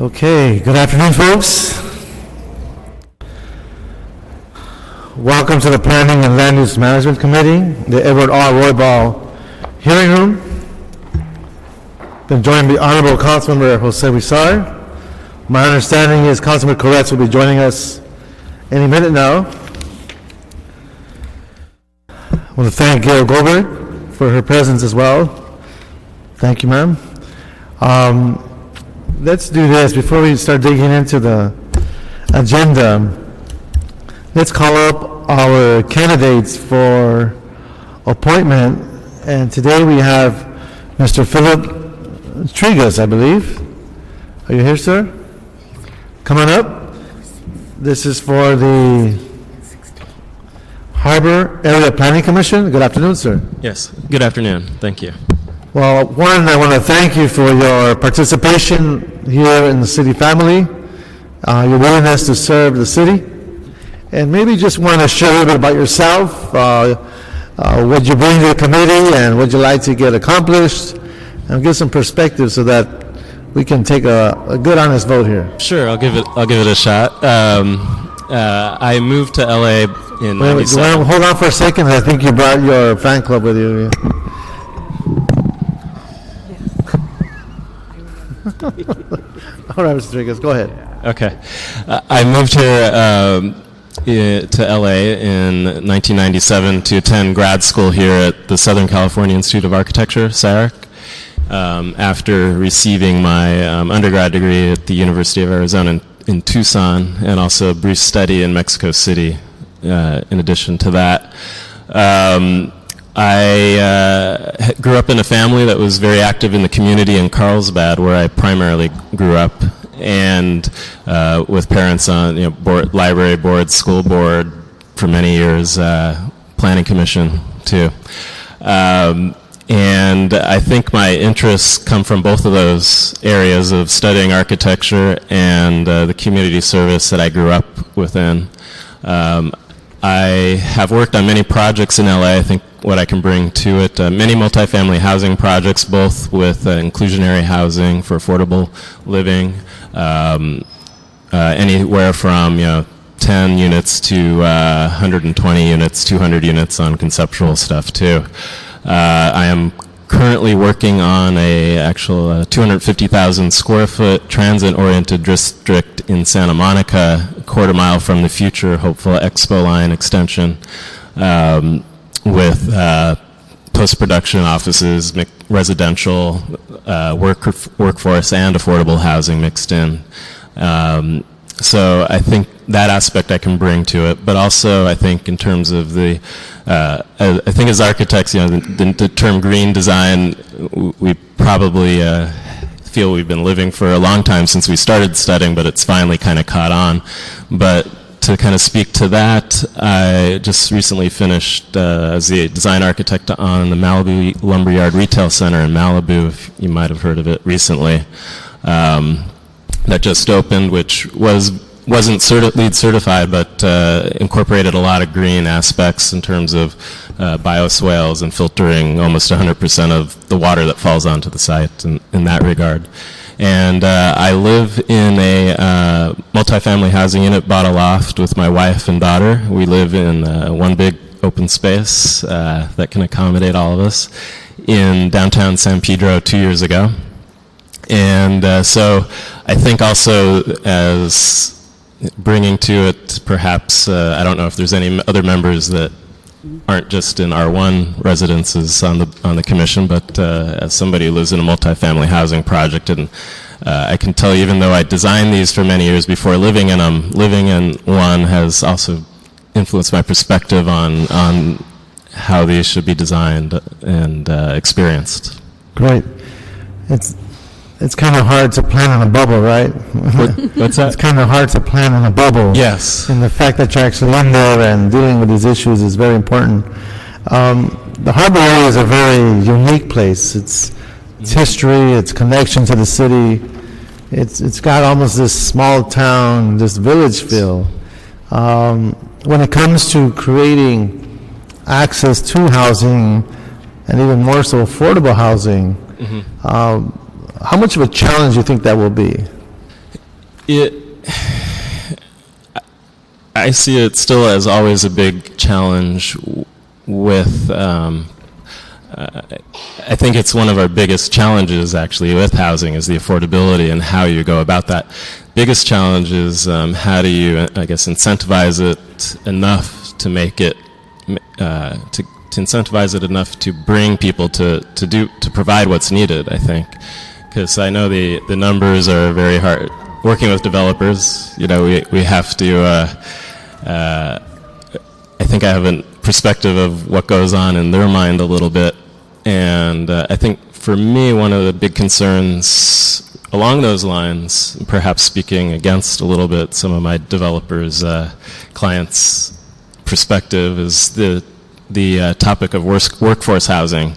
Okay, good afternoon, folks. Welcome to the Planning and Land Use Management Committee, the Edward R. Roybal hearing room. Been joined by Honorable Councilmember Jose Huizar. My understanding is Councilmember Koretz will be joining us any minute now. I want to thank Gail Goldberg for her presence as well. Thank you, ma'am. Let's do this before we start digging into the agenda. Let's call up our candidates for appointment. And today we have Mr. Philip Trigas, I believe. Are you here, sir? Come on up. This is for the Harbor Area Planning Commission. Good afternoon, sir. Yes, good afternoon. Thank you. Well, one, I want to thank you for your participation here in the city family, your willingness to serve the city, and maybe just want to share a little bit about yourself, what you bring to the committee and what you like to get accomplished, and give some perspective so that we can take a good, honest vote here. Sure, I'll give it a shot. I moved to LA in '97. Hold on for a second. I think you brought your fan club with you. All right, Mr. Rodriguez, go ahead. Okay. I moved here to LA in 1997 to attend grad school here at the Southern California Institute of Architecture, SARC, after receiving my undergrad degree at the University of Arizona in Tucson, and also a brief study in Mexico City in addition to that. I grew up in a family that was very active in the community in Carlsbad, where I primarily grew up, and with parents on library board, school board for many years, planning commission too. And I think my interests come from both of those areas of studying architecture and the community service that I grew up within. I have worked on many projects in LA. I think what I can bring to it, many multifamily housing projects, both with inclusionary housing for affordable living, anywhere from 10 units to 120 units, 200 units on conceptual stuff too. I am currently working on a actual 250,000 square foot transit-oriented district in Santa Monica, a quarter mile from the future hopeful Expo line extension, with post-production offices, residential, workforce, and affordable housing mixed in. So I think that aspect I can bring to it, but also I think in terms of I think as architects, the term green design, we probably feel we've been living for a long time since we started studying, but it's finally kind of caught on. But to kind of speak to that, I just recently finished as the design architect on the Malibu Lumberyard Retail Center in Malibu, if you might have heard of it recently. That just opened, which wasn't LEED certified, but incorporated a lot of green aspects in terms of bioswales and filtering almost 100% of the water that falls onto the site in that regard. And I live in a multifamily housing unit, bought a loft with my wife and daughter. We live in one big open space that can accommodate all of us in downtown San Pedro 2 years ago. And so I think also as bringing to it perhaps, I don't know if there's any other members that aren't just in R1 residences on the commission, but as somebody who lives in a multifamily housing project, and I can tell you, even though I designed these for many years before living in them, living in one has also influenced my perspective on how these should be designed and experienced. Great. It's kind of hard to plan in a bubble, right? What's that? It's kind of hard to plan in a bubble. Yes. And the fact that you're actually in there and dealing with these issues is very important. The harbor area is a very unique place. Its history, its connection to the city, it's got almost this small town, this village feel. When it comes to creating access to housing, and even more so affordable housing, how much of a challenge do you think that will be? It, I see it still as always a big challenge with, I think it's one of our biggest challenges actually with housing is the affordability and how you go about that. Biggest challenge is how do you, I guess, incentivize it enough to make it, to incentivize it enough to bring people to provide what's needed, I think. Because I know the numbers are very hard. Working with developers, we have to, I think I have a perspective of what goes on in their mind a little bit. And I think for me, one of the big concerns along those lines, perhaps speaking against a little bit some of my developers' clients' perspective, is the topic of workforce housing,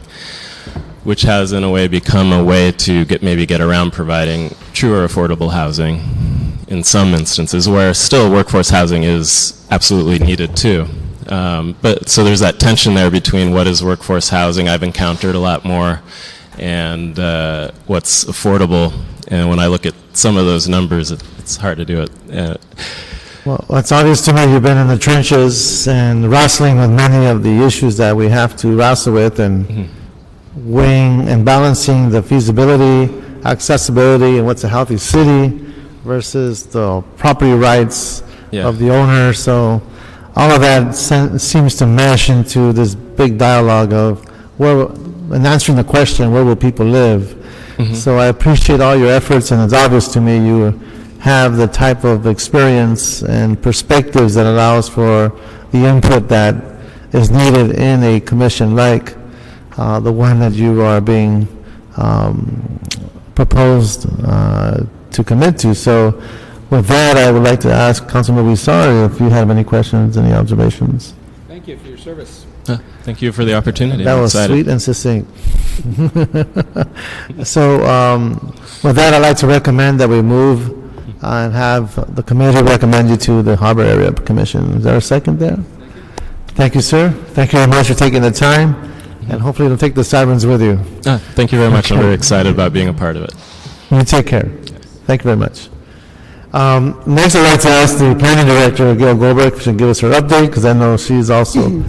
which has in a way become a way to get around providing true or affordable housing in some instances, where still workforce housing is absolutely needed too. But so there's that tension there between what is workforce housing I've encountered a lot more and what's affordable. And when I look at some of those numbers, it's hard to do it. Well, it's obvious to me you've been in the trenches and wrestling with many of the issues that we have to wrestle with and weighing and balancing the feasibility, accessibility, and what's a healthy city versus the property rights of the owner. So all of that seems to mesh into this big dialogue of and answering the question, where will people live? So I appreciate all your efforts, and it's obvious to me you have the type of experience and perspectives that allows for the input that is needed in a commission like the one that you are being proposed to commit to. So with that, I would like to ask Councilman Wisar if you have any questions, any observations. Thank you for your service. Thank you for the opportunity. That was sweet and succinct. So with that, I'd like to recommend that we move and have the committee recommend you to the Harbor Area Commission. Is there a second there? Thank you, sir. Thank you very much for taking the time, and hopefully you'll take the sirens with you. Thank you very much. I'm very excited about being a part of it. You take care. Thank you very much. Next, I'd like to ask the planning director, Gail Goldberg, if she can give us her update, because I know she's also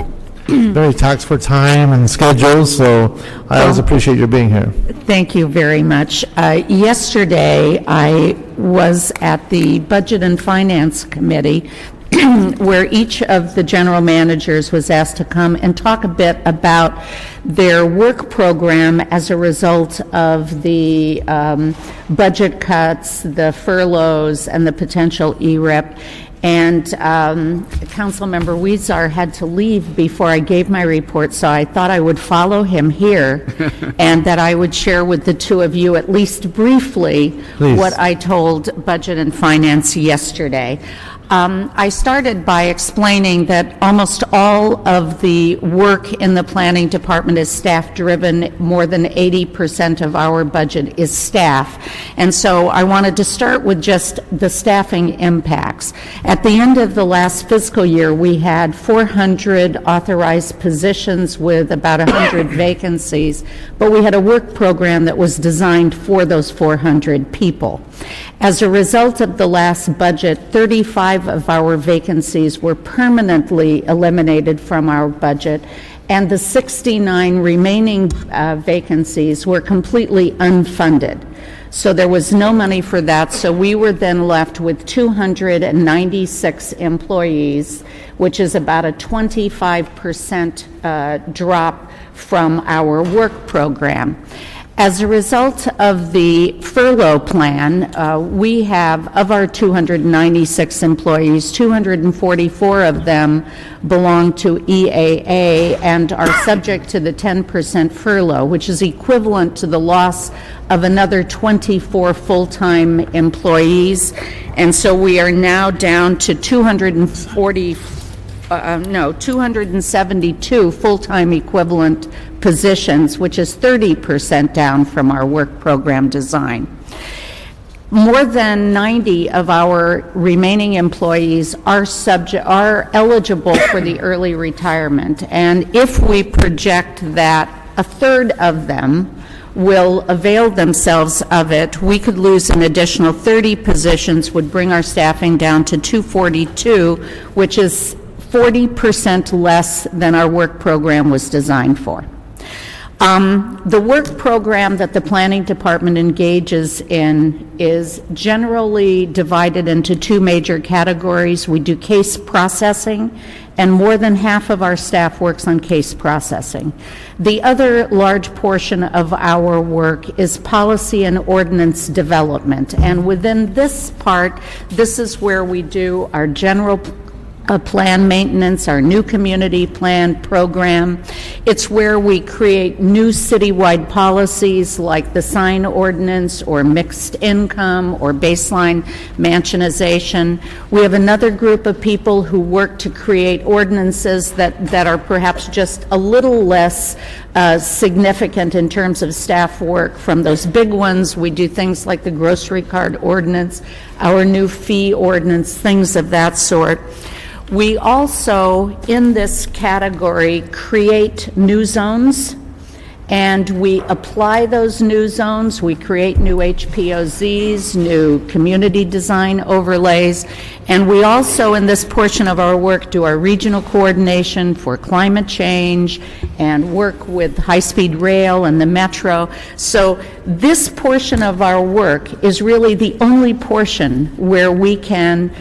very taxed for time and schedules, so I always appreciate your being here. Thank you very much. Yesterday, I was at the Budget and Finance Committee where each of the general managers was asked to come and talk a bit about their work program as a result of the budget cuts, the furloughs, and the potential ERIP. And Councilmember Wisar had to leave before I gave my report, so I thought I would follow him here and that I would share with the two of you, at least briefly, what I told Budget and Finance yesterday. I started by explaining that almost all of the work in the planning department is staff-driven. More than 80% of our budget is staff. And so I wanted to start with just the staffing impacts. At the end of the last fiscal year, we had 400 authorized positions with about 100 vacancies, but we had a work program that was designed for those 400 people. As a result of the last budget, 35 of our vacancies were permanently eliminated from our budget, and the 69 remaining vacancies were completely unfunded. So there was no money for that, so we were then left with 296 employees, which is about a 25% drop from our work program. As a result of the furlough plan, we have, of our 296 employees, 244 of them belong to EAA and are subject to the 10% furlough, which is equivalent to the loss of another 24 full-time employees. And so we are now down to 272 full-time equivalent positions, which is 30% down from our work program design. More than 90 of our remaining employees are eligible for the early retirement, and if we project that a third of them will avail themselves of it, we could lose an additional 30 positions, would bring our staffing down to 242, which is 40% less than our work program was designed for. The work program that the planning department engages in is generally divided into two major categories. We do case processing, and more than half of our staff works on case processing. The other large portion of our work is policy and ordinance development, and within this part, this is where we do our general plan maintenance, our new community plan program. It's where we create new citywide policies like the sign ordinance or mixed income or baseline mansionization. We have another group of people who work to create ordinances that are perhaps just a little less significant in terms of staff work. From those big ones, we do things like the grocery card ordinance, our new fee ordinance, things of that sort. We also, in this category, create new zones, and we apply those new zones. We create new HPOZs, new community design overlays, and we also, in this portion of our work, do our regional coordination for climate change and work with high-speed rail and the metro. So this portion of our work is really the only portion where we can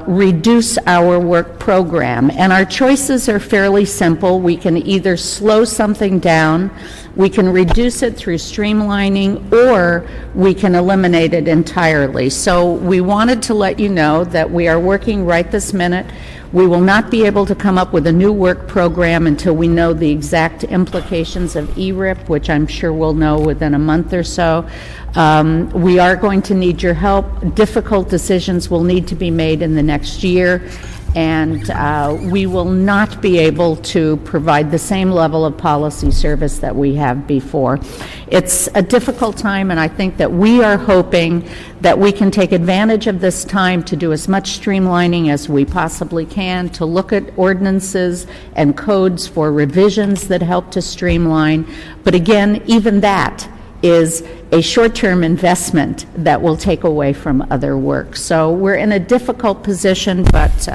reduce our work program. And our choices are fairly simple. We can either slow something down, we can reduce it through streamlining, or we can eliminate it entirely. So we wanted to let you know that we are working right this minute. We will not be able to come up with a new work program until we know the exact implications of ERIP, which I'm sure we'll know within a month or so. We are going to need your help. Difficult decisions will need to be made in the next year, and we will not be able to provide the same level of policy service that we have before. It's a difficult time, and I think that we are hoping that we can take advantage of this time to do as much streamlining as we possibly can, to look at ordinances and codes for revisions that help to streamline. But again, even that is a short-term investment that will take away from other work. So we're in a difficult position, but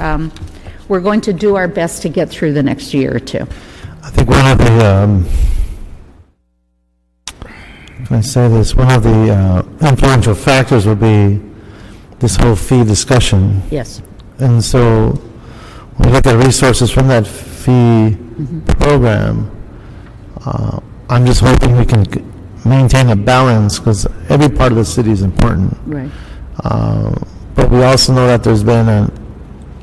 we're going to do our best to get through the next year or two. I think one of the, can I say this, one of the influential factors will be this whole fee discussion. Yes. And so when we look at resources from that fee program, I'm just hoping we can maintain a balance, because every part of the city is important. Right. But we also know that there's been an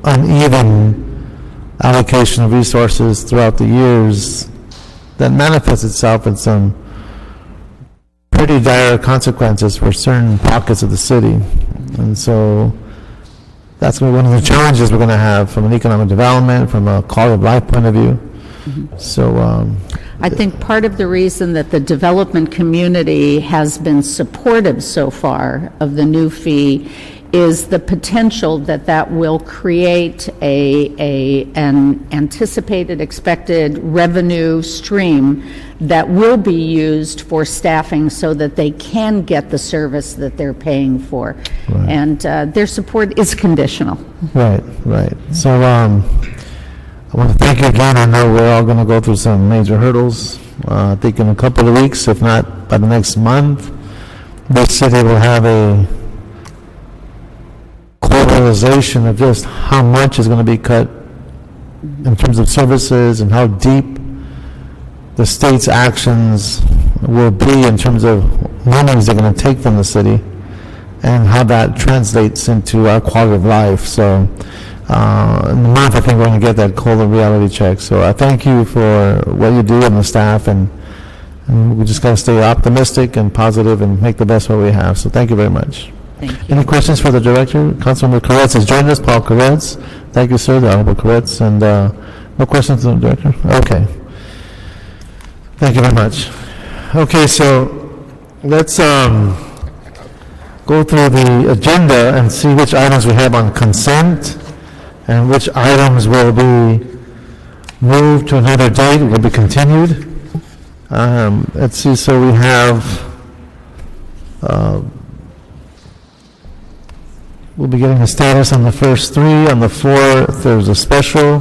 uneven allocation of resources throughout the years that manifests itself in some pretty dire consequences for certain pockets of the city. And so that's one of the challenges we're going to have from an economic development, from a quality of life point of view. So I think part of the reason that the development community has been supportive so far of the new fee is the potential that that will create an anticipated, expected revenue stream that will be used for staffing so that they can get the service that they're paying for. Right. And their support is conditional. Right. So I want to thank you again. I know we're all going to go through some major hurdles. I think in a couple of weeks, if not by the next month, this city will have a realization of just how much is going to be cut in terms of services and how deep the state's actions will be in terms of monies they're going to take from the city and how that translates into our quality of life. So in the month, I think we're going to get that cold reality check. So I thank you for what you do and the staff, and we just got to stay optimistic and positive and make the best what we have. So thank you very much. Thank you. Any questions for the director? Councilmember Koretz has joined us, Paul Koretz. Thank you, sir, the Honorable Koretz. And no questions to the director? Okay. Thank you very much. Okay, so let's go through the agenda and see which items we have on consent and which items will be moved to another date, will be continued. Let's see, so we have, we'll be getting a status on the first three. On the fourth, there's a special,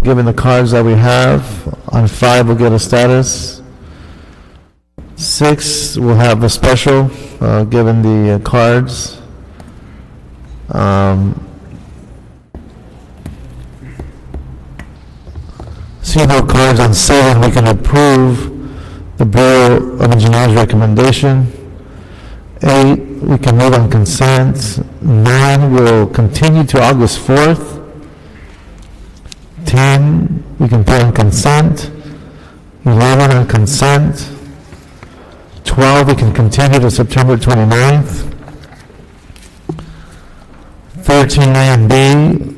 given the cards that we have. On 5, we'll get a status. 6, we'll have a special, given the cards. See no cards on 7, we can approve the Bureau of Engineers recommendation. 8, we can move on consent. 9, we'll continue to August 4th. 10, we can put on consent. 11 on consent. 12, we can continue to September 29th. 13, A and B,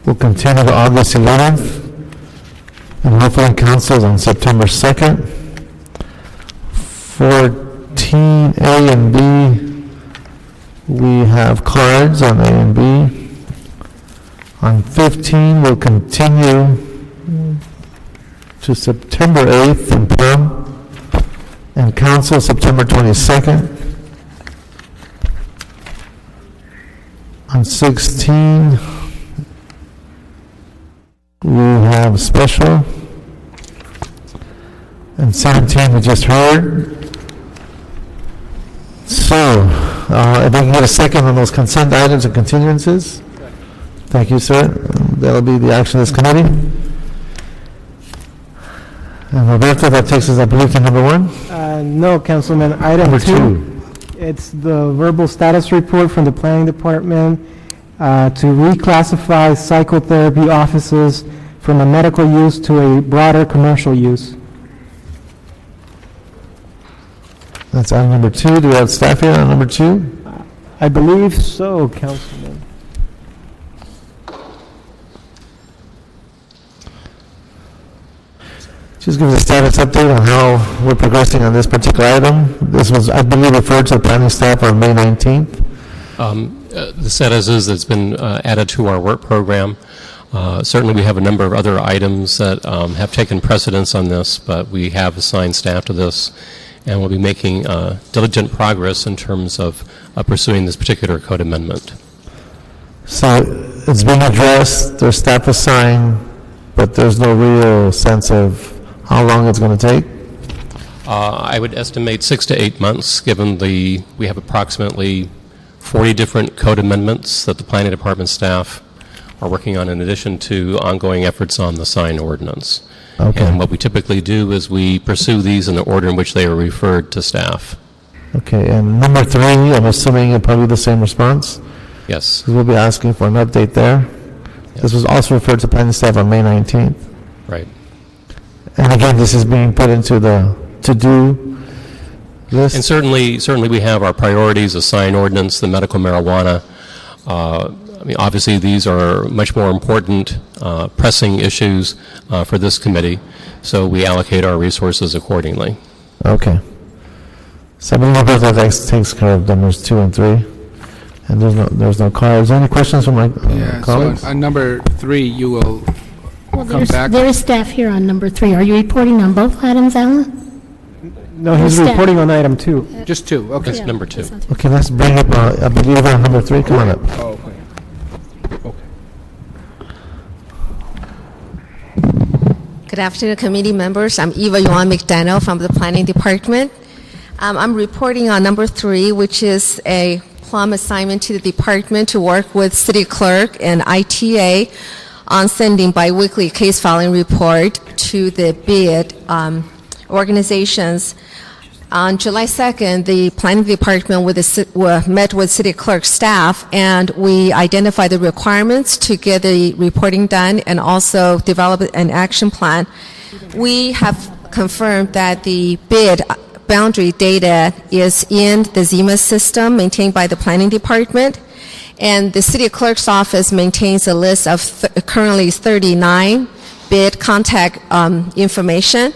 we'll continue to August 11th. And hopefully councils on September 2nd. 14, A and B, we have cards on A and B. On 15, we'll continue to September 8th in Plum, and council September 22nd. On 16, we have special, and 17 we just heard. So, if I can get a second on those consent items and continuances. Thank you, sir. That'll be the action of this committee. And Roberto, that takes us, I believe, to number 1? No, Councilman. Item Number 2. It's the verbal status report from the Planning Department to reclassify psychotherapy offices from a medical use to a broader commercial use. That's item number 2. Do we have staff here on number 2? I believe so, Councilman. Just give us a status update on how we're progressing on this particular item. This was, I believe, referred to the planning staff on May 19th. The status is it's been added to our work program. Certainly we have a number of other items that have taken precedence on this, but we have assigned staff to this, and we'll be making diligent progress in terms of pursuing this particular code amendment. So it's being addressed, there's staff assigned, but there's no real sense of how long it's going to take? I would estimate 6 to 8 months, given we have approximately 40 different code amendments that the Planning Department staff are working on in addition to ongoing efforts on the sign ordinance. Okay. And what we typically do is we pursue these in the order in which they are referred to staff. Okay, and number 3, I'm assuming it'll probably the same response? Yes. We'll be asking for an update there. Yes. This was also referred to planning staff on May 19th. Right. And again, this is being put into the to-do list? And certainly we have our priorities, the sign ordinance, the medical marijuana. I mean, obviously these are much more important, pressing issues for this committee, so we allocate our resources accordingly. Okay. So I believe that takes care of numbers 2 and 3. And there's no cards. Any questions from my colleagues? So on number 3, you will come back. There is staff here on number 3. Are you reporting on both items, Alan? No, he's Staff. reporting on item 2. Just 2, okay. That's number 2. Okay, let's bring up, I believe on number 3, come on up. Oh, okay. Okay. Good afternoon, committee members. I'm Eva Yuan McDaniel from the Planning Department. I'm reporting on number 3, which is a plum assignment to the department to work with city clerk and ITA on sending biweekly case filing report to the bid organizations. On July 2nd, the planning department met with city clerk staff, and we identified the requirements to get the reporting done and also develop an action plan. We have confirmed that the bid boundary data is in the ZEMA system maintained by the planning department, and the city clerk's office maintains a list of currently 39 bid contact information.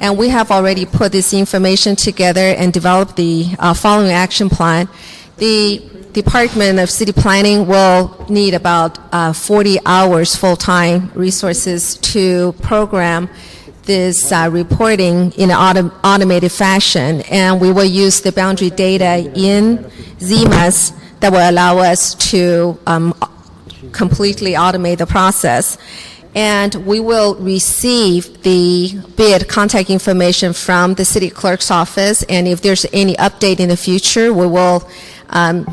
And we have already put this information together and developed the following action plan. The Department of City Planning will need about 40 hours full-time resources to program this reporting in an automated fashion, and we will use the boundary data in ZMAS that will allow us to completely automate the process. And we will receive the bid contact information from the city clerk's office, and if there's any update in the future, we will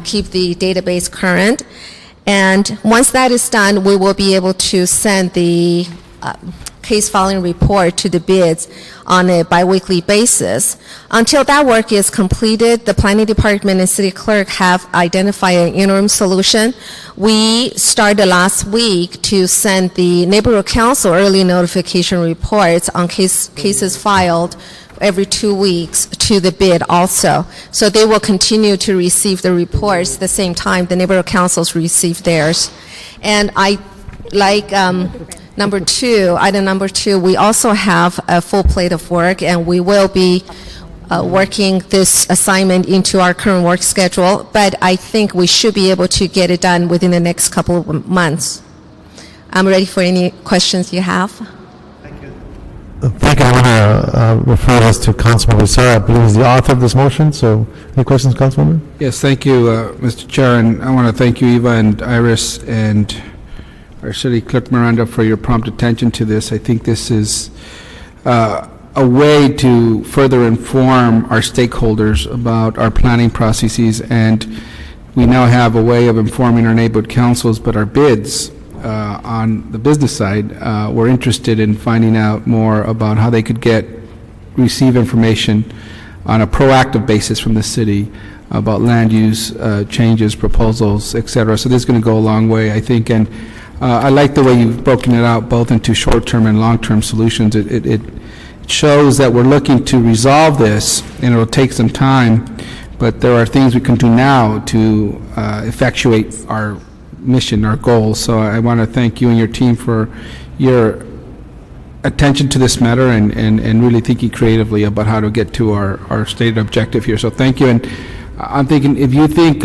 keep the database current. And once that is done, we will be able to send the case filing report to the bids on a biweekly basis. Until that work is completed, the planning department and city clerk have identified an interim solution. We started last week to send the neighborhood council early notification reports on cases filed every 2 weeks to the bid also. So they will continue to receive the reports the same time the neighborhood councils receive theirs. And I like item number two, we also have a full plate of work, and we will be working this assignment into our current work schedule, but I think we should be able to get it done within the next couple of months. I'm ready for any questions you have. Thank you. I want to refer this to Councilman Becerra. I believe he's the author of this motion, so any questions, Councilwoman? Yes, thank you, Mr. Chair, and I want to thank you, Eva and Iris, and our City Clerk Miranda for your prompt attention to this. I think this is a way to further inform our stakeholders about our planning processes, and we now have a way of informing our neighborhood councils, but our bids on the business side, we're interested in finding out more about how they could receive information on a proactive basis from the city about land use changes, proposals, et cetera. So this is going to go a long way, I think, and I like the way you've broken it out both into short-term and long-term solutions. It shows that we're looking to resolve this, and it'll take some time, but there are things we can do now to effectuate our mission, our goals. So I want to thank you and your team for your attention to this matter and really thinking creatively about how to get to our stated objective here. So thank you. And I'm thinking, if you think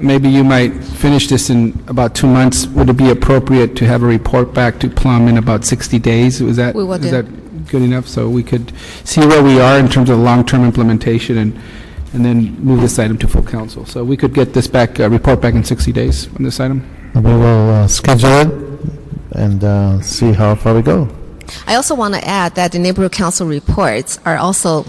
maybe you might finish this in about 2 months, would it be appropriate to have a report back to Plum in about 60 days? Is that good enough? So we could see where we are in terms of long-term implementation and then move this item to full council. So we could get this back, report back in 60 days on this item. We will schedule it and see how far we go. I also want to add that the neighborhood council reports are also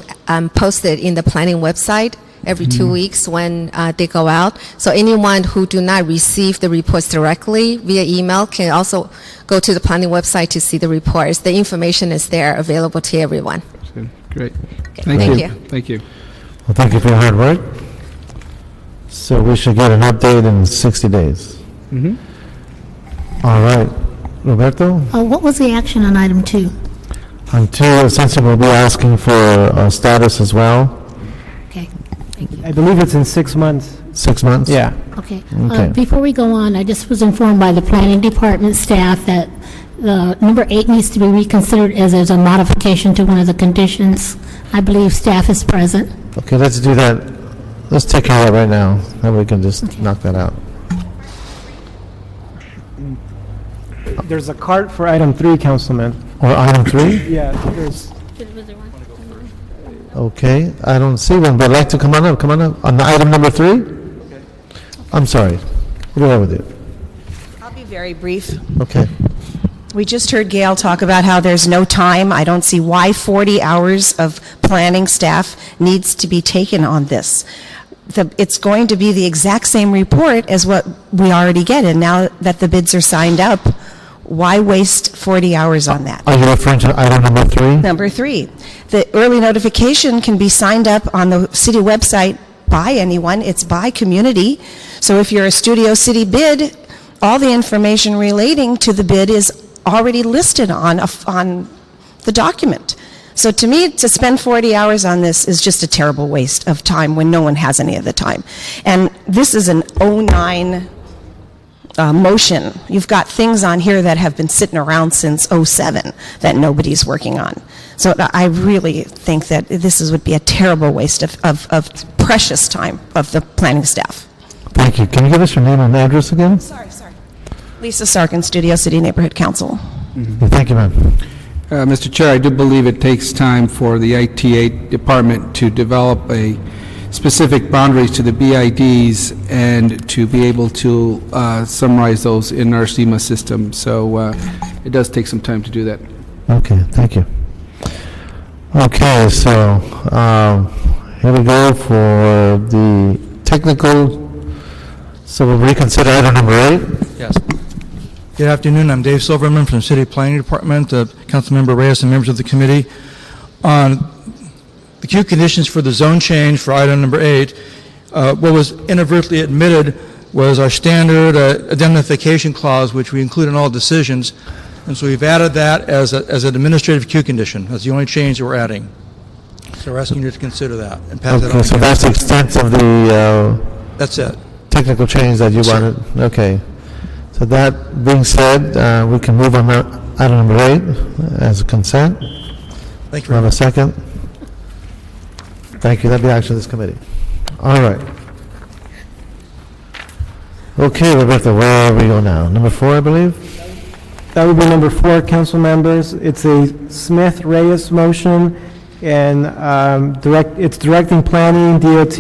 posted in the planning website every 2 weeks when they go out. So anyone who do not receive the reports directly via email can also go to the planning website to see the reports. The information is there available to everyone. Great. Okay, Thank you. Thank you. Well, thank you for your hard work. So we should get an update in 60 days. All right. Roberto? What was the action on item 2? On 2, essentially we'll be asking for a status as well. Okay, thank you. I believe it's in 6 months. 6 months? Yeah. Okay. Okay. Before we go on, I just was informed by the planning department staff that number 8 needs to be reconsidered as there's a modification to one of the conditions. I believe staff is present. Okay, let's do that. Let's take care of that right now. Then we can just knock that out. There's a cart for item 3, Councilman. Or item 3? Yeah, there's... Okay, I don't see one, but I'd like to come on up. On item number 3? Okay. I'm sorry. We'll go with it. I'll be very brief. Okay. We just heard Gail talk about how there's no time. I don't see why 40 hours of planning staff needs to be taken on this. It's going to be the exact same report as what we already get, and now that the bids are signed up, why waste 40 hours on that? Are you referring to item number 3? Number 3, the early notification can be signed up on the city website by anyone. It's by community. So if you're a Studio City bid, all the information relating to the bid is already listed on the document. So to me, to spend 40 hours on this is just a terrible waste of time when no one has any of the time. And this is an 09 motion. You've got things on here that have been sitting around since 07 that nobody's working on. So I really think that this would be a terrible waste of precious time of the planning staff. Thank you. Can you give us your name and address again? Sorry. Lisa Sarkin, Studio City Neighborhood Council. Thank you, ma'am. Mr. Chair, I do believe it takes time for the ITA department to develop a specific boundaries to the BIDs and to be able to summarize those in our SEMA system. So it does take some time to do that. Okay, thank you. Okay, so here we go for the technical. So we'll reconsider item number 8. Yes. Good afternoon. I'm Dave Silverman from the City Planning Department, Councilmember Reyes and members of the committee. On the queue conditions for the zone change for item number 8, what was inadvertently omitted was our standard indemnification clause, which we include in all decisions. And so we've added that as an administrative queue condition. That's the only change that we're adding. So we're asking you to consider that and pass that on. Okay, so that's the extent of the That's it. technical change that you wanted. Okay. So that being said, we can move on item number 8 as a consent. Thank you We have very a much. second. Thank you. That'll be action of this committee. All right. Okay, Roberto, where are we go now? Number 4, I believe? That would be number 4, council members. It's a Smith-Reyes motion, and it's directing planning, DOT,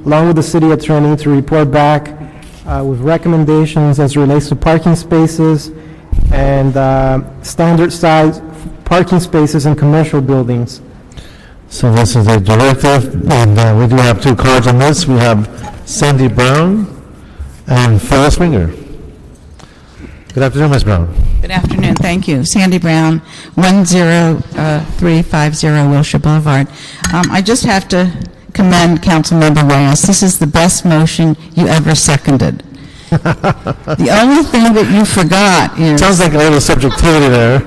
along with the city attorney, to report back with recommendations as it relates to parking spaces and standard size parking spaces in commercial buildings. So this is a directive, and we do have 2 cards on this. We have Sandy Brown and Phyllis Winger. Good afternoon, Ms. Brown. Good afternoon, thank you. Sandy Brown, 10350 Wilshire Boulevard. I just have to commend Councilmember Reyes. This is the best motion you ever seconded. The only thing that you forgot is... Sounds like a little subjectivity there.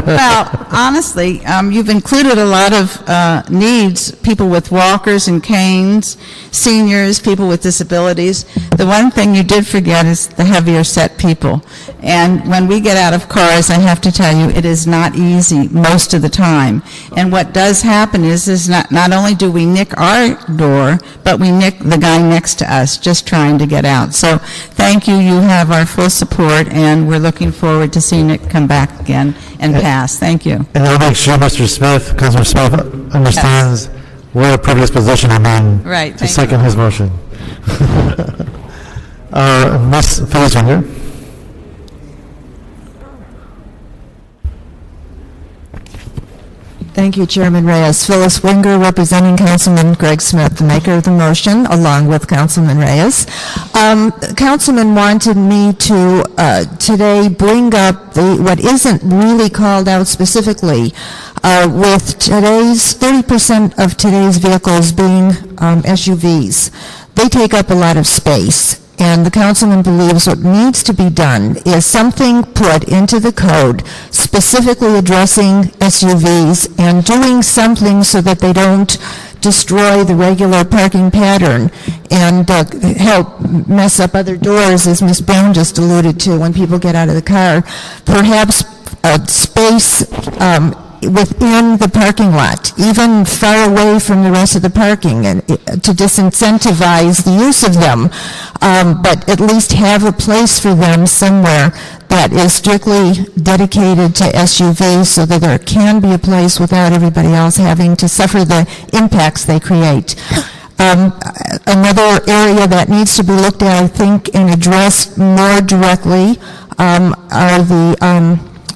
Well, honestly, you've included a lot of needs, people with walkers and canes, seniors, people with disabilities. The one thing you did forget is the heavier set people. And when we get out of cars, I have to tell you, it is not easy most of the time. And what does happen is not only do we nick our door, but we nick the guy next to us just trying to get out. So thank you. You have our full support, and we're looking forward to seeing it come back again and pass. Thank you. And I'll make sure Mr. Smith, Councilor Smith, understands what a privileged position I'm in Right, to thank second you. his motion. Ms. Phyllis Winger. Thank you, Chairman Reyes. Phyllis Winger, representing Councilman Greg Smith, the maker of the motion, along with Councilman Reyes. Councilman wanted me to today bring up what isn't really called out specifically, with today's 30% of today's vehicles being SUVs. They take up a lot of space. And the councilman believes what needs to be done is something put into the code specifically addressing SUVs and doing something so that they don't destroy the regular parking pattern and help mess up other doors, as Ms. Brown just alluded to, when people get out of the car. Perhaps space within the parking lot, even far away from the rest of the parking, and to disincentivize the use of them, but at least have a place for them somewhere that is strictly dedicated to SUVs so that there can be a place without everybody else having to suffer the impacts they create. Another area that needs to be looked at, I think, and addressed more directly are the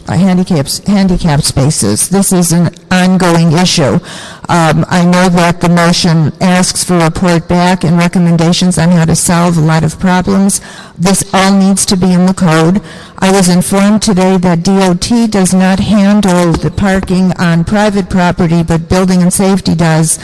handicap spaces. This is an ongoing issue. I know that the motion asks for a report back and recommendations on how to solve a lot of problems. This all needs to be in the code. I was informed today that DOT does not handle the parking on private property, but Building and Safety does.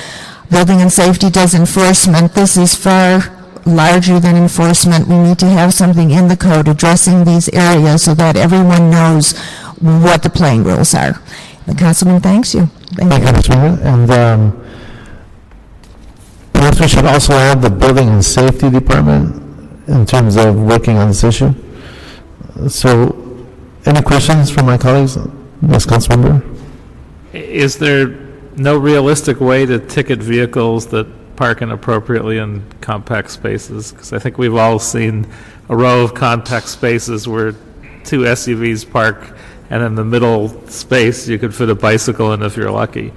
Building and Safety does enforcement. This is far larger than enforcement. We need to have something in the code addressing these areas so that everyone knows what the playing rules are. The councilman thanks you. Thank you. Ms. Winger. And perhaps we should also add the Building and Safety Department in terms of working on this issue. So, any questions from my colleagues? Ms. Councilmember? Is there no realistic way to ticket vehicles that park inappropriately in compact spaces? Because I think we've all seen a row of compact spaces where two SUVs park, and in the middle space you could fit a bicycle in if you're lucky.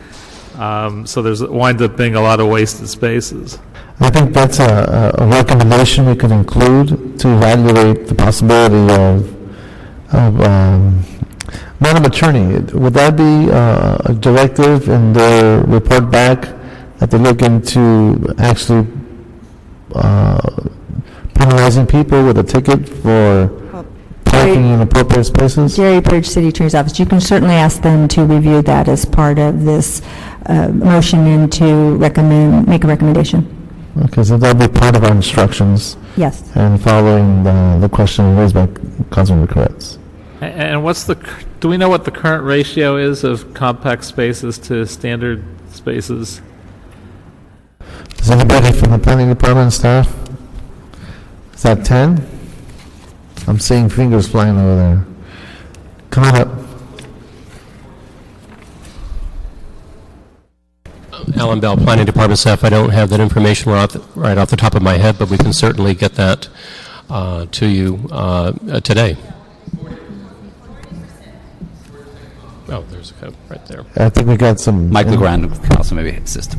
So there's winds up being a lot of wasted spaces. I think that's a recommendation we could include to evaluate the possibility of Madam Attorney, would that be a directive in their report back that they look into actually penalizing people with a ticket for parking in appropriate spaces? Jerry Purge, City Attorney's Office. You can certainly ask them to review that as part of this motion and to make a recommendation. Okay, so that'll be part of our instructions. Yes. And following the question raised by Councilmember Koretz. And do we know what the current ratio is of compact spaces to standard spaces? Is anybody from the planning department staff? Is that 10? I'm seeing fingers flying over there. Come on up. Alan Bell, Planning Department staff. I don't have that information right off the top of my head, but we can certainly get that to you today. Oh, there's a code right there. I think we got some... Mike LeGrand, Council, maybe assist.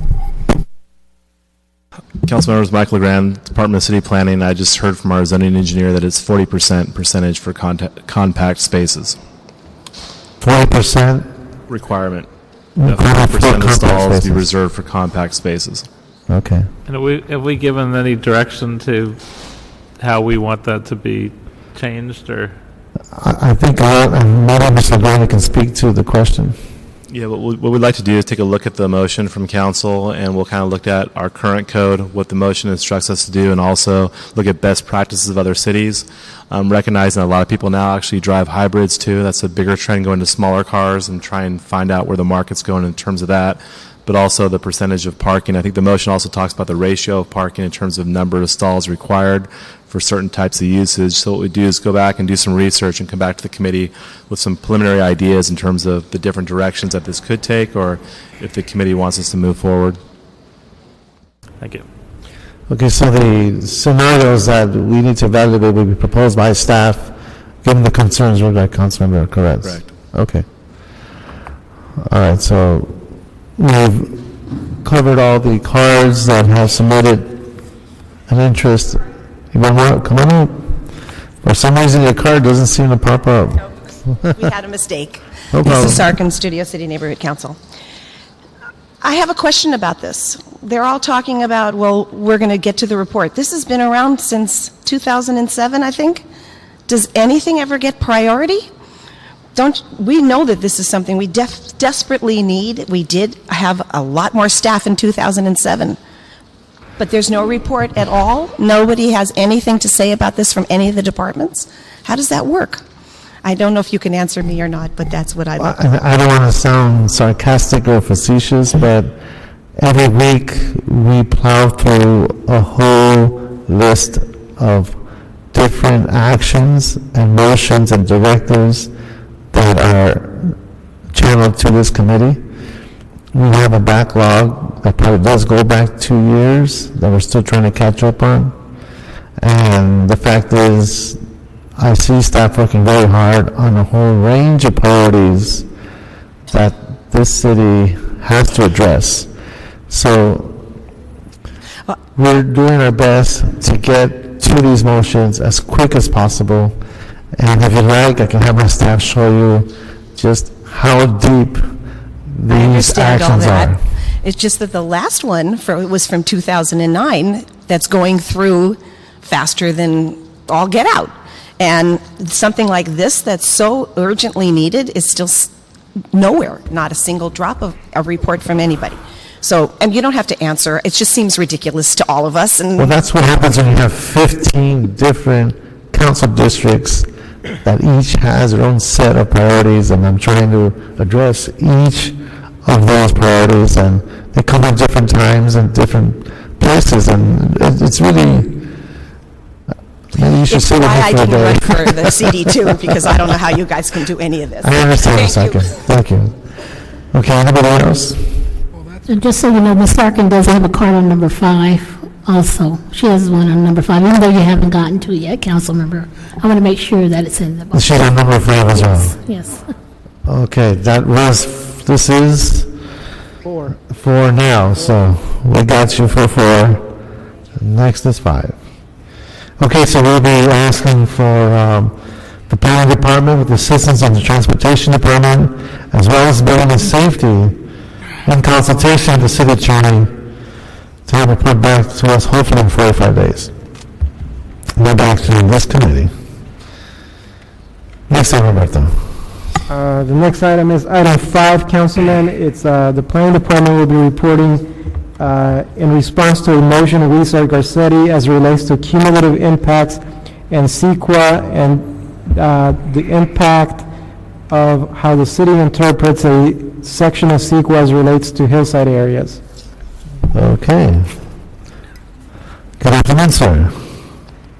Council members, Mike LeGrand, Department of City Planning. I just heard from our zoning engineer that it's 40% percentage for compact spaces. 40% requirement. 40% of stalls be reserved for compact spaces. Okay. And have we given any direction to how we want that to be changed, or? I think maybe Mr. Garner can speak to the question. Yeah, what we'd like to do is take a look at the motion from council, and we'll kind of look at our current code, what the motion instructs us to do, and also look at best practices of other cities. Recognizing that a lot of people now actually drive hybrids too. That's a bigger trend, going to smaller cars and try and find out where the market's going in terms of that. But also the percentage of parking. I think the motion also talks about the ratio of parking in terms of number of stalls required for certain types of usage. So what we do is go back and do some research and come back to the committee with some preliminary ideas in terms of the different directions that this could take, or if the committee wants us to move forward. Thank you. Okay, so the scenarios that we need to evaluate will be proposed by staff, given the concerns raised by Councilmember Koretz. Correct. Okay. All right, so we've covered all the cards that have submitted an interest. You want to come on up? For some reason, your card doesn't seem to pop up. We had a mistake. No problem. Lisa Sarkin, Studio City Neighborhood Council. I have a question about this. They're all talking about, well, we're going to get to the report. This has been around since 2007, I think. Does anything ever get priority? We know that this is something we desperately need. We did have a lot more staff in 2007. But there's no report at all? Nobody has anything to say about this from any of the departments? How does that work? I don't know if you can answer me or not, but that's what I'd like to know. I don't want to sound sarcastic or facetious, but every week we plow through a whole list of different actions and motions and directives that are channeled to this committee. We have a backlog that probably does go back 2 years that we're still trying to catch up on. And the fact is, I see staff working very hard on a whole range of priorities that this city has to address. So we're doing our best to get to these motions as quick as possible. And if you like, I can have my staff show you just how deep these actions are. It's just that the last one was from 2009 that's going through faster than all get out. And something like this that's so urgently needed is still nowhere, not a single drop of a report from anybody. So, and you don't have to answer. It just seems ridiculous to all of us. And well, that's what happens when you have 15 different council districts that each has their own set of priorities, and I'm trying to address each of those priorities, and they come at different times and different places, and it's really, maybe you should it's sit with why me I for a didn't day. run for the CD too, because I don't know how you guys can do any of this. I understand. Thank you. Thank you. Okay, anybody else? And just so you know, Ms. Larkin does have a card on number 5 also. She has one on number 5, even though you haven't gotten to it yet, council member. I want to make sure that it's in the book. She's on number 5 as well. Yes. Okay, this is 4 now, so we got you for 4. Next is 5. Okay, so we'll be asking for the planning department with assistance of the transportation department, as well as building and safety, in consultation with the city attorney, to have a report back to us hopefully in 45 days. Go back to this committee. Next item, Roberto. The next item is item 5, Councilman. It's the planning department will be reporting in response to a motion of Lisa Garcetti as it relates to cumulative impacts and CEQA and the impact of how the city interprets a section of CEQA as it relates to hillside areas. Okay. Good afternoon, sir.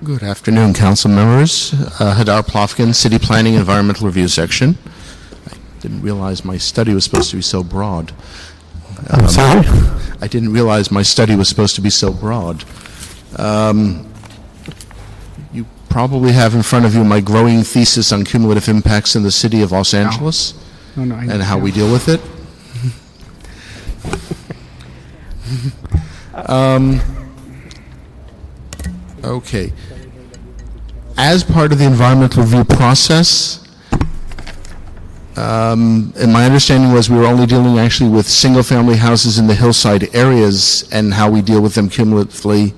Good afternoon, council members. Hadar Plofkin, City Planning Environmental Review Section. I didn't realize my study was supposed to be so broad. I'm sorry? I didn't realize my study was supposed to be so broad. You probably have in front of you my growing thesis on cumulative impacts in the city of Los Angeles and how we deal with it. Okay. As part of the environmental review process, and my understanding was we were only dealing actually with single-family houses in the hillside areas and how we deal with them cumulatively.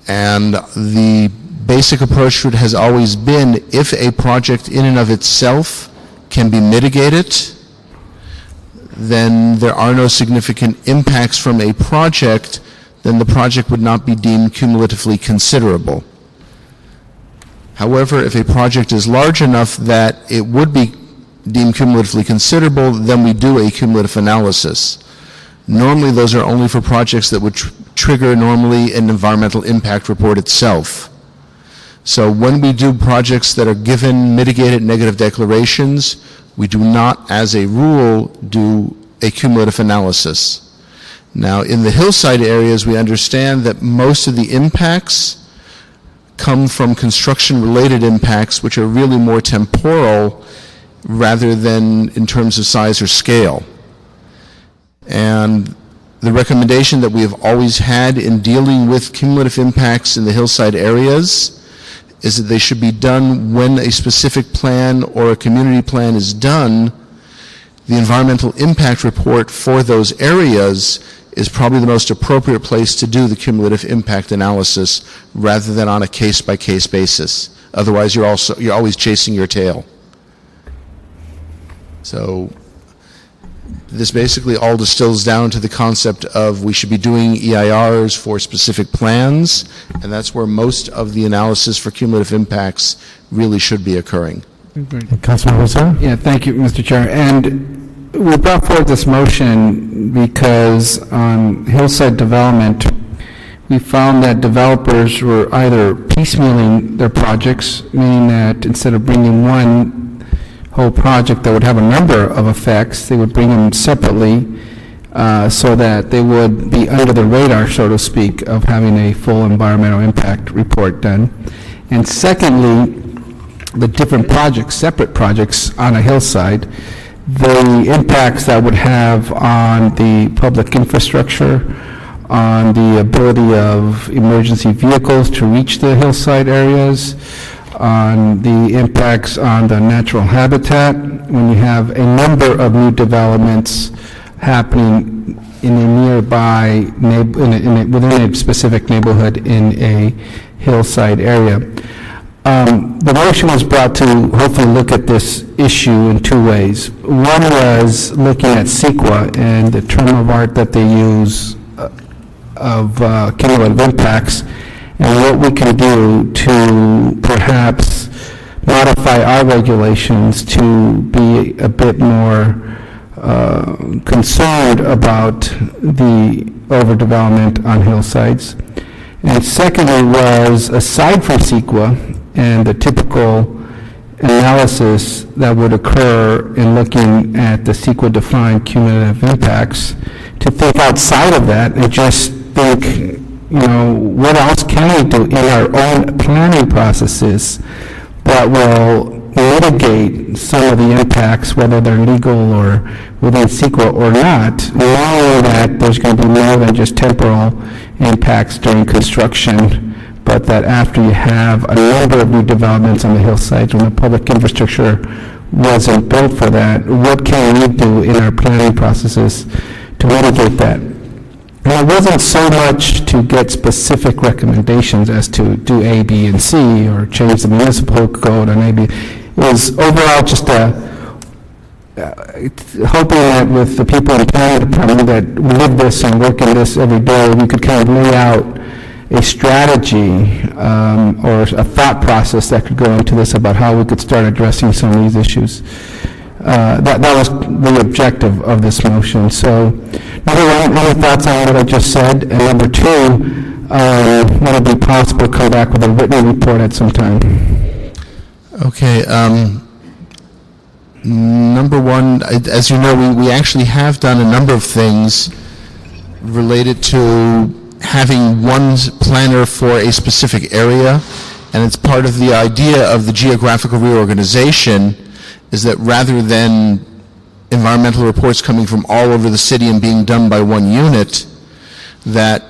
And the basic approach to it has always been, if a project in and of itself can be mitigated, then there are no significant impacts from a project, then the project would not be deemed cumulatively considerable. However, if a project is large enough that it would be deemed cumulatively considerable, then we do a cumulative analysis. Normally, those are only for projects that would trigger normally an environmental impact report itself. So when we do projects that are given mitigated negative declarations, we do not, as a rule, do a cumulative analysis. Now, in the hillside areas, we understand that most of the impacts come from construction-related impacts, which are really more temporal rather than in terms of size or scale. And the recommendation that we have always had in dealing with cumulative impacts in the hillside areas is that they should be done when a specific plan or a community plan is done. The environmental impact report for those areas is probably the most appropriate place to do the cumulative impact analysis rather than on a case-by-case basis. Otherwise, you're always chasing your tail. So this basically all distills down to the concept of we should be doing EIRs for specific plans, and that's where most of the analysis for cumulative impacts really should be occurring. Councilman Rizzo? Yeah, thank you, Mr. Chair. And we brought forward this motion because on hillside development, we found that developers were either piecemealing their projects, meaning that instead of bringing one whole project that would have a number of effects, they would bring them separately so that they would be under the radar, so to speak, of having a full environmental impact report done. And secondly, the different projects, separate projects on a hillside, the impacts that would have on the public infrastructure, on the ability of emergency vehicles to reach the hillside areas, on the impacts on the natural habitat, when you have a number of new developments happening in a nearby, within a specific neighborhood in a hillside area. The motion was brought to hopefully look at this issue in two ways. One was looking at CEQA and the term of art that they use of cumulative impacts, and what we can do to perhaps modify our regulations to be a bit more concerned about the overdevelopment on hillsides. And secondly was, aside from CEQA and the typical analysis that would occur in looking at the CEQA-defined cumulative impacts, to think outside of that and just think, what else can we do in our own planning processes that will mitigate some of the impacts, whether they're legal or within CEQA or not, knowing that there's going to be more than just temporal impacts during construction, but that after you have a number of new developments on the hillsides, when the public infrastructure wasn't built for that, what can we do in our planning processes to mitigate that? And it wasn't so much to get specific recommendations as to do A, B, and C, or change the municipal code on A, B. It was overall just hoping that with the people in the planning department that live this and work in this every day, we could kind of lay out a strategy or a thought process that could go into this about how we could start addressing some of these issues. That was the objective of this motion. So, number one, any thoughts on what I just said? And number two, would it be possible to come back with a written report at some time? Okay. Number one, as you know, we actually have done a number of things related to having one planner for a specific area, and it's part of the idea of the geographical reorganization is that rather than environmental reports coming from all over the city and being done by one unit, that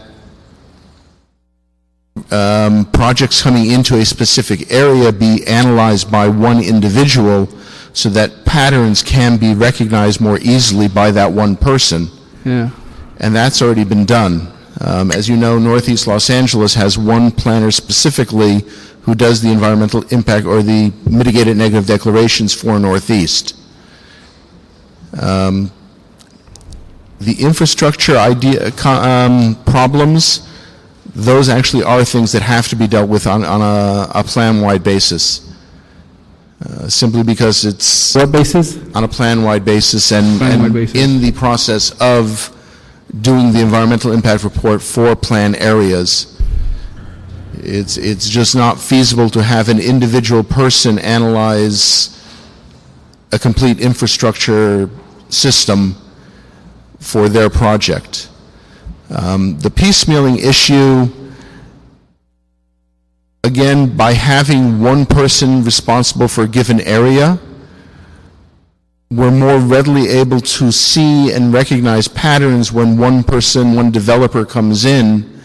projects coming into a specific area be analyzed by one individual so that patterns can be recognized more easily by that one person. Yeah. And that's already been done. As you know, Northeast Los Angeles has one planner specifically who does the environmental impact or the mitigated negative declarations for Northeast. The infrastructure problems, those actually are things that have to be dealt with on a plan-wide basis. Simply because it's... What basis? On a plan-wide basis, and basis. In the process of doing the environmental impact report for plan areas, it's just not feasible to have an individual person analyze a complete infrastructure system for their project. The piecemealing issue, again, by having one person responsible for a given area, we're more readily able to see and recognize patterns when one person, one developer comes in,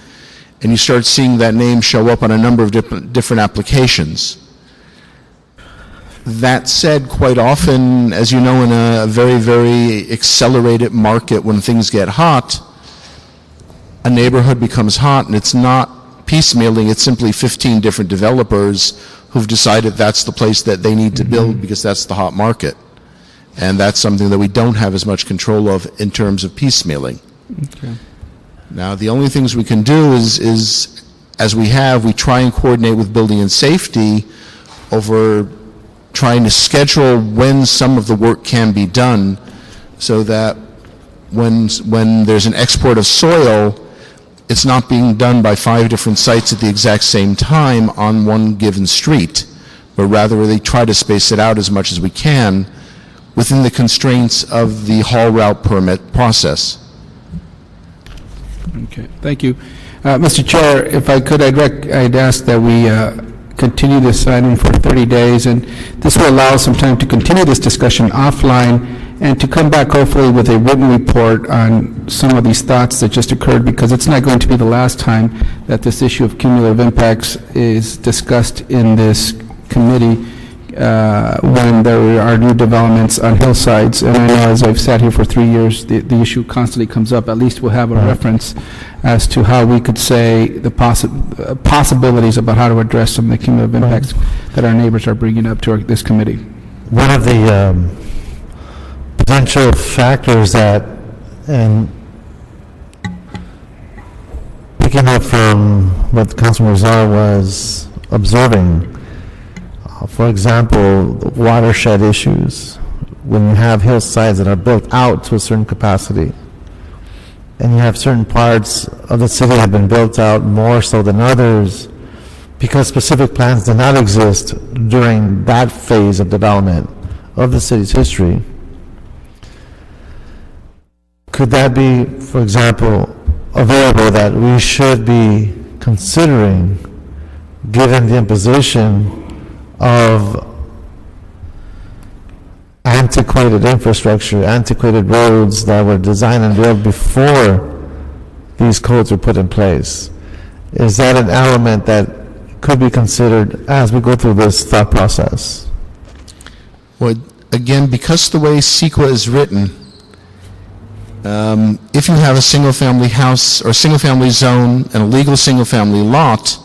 and you start seeing that name show up on a number of different applications. That said, quite often, as you know, in a very, very accelerated market, when things get hot, a neighborhood becomes hot, and it's not piecemealing, it's simply 15 different developers who've decided that's the place that they need to build because that's the hot market. And that's something that we don't have as much control of in terms of piecemealing. Okay. Now, the only things we can do is as we try and coordinate with building and safety over trying to schedule when some of the work can be done so that when there's an export of soil, it's not being done by 5 different sites at the exact same time on one given street, but rather they try to space it out as much as we can within the constraints of the haul route permit process. Okay, thank you. Mr. Chair, if I could, I'd ask that we continue this item for 30 days, and this will allow us some time to continue this discussion offline and to come back hopefully with a written report on some of these thoughts that just occurred, because it's not going to be the last time that this issue of cumulative impacts is discussed in this committee when there are new developments on hillsides. And I know as I've sat here for 3 years, the issue constantly comes up. At least we'll have a reference as to how we could say the possibilities about how to address some of the cumulative impacts that our neighbors are bringing up to this committee. One of the potential factors that, and picking up from what Councilman Rizal was observing, for example, the watershed issues, when you have hillsides that are built out to a certain capacity, and you have certain parts of the city that have been built out more so than others, because specific plans did not exist during that phase of development of the city's history, could that be, for example, available that we should be considering, given the imposition of antiquated infrastructure, antiquated roads that were designed and built before these codes were put in place? Is that an element that could be considered as we go through this thought process? Well, again, because the way CEQA is written, if you have a single-family house or single-family zone and a legal single-family lot,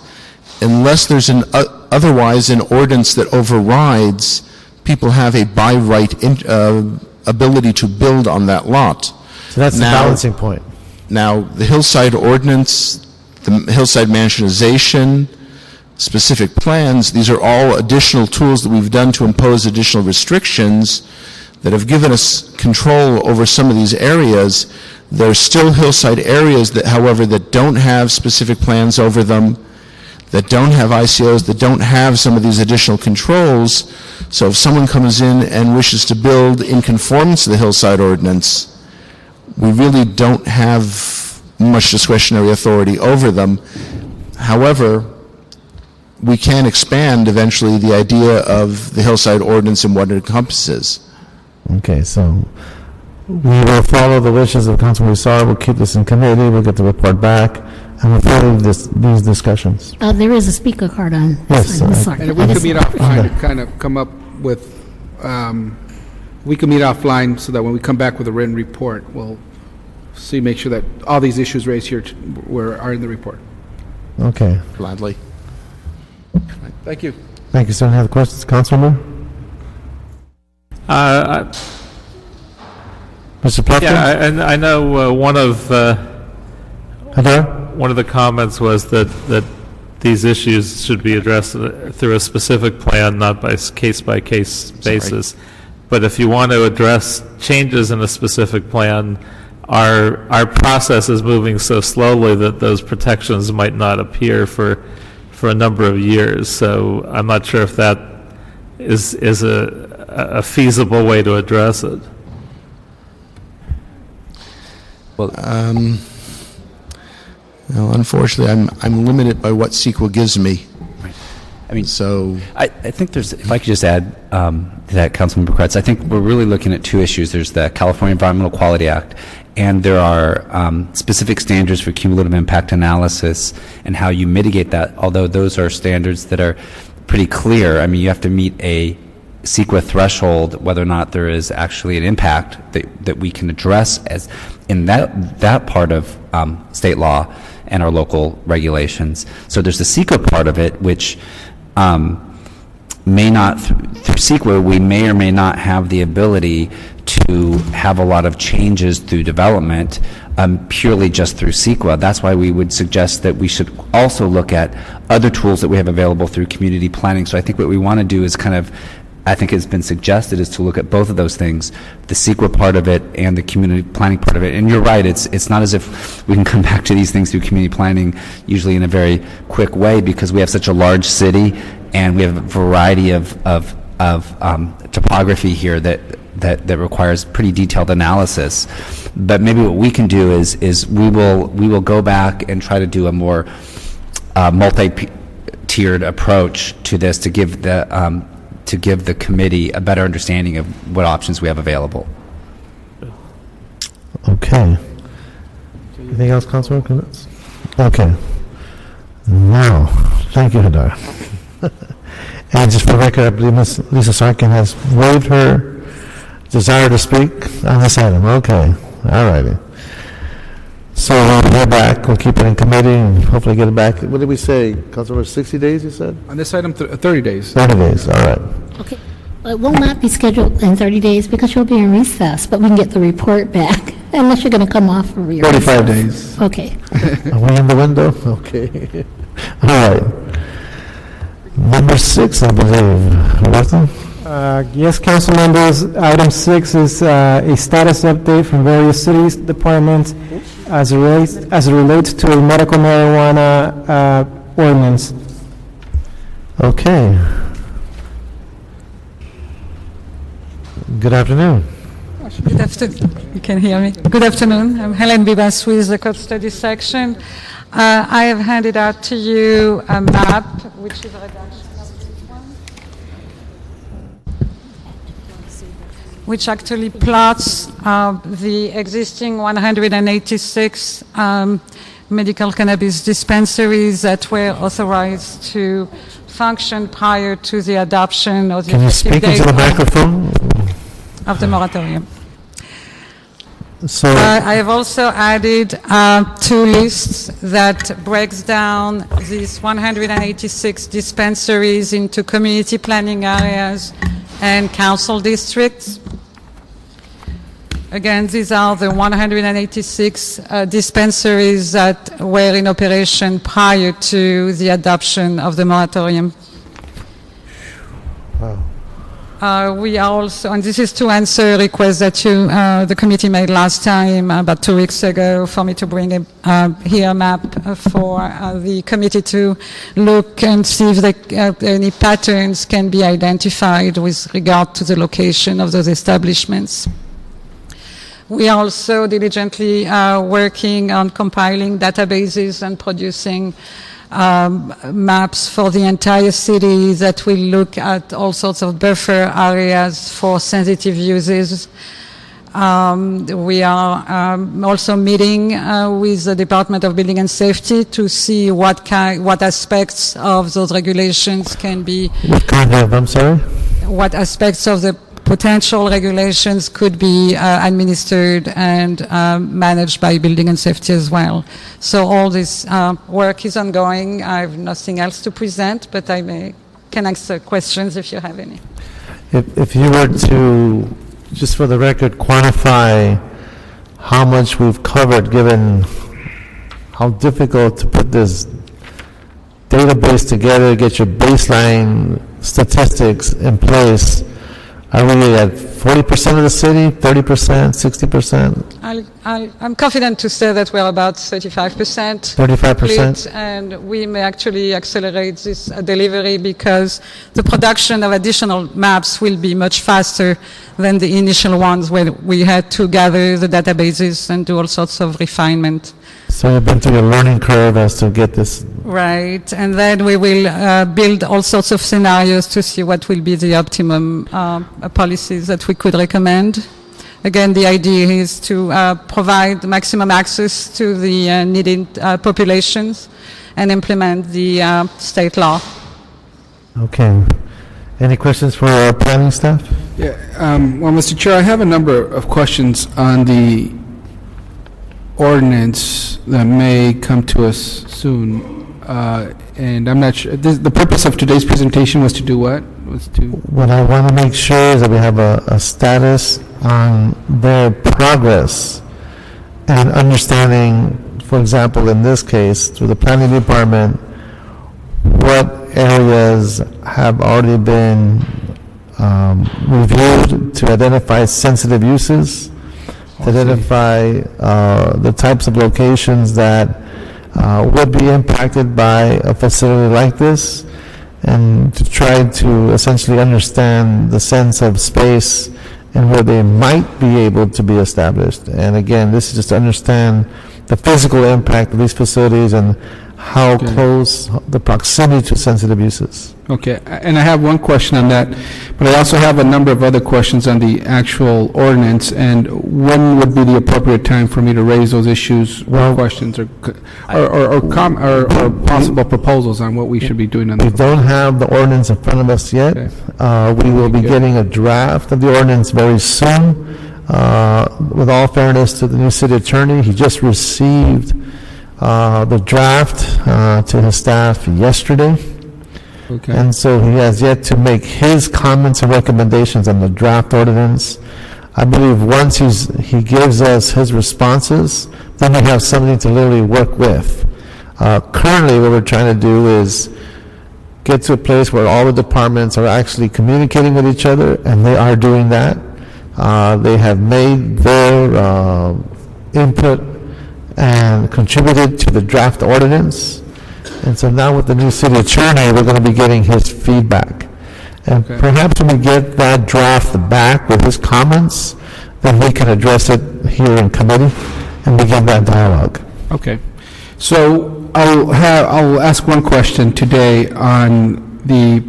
unless there's otherwise an ordinance that overrides, people have a by right ability to build on that lot. So that's the balancing point. Now, the hillside ordinance, the hillside mansionization, specific plans, these are all additional tools that we've done to impose additional restrictions that have given us control over some of these areas. There are still hillside areas that, however, that don't have specific plans over them, that don't have ICOs, that don't have some of these additional controls. So if someone comes in and wishes to build in conformance to the hillside ordinance, we really don't have much discretionary authority over them. However, we can expand eventually the idea of the hillside ordinance and what it encompasses. Okay, so we will follow the wishes of Councilman Rizal. We'll keep this in committee. We'll get the report back, and we'll follow these discussions. There is a speaker card on. Yes. And if we could meet offline to kind of come up with, we can meet offline so that when we come back with a written report, we'll see, make sure that all these issues raised here are in the report. Okay. Gladly. Thank you. Thank you, sir. Any other questions, Councilman? Mr. Plumpton? Yeah, and I know one of the comments was that these issues should be addressed through a specific plan, not by case-by-case basis. But if you want to address changes in a specific plan, our process is moving so slowly that those protections might not appear for a number of years. So I'm not sure if that is a feasible way to address it. Well, unfortunately, I'm limited by what CEQA gives me. Right. I mean, so I think there's, if I could just add to that, Councilmember Kretz, I think we're really looking at two issues. There's the California Environmental Quality Act, and there are specific standards for cumulative impact analysis and how you mitigate that, although those are standards that are pretty clear. I mean, you have to meet a CEQA threshold whether or not there is actually an impact that we can address as in that part of state law and our local regulations. So there's the CEQA part of it, which may not, through CEQA, we may or may not have the ability to have a lot of changes through development purely just through CEQA. That's why we would suggest that we should also look at other tools that we have available through community planning. So I think what we want to do is kind of, I think it's been suggested, is to look at both of those things, the CEQA part of it and the community planning part of it. And you're right, it's not as if we can come back to these things through community planning usually in a very quick way, because we have such a large city and we have a variety of topography here that requires pretty detailed analysis. But maybe what we can do is we will go back and try to do a more multi-tiered approach to this to give the committee a better understanding of what options we have available. Okay. Anything else, Councilman Kretz? Okay. Now, thank you, Hadar. And just for the record, I believe Ms. Lisa Sarkin has waived her desire to speak on this item. Okay. All righty. So we'll get back. We'll keep it in committee and hopefully get it back. What did we say, Councilor? 60 days, you said? On this item, 30 days. 30 days, all right. Okay. It will not be scheduled in 30 days because you'll be in recess, but we can get the report back, unless you're going to come off of your 45 recess. days. Okay. Are we in the window? Okay. All right. Number 6, I believe. Roberto? Yes, council members, item 6 is a status update from various cities, departments, as it relates to a medical marijuana ordinance. Okay. Good afternoon. Good afternoon. You can hear me. Good afternoon. I'm Helen Bibas with the Code Studies section. I have handed out to you a map, which is a reduction of this one, which actually plots the existing 186 medical cannabis dispensaries that were authorized to function prior to the adoption of the Can you effective speak into date the microphone? of the moratorium. So I have also added two lists that breaks down these 186 dispensaries into community planning areas and council districts. Again, these are the 186 dispensaries that were in operation prior to the adoption of the moratorium. Wow. We are also, and this is to answer a request that the committee made last time, about 2 weeks ago, for me to bring a map for the committee to look and see if any patterns can be identified with regard to the location of those establishments. We are also diligently working on compiling databases and producing maps for the entire city that will look at all sorts of buffer areas for sensitive uses. We are also meeting with the Department of Building and Safety to see what aspects of those regulations can be. What kind of, I'm sorry? What aspects of the potential regulations could be administered and managed by Building and Safety as well. So all this work is ongoing. I have nothing else to present, but can answer questions if you have any. If you were to, just for the record, quantify how much we've covered, given how difficult to put this database together, get your baseline statistics in place, are we at 40% of the city, 30%, 60%? I'm confident to say that we're about 35%. 35%? And we may actually accelerate this delivery because the production of additional maps will be much faster than the initial ones where we had to gather the databases and do all sorts of refinement. So you've been through a learning curve as to get this. Right, and then we will build all sorts of scenarios to see what will be the optimum policies that we could recommend. Again, the idea is to provide maximum access to the needed populations and implement the state law. Okay. Any questions for our planning staff? Yeah, well, Mr. Chair, I have a number of questions on the ordinance that may come to us soon. And I'm not sure, the purpose of today's presentation was to do what? What I want to make sure is that we have a status on their progress and understanding, for example, in this case, through the planning department, what areas have already been reviewed to identify sensitive uses, to identify the types of locations that would be impacted by a facility like this, and to try to essentially understand the sense of space and where they might be able to be established. And again, this is just to understand the physical impact of these facilities and how close the proximity to sensitive uses. Okay, and I have one question on that, but I also have a number of other questions on the actual ordinance, and when would be the appropriate time for me to raise those issues, or questions, or possible proposals on what we should be doing on We that? don't have the ordinance in front of us yet. We will be getting a draft of the ordinance very soon. With all fairness to the new city attorney, he just received the draft to his staff yesterday. Okay. And so he has yet to make his comments and recommendations on the draft ordinance. I believe once he gives us his responses, then we have something to literally work with. Currently, what we're trying to do is get to a place where all the departments are actually communicating with each other, and they are doing that. They have made their input and contributed to the draft ordinance. And so now with the new city attorney, we're going to be getting his feedback. And perhaps when we get that draft back with his comments, then we can address it here in committee and begin that dialogue. Okay. So I'll ask one question today on the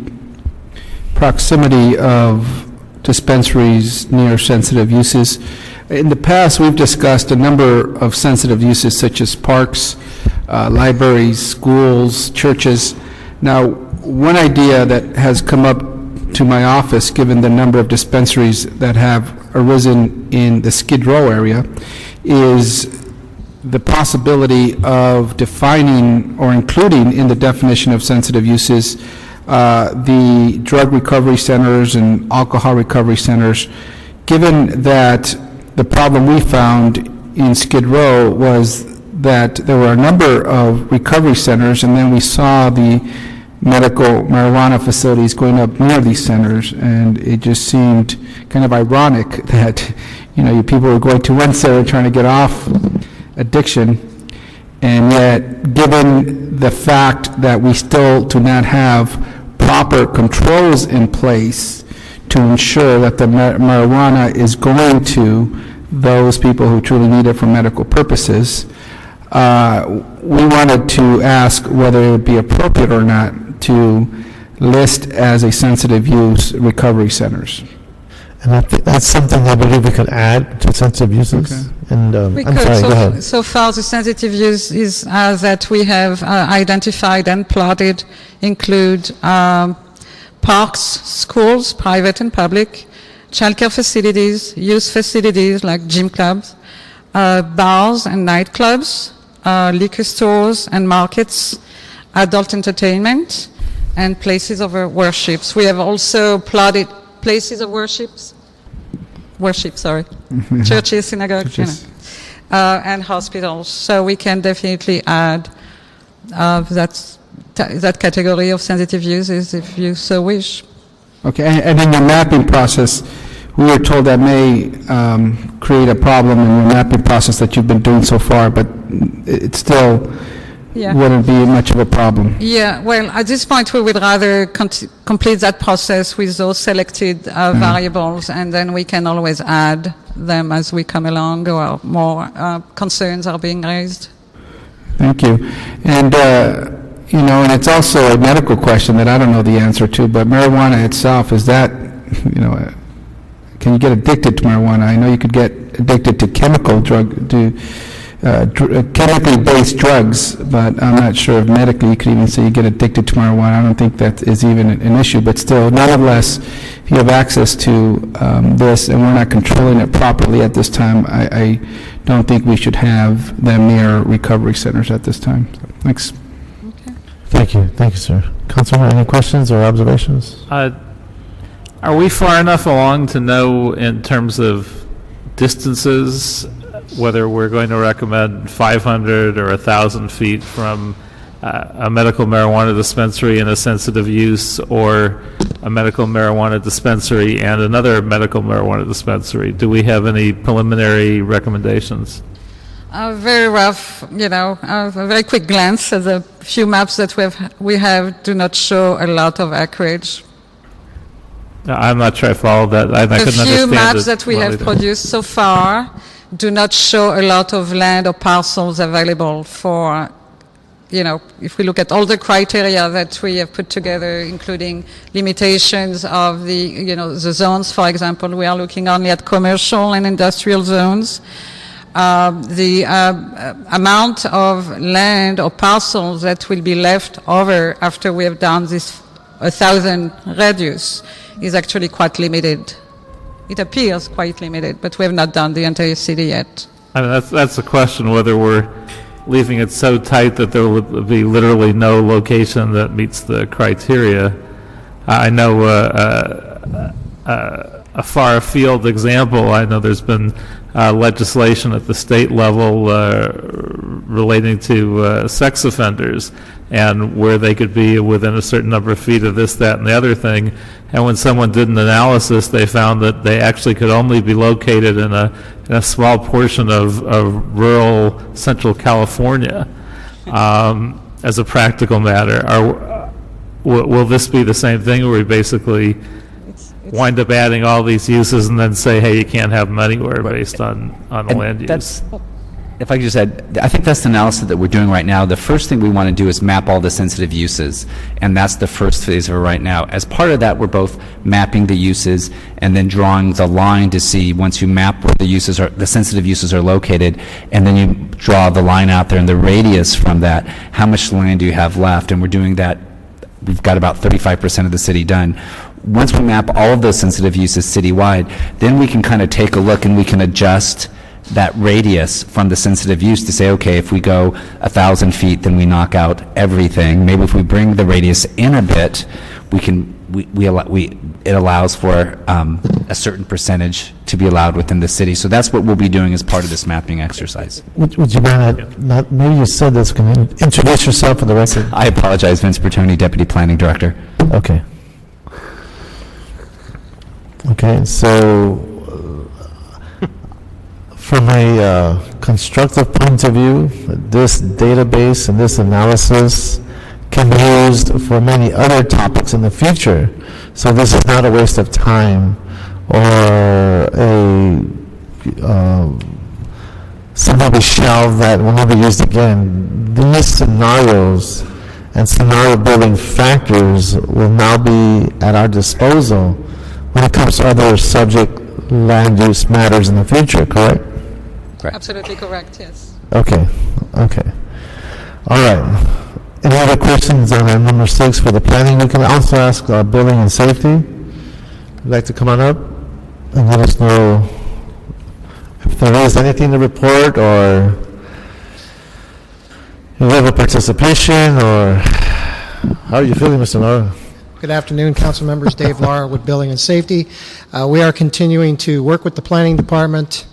proximity of dispensaries near sensitive uses. In the past, we've discussed a number of sensitive uses such as parks, libraries, schools, churches. Now, one idea that has come up to my office, given the number of dispensaries that have arisen in the Skid Row area, is the possibility of defining or including in the definition of sensitive uses the drug recovery centers and alcohol recovery centers, given that the problem we found in Skid Row was that there were a number of recovery centers, and then we saw the medical marijuana facilities going up near these centers, and it just seemed kind of ironic that, people were going to one center trying to get off addiction, and yet, given the fact that we still do not have proper controls in place to ensure that the marijuana is going to those people who truly need it for medical purposes, we wanted to ask whether it would be appropriate or not to list as a sensitive use recovery centers. And I think that's something I believe we could add to sensitive uses. Okay. And I'm sorry, go ahead. So far, the sensitive use is that we have identified and plotted include parks, schools, private and public, childcare facilities, youth facilities like gym clubs, bars and nightclubs, liquor stores and markets, adult entertainment, and places of worships. We have also plotted places of churches, synagogues, and hospitals. So we can definitely add that category of sensitive uses if you so wish. Okay, and in your mapping process, we were told that may create a problem in your mapping process that you've been doing so far, but it still wouldn't be much of a problem. Yeah, well, at this point, we would rather complete that process with those selected variables, and then we can always add them as we come along or more concerns are being raised. Thank you. And, and it's also a medical question that I don't know the answer to, but marijuana itself, is that, can you get addicted to marijuana? I know you could get addicted to chemically based drugs, but I'm not sure if medically you could even say you get addicted to marijuana. I don't think that is even an issue, but still, nonetheless, if you have access to this and we're not controlling it properly at this time, I don't think we should have them near recovery centers at this time. So, thanks. Thank you, sir. Councilman, any questions or observations? Are we far enough along to know in terms of distances whether we're going to recommend 500 or 1,000 feet from a medical marijuana dispensary and a sensitive use, or a medical marijuana dispensary and another medical marijuana dispensary? Do we have any preliminary recommendations? Very rough, a very quick glance at the few maps that we have do not show a lot of acreage. I'm not sure I followed that. I couldn't understand. The few maps that we have produced so far do not show a lot of land or parcels available for, if we look at all the criteria that we have put together, including limitations of the zones, for example, we are looking only at commercial and industrial zones. The amount of land or parcels that will be left over after we have done this 1,000 radius is actually quite limited. It appears quite limited, but we have not done the entire city yet. I mean, that's a question, whether we're leaving it so tight that there will be literally no location that meets the criteria. I know a far afield example. I know there's been legislation at the state level relating to sex offenders, and where they could be within a certain number of feet of this, that, and the other thing. And when someone did an analysis, they found that they actually could only be located in a small portion of rural central California. as a practical matter, will this be the same thing, where we basically wind up adding all these uses and then say, hey, you can't have them anywhere based on the land use? If I could just add, I think that's the analysis that we're doing right now. The first thing we want to do is map all the sensitive uses, and that's the first phase of it right now. As part of that, we're both mapping the uses and then drawing the line to see, once you map where the uses are, the sensitive uses are located, and then you draw the line out there and the radius from that, how much land do you have left? And we're doing that. We've got about 35% of the city done. Once we map all of those sensitive uses citywide, then we can kind of take a look and we can adjust that radius from the sensitive use to say, okay, if we go 1,000 feet, then we knock out everything. Maybe if we bring the radius in a bit, it allows for a certain percentage to be allowed within the city. So that's what we'll be doing as part of this mapping exercise. Would you mind, maybe you said this, can you introduce yourself for the record? I apologize, Vince Bertoni, Deputy Planning Director. Okay. Okay, so from a constructive point of view, this database and this analysis can be used for many other topics in the future. So this is not a waste of time or something we shelve that will never be used again. These scenarios and scenario building factors will now be at our disposal when it comes to other subject land use matters in the future, correct? Correct. Absolutely correct, yes. Okay. All right. Any other questions on number 6 for the planning? We can also ask building and safety. Would you like to come on up and let us know if there is anything to report, or your level of participation, or how are you feeling, Mr. Lara? Good afternoon, council members. Dave Lara with Building and Safety. We are continuing to work with the planning department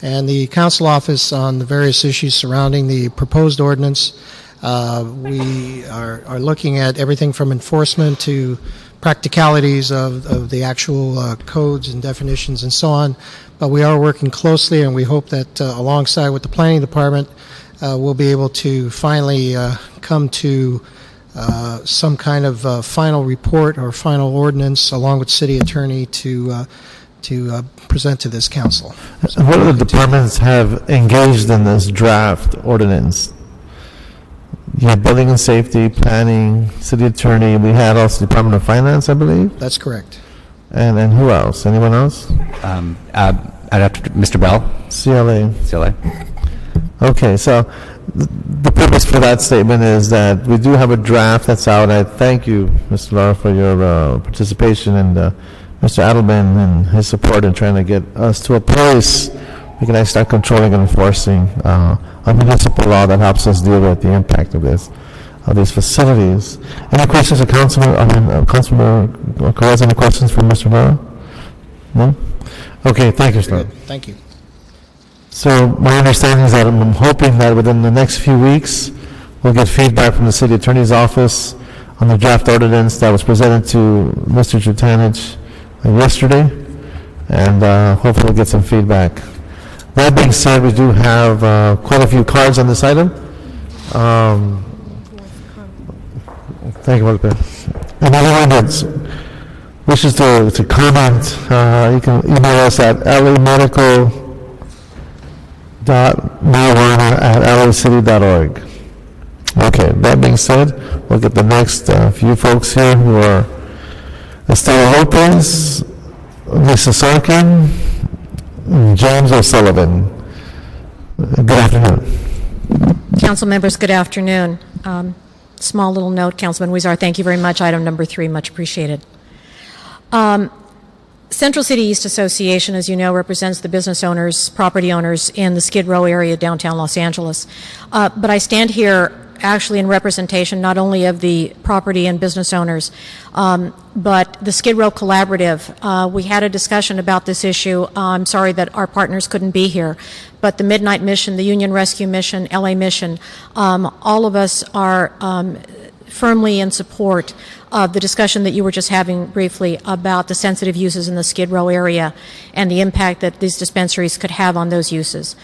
and the council office on the various issues surrounding the proposed ordinance. We are looking at everything from enforcement to practicalities of the actual codes and definitions and so on. But we are working closely, and we hope that alongside with the planning department, we'll be able to finally come to some kind of final report or final ordinance along with city attorney to present to this council. So what other departments have engaged in this draft ordinance? You have building and safety, planning, city attorney. We had also Department of Finance, I believe. That's correct. And who else? Anyone else? I'd have to, Mr. Bell. CLA. Okay, so the purpose for that statement is that we do have a draft that's out. I thank you, Mr. Lara, for your participation, and Mr. Adelman and his support in trying to get us to a place we can actually start controlling and enforcing a municipal law that helps us deal with the impact of these facilities. Any questions of Councilman Carrez? Any questions from Mr. Lara? No? Okay, thank you, sir. Thank you. So my understanding is that I'm hoping that within the next few weeks, we'll get feedback from the city attorney's office on the draft ordinance that was presented to Mr. Jutanich yesterday, and hopefully we'll get some feedback. That being said, we do have quite a few cards on this item. Thank you, Walter. And anyone that wishes to comment, you can email us at la.marijuana@lacity.org. Okay, that being said, we'll get the next few folks here who are Estella Lopez, Lisa Sarkin, and James O'Sullivan. Good afternoon. Council members, good afternoon. Small little note, Councilman Huizar, thank you very much. Item number 3, much appreciated. Central City East Association, as you know, represents the business owners, property owners in the Skid Row area, downtown Los Angeles. But I stand here actually in representation not only of the property and business owners, but the Skid Row Collaborative. We had a discussion about this issue. I'm sorry that our partners couldn't be here, but the Midnight Mission, the Union Rescue Mission, LA Mission, all of us are firmly in support of the discussion that you were just having briefly about the sensitive uses in the Skid Row area and the impact that these dispensaries could have on those uses.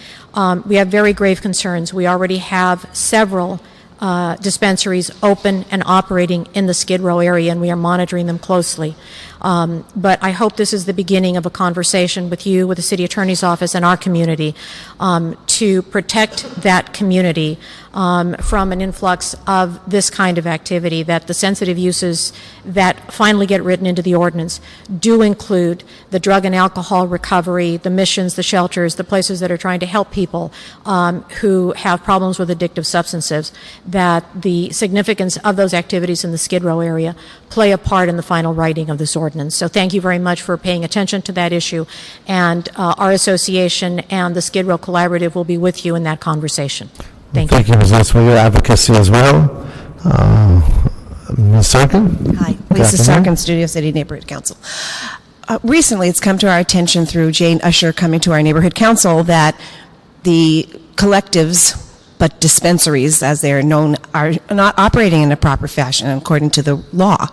We have very grave concerns. We already have several dispensaries open and operating in the Skid Row area, and we are monitoring them closely. But I hope this is the beginning of a conversation with you, with the City Attorney's Office, and our community to protect that community from an influx of this kind of activity, that the sensitive uses that finally get written into the ordinance do include the drug and alcohol recovery, the missions, the shelters, the places that are trying to help people who have problems with addictive substances, that the significance of those activities in the Skid Row area play a part in the final writing of this ordinance. So thank you very much for paying attention to that issue, and our association and the Skid Row Collaborative will be with you in that conversation. Thank you. Thank you, Ms. Lutz, for your advocacy as well. Ms. Sarkin? Hi, Lisa Sarkin, Studio City Neighborhood Council. Recently, it's come to our attention through Jane Usher coming to our neighborhood council that the collectives, but dispensaries, as they are known, are not operating in a proper fashion according to the law.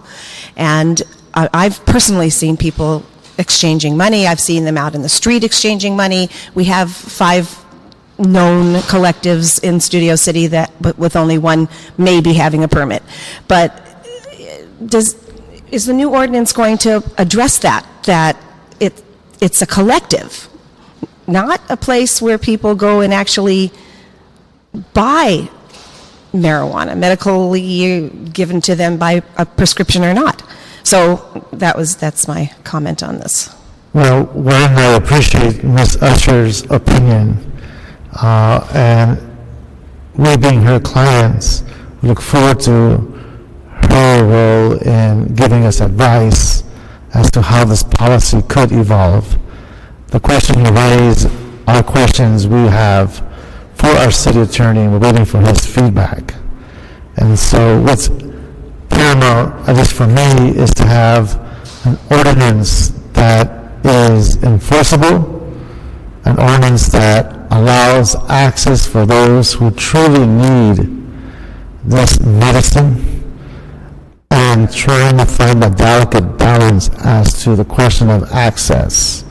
And I've personally seen people exchanging money. I've seen them out in the street exchanging money. We have 5 known collectives in Studio City that, but with only one maybe having a permit. But is the new ordinance going to address that it's a collective, not a place where people go and actually buy marijuana, medically given to them by a prescription or not? So that's my comment on this. Well, I appreciate Ms. Usher's opinion, and we being her clients, look forward to her role in giving us advice as to how this policy could evolve. The question you raise are questions we have for our city attorney, and we're waiting for his feedback. And so what's paramount, at least for me, is to have an ordinance that is enforceable, an ordinance that allows access for those who truly need this medicine, and trying to find a delicate balance as to the question of access.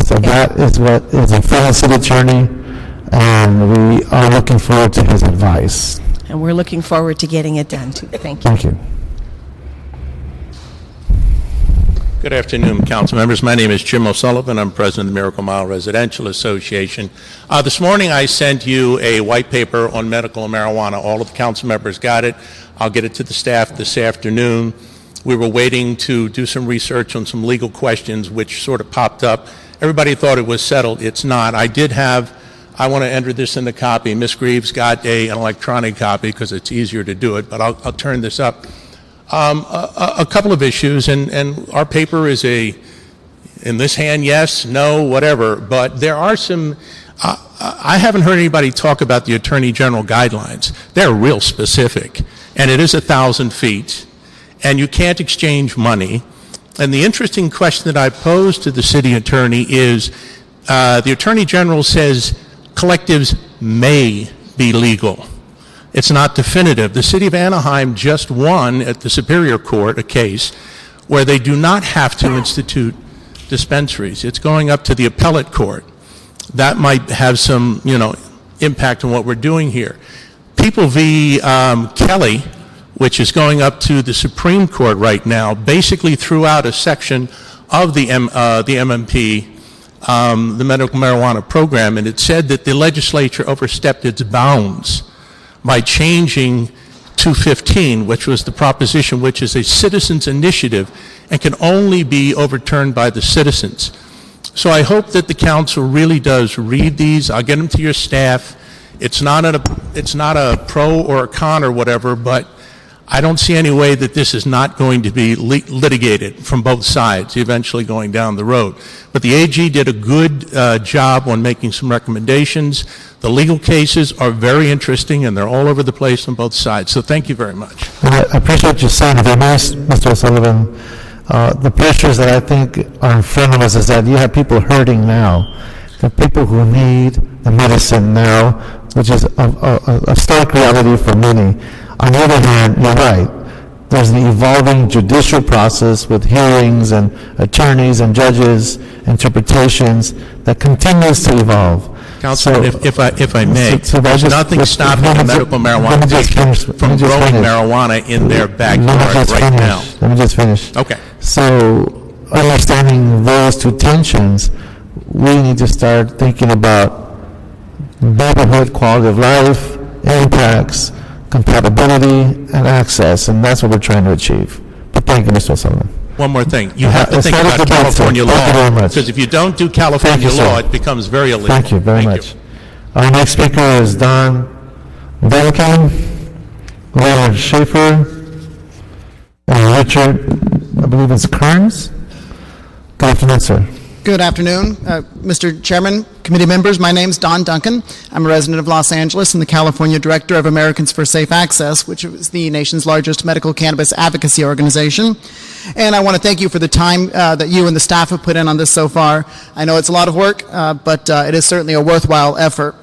So that is what is in front of the city attorney, and we are looking forward to his advice. And we're looking forward to getting it done, too. Thank you. Thank you. Good afternoon, council members. My name is Jim O'Sullivan. I'm president of the Miracle Mile Residential Association. This morning I sent you a white paper on medical marijuana. All of the council members got it. I'll get it to the staff this afternoon. We were waiting to do some research on some legal questions which sort of popped up. Everybody thought it was settled. It's not. I want to enter this in the copy. Ms. Greaves got an electronic copy because it's easier to do it, but I'll turn this up. A couple of issues, and our paper is in this hand, yes, no, whatever, but there are some, I haven't heard anybody talk about the Attorney General guidelines. They're real specific, and it is 1,000 feet, and you can't exchange money. And the interesting question that I posed to the city attorney is, the Attorney General says collectives may be legal. It's not definitive. The city of Anaheim just won at the Superior Court a case where they do not have to institute dispensaries. It's going up to the appellate court. That might have some, impact on what we're doing here. People v. Kelly, which is going up to the Supreme Court right now, basically threw out a section of the MMP, the medical marijuana program, and it said that the legislature overstepped its bounds by changing 215, which was the proposition, which is a citizens' initiative and can only be overturned by the citizens. So I hope that the council really does read these. I'll get them to your staff. It's not a pro or a con or whatever, but I don't see any way that this is not going to be litigated from both sides, eventually going down the road. But the AG did a good job on making some recommendations. The legal cases are very interesting, and they're all over the place on both sides. So thank you very much. I appreciate you saying that, Mr. O'Sullivan. The pressures that I think are in front of us is that you have people hurting now. The people who need the medicine now, which is a stark reality for many. On the other hand, you're right. There's an evolving judicial process with hearings and attorneys and judges, interpretations that continues to evolve. Councilman, if I may, there's nothing stopping a medical marijuana patient from growing marijuana in their backyard right now. Let me just finish. Okay. So, understanding those two tensions, we need to start thinking about neighborhood quality of life, impacts, compatibility, and access, and that's what we're trying to achieve. But thank you, Mr. O'Sullivan. One more thing. You have to think about California law, because if you don't do California law, it becomes very illegal. Thank you very much. Our next speaker is Don Duncan, Leonard Schaefer, and Richard, I believe it's Kearns. Good afternoon, sir. Good afternoon, Mr. Chairman, committee members. My name is Don Duncan. I'm a resident of Los Angeles and the California Director of Americans for Safe Access, which is the nation's largest medical cannabis advocacy organization. And I want to thank you for the time that you and the staff have put in on this so far. I know it's a lot of work, but it is certainly a worthwhile effort.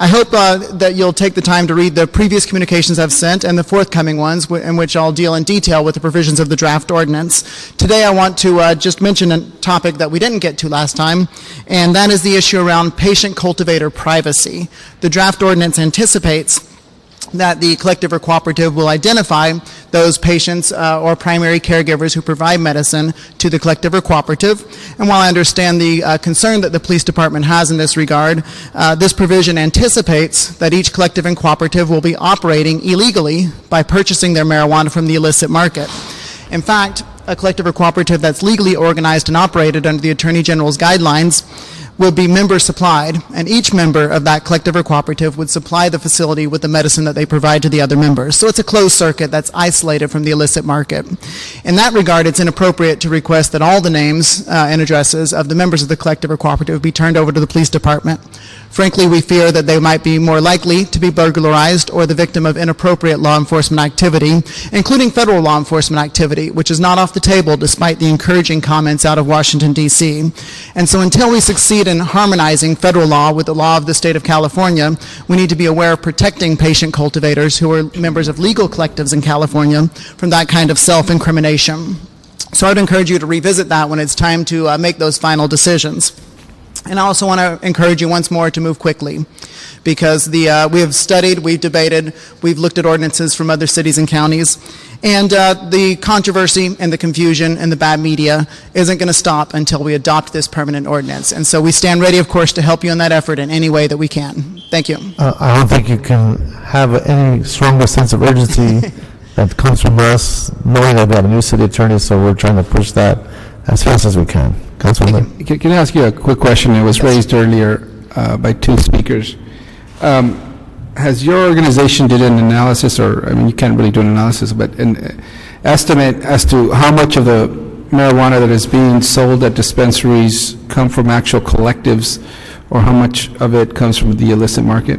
I hope that you'll take the time to read the previous communications I've sent and the forthcoming ones in which I'll deal in detail with the provisions of the draft ordinance. Today I want to just mention a topic that we didn't get to last time, and that is the issue around patient cultivator privacy. The draft ordinance anticipates that the collective or cooperative will identify those patients or primary caregivers who provide medicine to the collective or cooperative. And while I understand the concern that the police department has in this regard, this provision anticipates that each collective and cooperative will be operating illegally by purchasing their marijuana from the illicit market. In fact, a collective or cooperative that's legally organized and operated under the Attorney General's guidelines will be member supplied, and each member of that collective or cooperative would supply the facility with the medicine that they provide to the other members. So it's a closed circuit that's isolated from the illicit market. In that regard, it's inappropriate to request that all the names and addresses of the members of the collective or cooperative be turned over to the police department. Frankly, we fear that they might be more likely to be burglarized or the victim of inappropriate law enforcement activity, including federal law enforcement activity, which is not off the table despite the encouraging comments out of Washington, D.C. And so until we succeed in harmonizing federal law with the law of the state of California, we need to be aware of protecting patient cultivators who are members of legal collectives in California from that kind of self-incrimination. So I would encourage you to revisit that when it's time to make those final decisions. And I also want to encourage you once more to move quickly, because we have studied, we've debated, we've looked at ordinances from other cities and counties, and the controversy and the confusion and the bad media isn't going to stop until we adopt this permanent ordinance. And so we stand ready, of course, to help you in that effort in any way that we can. Thank you. I don't think you can have any stronger sense of urgency that comes from us, knowing that we have a new city attorney, so we're trying to push that as fast as we can. Councilman. Can I ask you a quick question? It was raised earlier by two speakers. Has your organization did an analysis, or, I mean, you can't really do an analysis, but an estimate as to how much of the marijuana that is being sold at dispensaries come from actual collectives, or how much of it comes from the illicit market?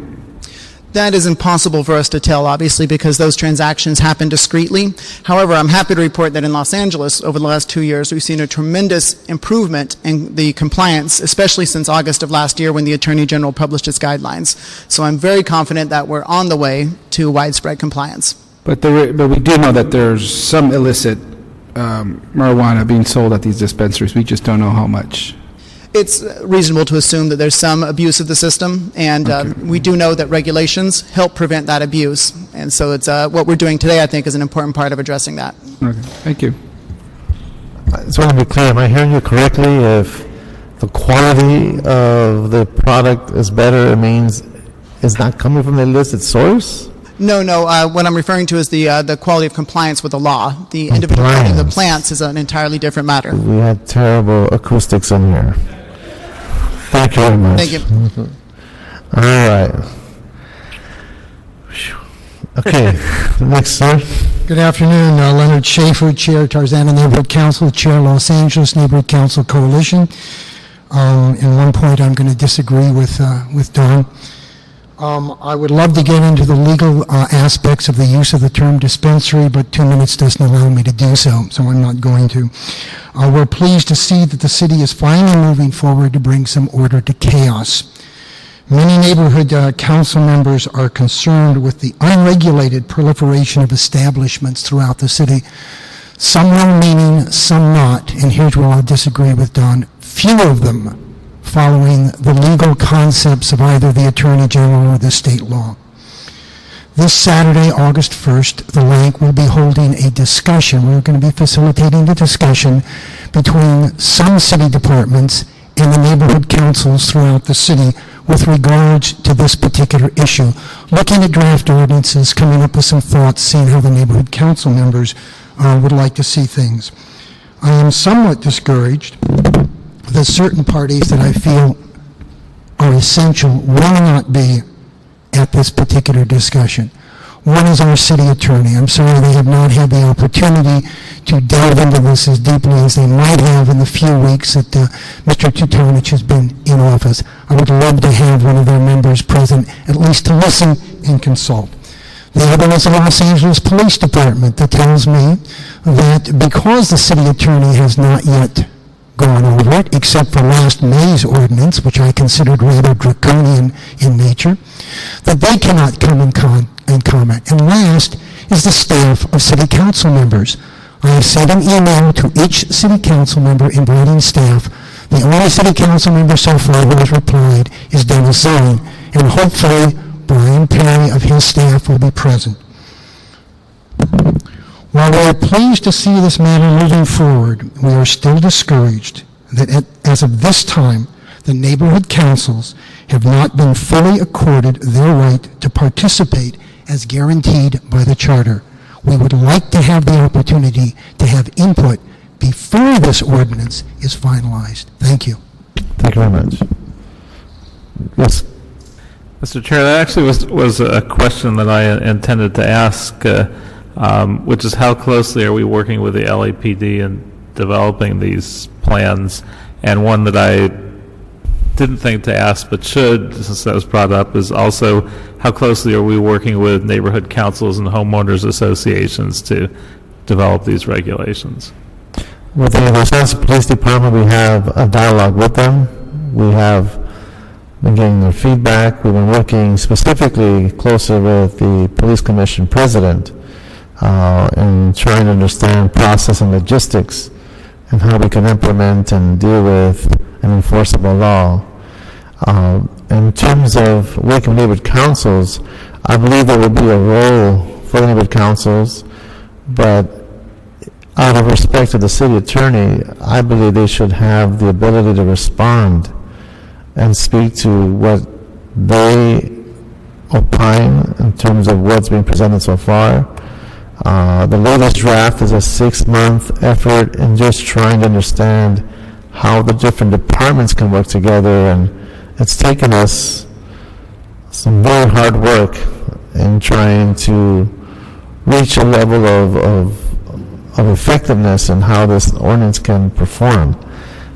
That is impossible for us to tell, obviously, because those transactions happen discreetly. However, I'm happy to report that in Los Angeles, over the last 2 years, we've seen a tremendous improvement in the compliance, especially since August of last year when the Attorney General published its guidelines. So I'm very confident that we're on the way to widespread compliance. But we do know that there's some illicit marijuana being sold at these dispensaries. We just don't know how much. It's reasonable to assume that there's some abuse of the system, and we do know that regulations help prevent that abuse. And so it's what we're doing today, I think, is an important part of addressing that. Okay, thank you. I just want to be clear, am I hearing you correctly? If the quality of the product is better, it means it's not coming from the illicit source? No. What I'm referring to is the quality of compliance with the law. The individual quality of the plants is an entirely different matter. We had terrible acoustics in here. Thank you very much. Thank you. All right. Okay, next, sir. Good afternoon, Leonard Schaefer, Chair Tarzana Neighborhood Council, Chair Los Angeles Neighborhood Council Coalition. In one point, I'm going to disagree with Don. I would love to get into the legal aspects of the use of the term dispensary, but 2 minutes doesn't allow me to do so, so I'm not going to. We're pleased to see that the city is finally moving forward to bring some order to chaos. Many neighborhood council members are concerned with the unregulated proliferation of establishments throughout the city. Some well-meaning, some not, and here's where I'll disagree with Don. Few of them following the legal concepts of either the Attorney General or the state law. This Saturday, August 1st, the Lank will be holding a discussion. We're going to be facilitating the discussion between some city departments and the neighborhood councils throughout the city with regards to this particular issue. Looking at draft ordinances, coming up with some thoughts, seeing how the neighborhood council members would like to see things. I am somewhat discouraged that certain parties that I feel are essential will not be at this particular discussion. One is our city attorney. I'm sorry they have not had the opportunity to delve into this as deeply as they might have in the few weeks that Mr. Tutanich has been in office. I would love to have one of their members present, at least to listen and consult. The other is the Los Angeles Police Department that tells me that because the city attorney has not yet gone over it, except for last May's ordinance, which I considered rather draconian in nature, that they cannot come and comment. And last is the staff of city council members. I have sent an email to each city council member inviting staff. The only city council member so far who has replied is Dennis Zine, and hopefully Brian Perry of his staff will be present. While we are pleased to see this matter moving forward, we are still discouraged that as of this time, the neighborhood councils have not been fully accorded their right to participate as guaranteed by the charter. We would like to have the opportunity to have input before this ordinance is finalized. Thank you. Thank you very much. Yes. Mr. Chair, that actually was a question that I intended to ask, which is how closely are we working with the LAPD in developing these plans? And one that I didn't think to ask but should, since that was brought up, is also how closely are we working with neighborhood councils and homeowners associations to develop these regulations? With the Los Angeles Police Department, we have a dialogue with them. We have been getting their feedback. We've been working specifically closer with the Police Commission President and trying to understand process and logistics and how we can implement and deal with an enforceable law. In terms of working with neighborhood councils, I believe there will be a role for the neighborhood councils, but out of respect to the city attorney, I believe they should have the ability to respond and speak to what they opine in terms of what's been presented so far. The latest draft is a 6-month effort in just trying to understand how the different departments can work together, and it's taken us some very hard work in trying to reach a level of effectiveness in how this ordinance can perform.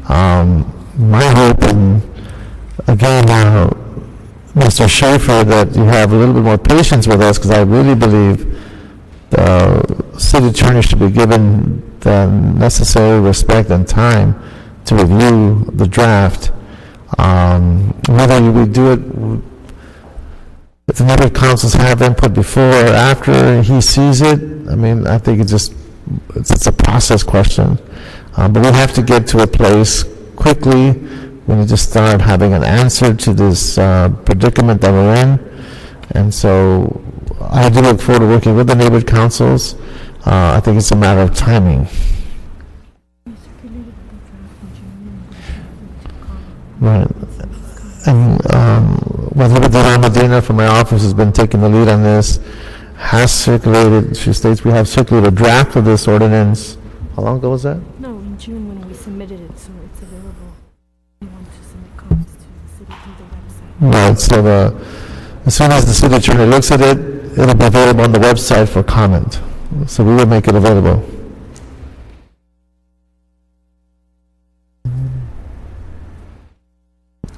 My hope, and again, Mr. Schaefer, that you have a little bit more patience with us, because I really believe the city attorney should be given the necessary respect and time to review the draft. Whether we do it, if the neighborhood councils have input before or after he sees it, I mean, I think it's a process question. But we have to get to a place quickly when we just start having an answer to this predicament that we're in. And so I do look forward to working with the neighborhood councils. I think it's a matter of timing. Right. And Representative Medina from my office has been taking the lead on this, has circulated, she states we have circulated a draft of this ordinance. How long ago was that? No, in June when we submitted it, so it's available. We want to submit comments to the city through the website. Right, so as soon as the city attorney looks at it, it'll be available on the website for comment. So we will make it available.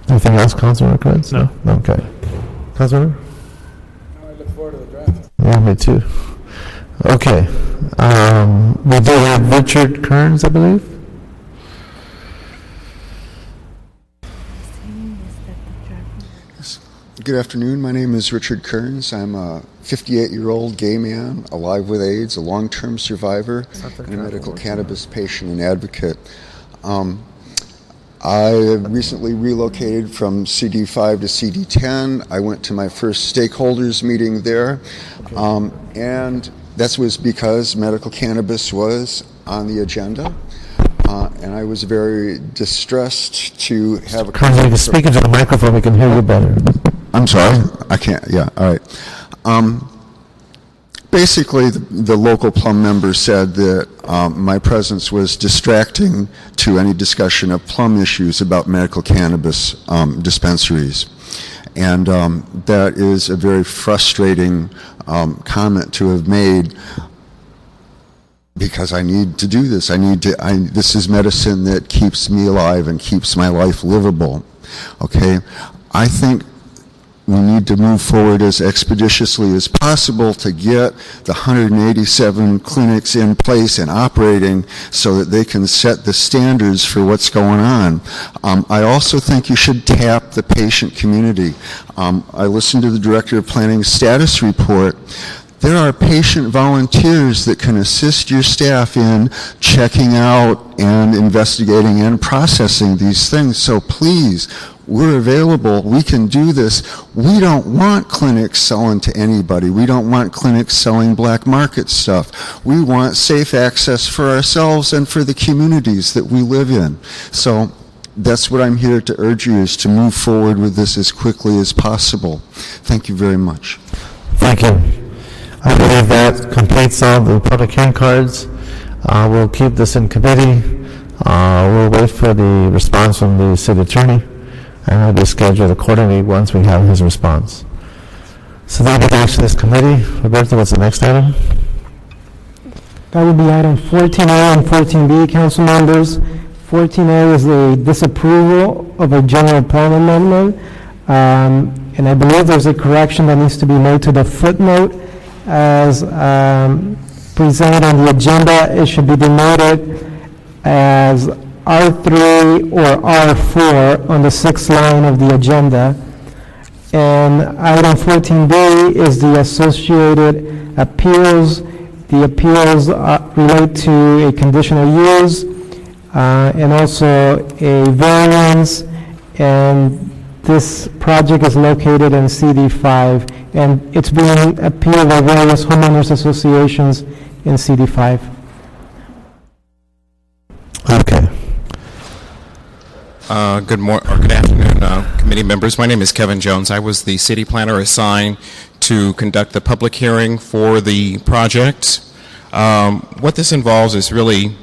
Anything else, Councilmember Kretz? No. Okay. Councilmember? I look forward to the draft. Yeah, me too. Okay. We do have Richard Kearns, I believe. Good afternoon. My name is Richard Kearns. I'm a 58-year-old gay man, alive with AIDS, a long-term survivor, and a medical cannabis patient and advocate. I recently relocated from CD5 to CD10. I went to my first stakeholders meeting there, and that was because medical cannabis was on the agenda, and I was very distressed to have a... Currently, if you speak into the microphone, we can hear you better. I'm sorry, I can't, yeah, all right. Basically, the local plum member said that my presence was distracting to any discussion of plum issues about medical cannabis dispensaries. And that is a very frustrating comment to have made, because I need to do this. This is medicine that keeps me alive and keeps my life livable. Okay? I think we need to move forward as expeditiously as possible to get the 187 clinics in place and operating so that they can set the standards for what's going on. I also think you should tap the patient community. I listened to the Director of Planning's status report. There are patient volunteers that can assist your staff in checking out and investigating and processing these things. So please, we're available. We can do this. We don't want clinics selling to anybody. We don't want clinics selling black market stuff. We want safe access for ourselves and for the communities that we live in. So that's what I'm here to urge you, is to move forward with this as quickly as possible. Thank you very much. Thank you. I believe that completes all the public hearing cards. We'll keep this in committee. We'll wait for the response from the city attorney, and it'll be scheduled accordingly once we have his response. So that'll be the action of this committee. Roberto, what's the next item? That would be item 14A and 14B, council members. 14A is the disapproval of a general plan amendment, and I believe there's a correction that needs to be made to the footnote as presented on the agenda. It should be denoted as R3 or R4 on the 6th line of the agenda. And item 14B is the associated appeals. The appeals relate to a conditional use and also a variance, and this project is located in CD5, and it's being appealed by various homeowners associations in CD5. Okay. Good afternoon, committee members. My name is Kevin Jones. I was the city planner assigned to conduct the public hearing for the project. What this involves is really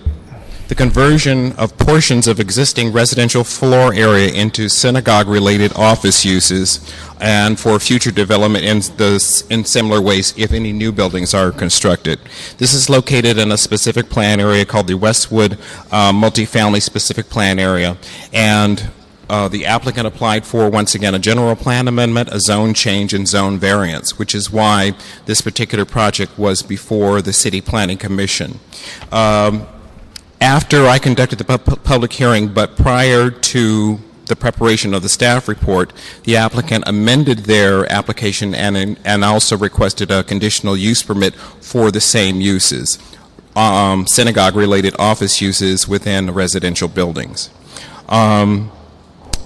the conversion of portions of existing residential floor area into synagogue-related office uses, and for future development in similar ways if any new buildings are constructed. This is located in a specific plan area called the Westwood Multifamily Specific Plan Area, and the applicant applied for, once again, a general plan amendment, a zone change, and zone variance, which is why this particular project was before the City Planning Commission. After I conducted the public hearing, but prior to the preparation of the staff report, the applicant amended their application and also requested a conditional use permit for the same uses, synagogue-related office uses within residential buildings. On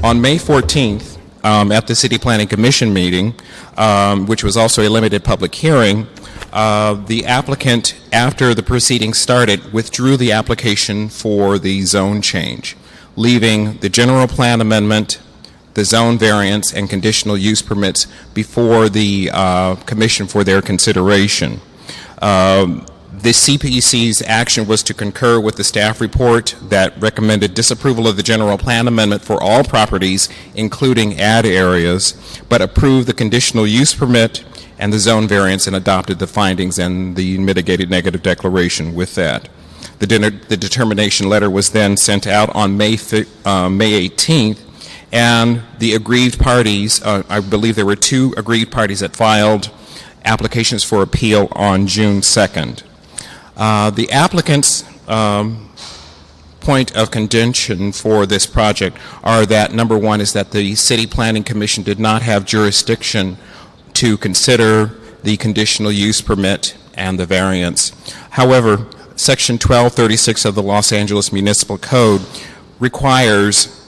May 14th, at the City Planning Commission meeting, which was also a limited public hearing, the applicant, after the proceedings started, withdrew the application for the zone change, leaving the general plan amendment, the zone variance, and conditional use permits before the commission for their consideration. The CPC's action was to concur with the staff report that recommended disapproval of the general plan amendment for all properties, including ad areas, but approved the conditional use permit and the zone variance and adopted the findings and the mitigated negative declaration with that. The determination letter was then sent out on May 18th, and the aggrieved parties, I believe there were 2 aggrieved parties that filed applications for appeal on June 2nd. The applicant's point of contention for this project are that, number one, is that the City Planning Commission did not have jurisdiction to consider the conditional use permit and the variance. However, Section 1236 of the Los Angeles Municipal Code requires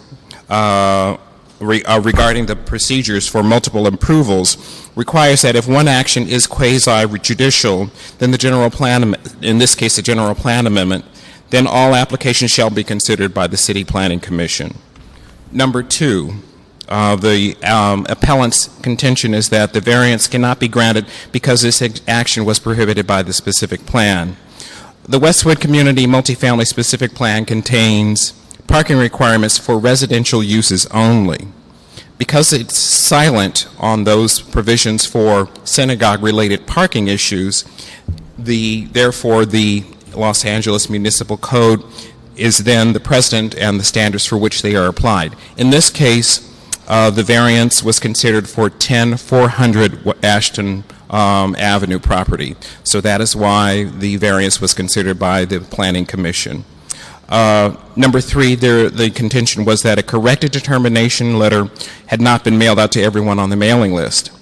regarding the procedures for multiple approvals requires that if one action is quasi-judicial, then the general plan, in this case the general plan amendment, then all applications shall be considered by the City Planning Commission. Number two, the appellant's contention is that the variance cannot be granted because this action was prohibited by the specific plan. The Westwood Community Multifamily Specific Plan contains parking requirements for residential uses only. Because it's silent on those provisions for synagogue-related parking issues, therefore the Los Angeles Municipal Code is then the precedent and the standards for which they are applied. In this case, the variance was considered for 10400 Ashton Avenue property. So that is why the variance was considered by the Planning Commission. Number three, the contention was that a corrected determination letter had not been mailed out to everyone on the mailing list.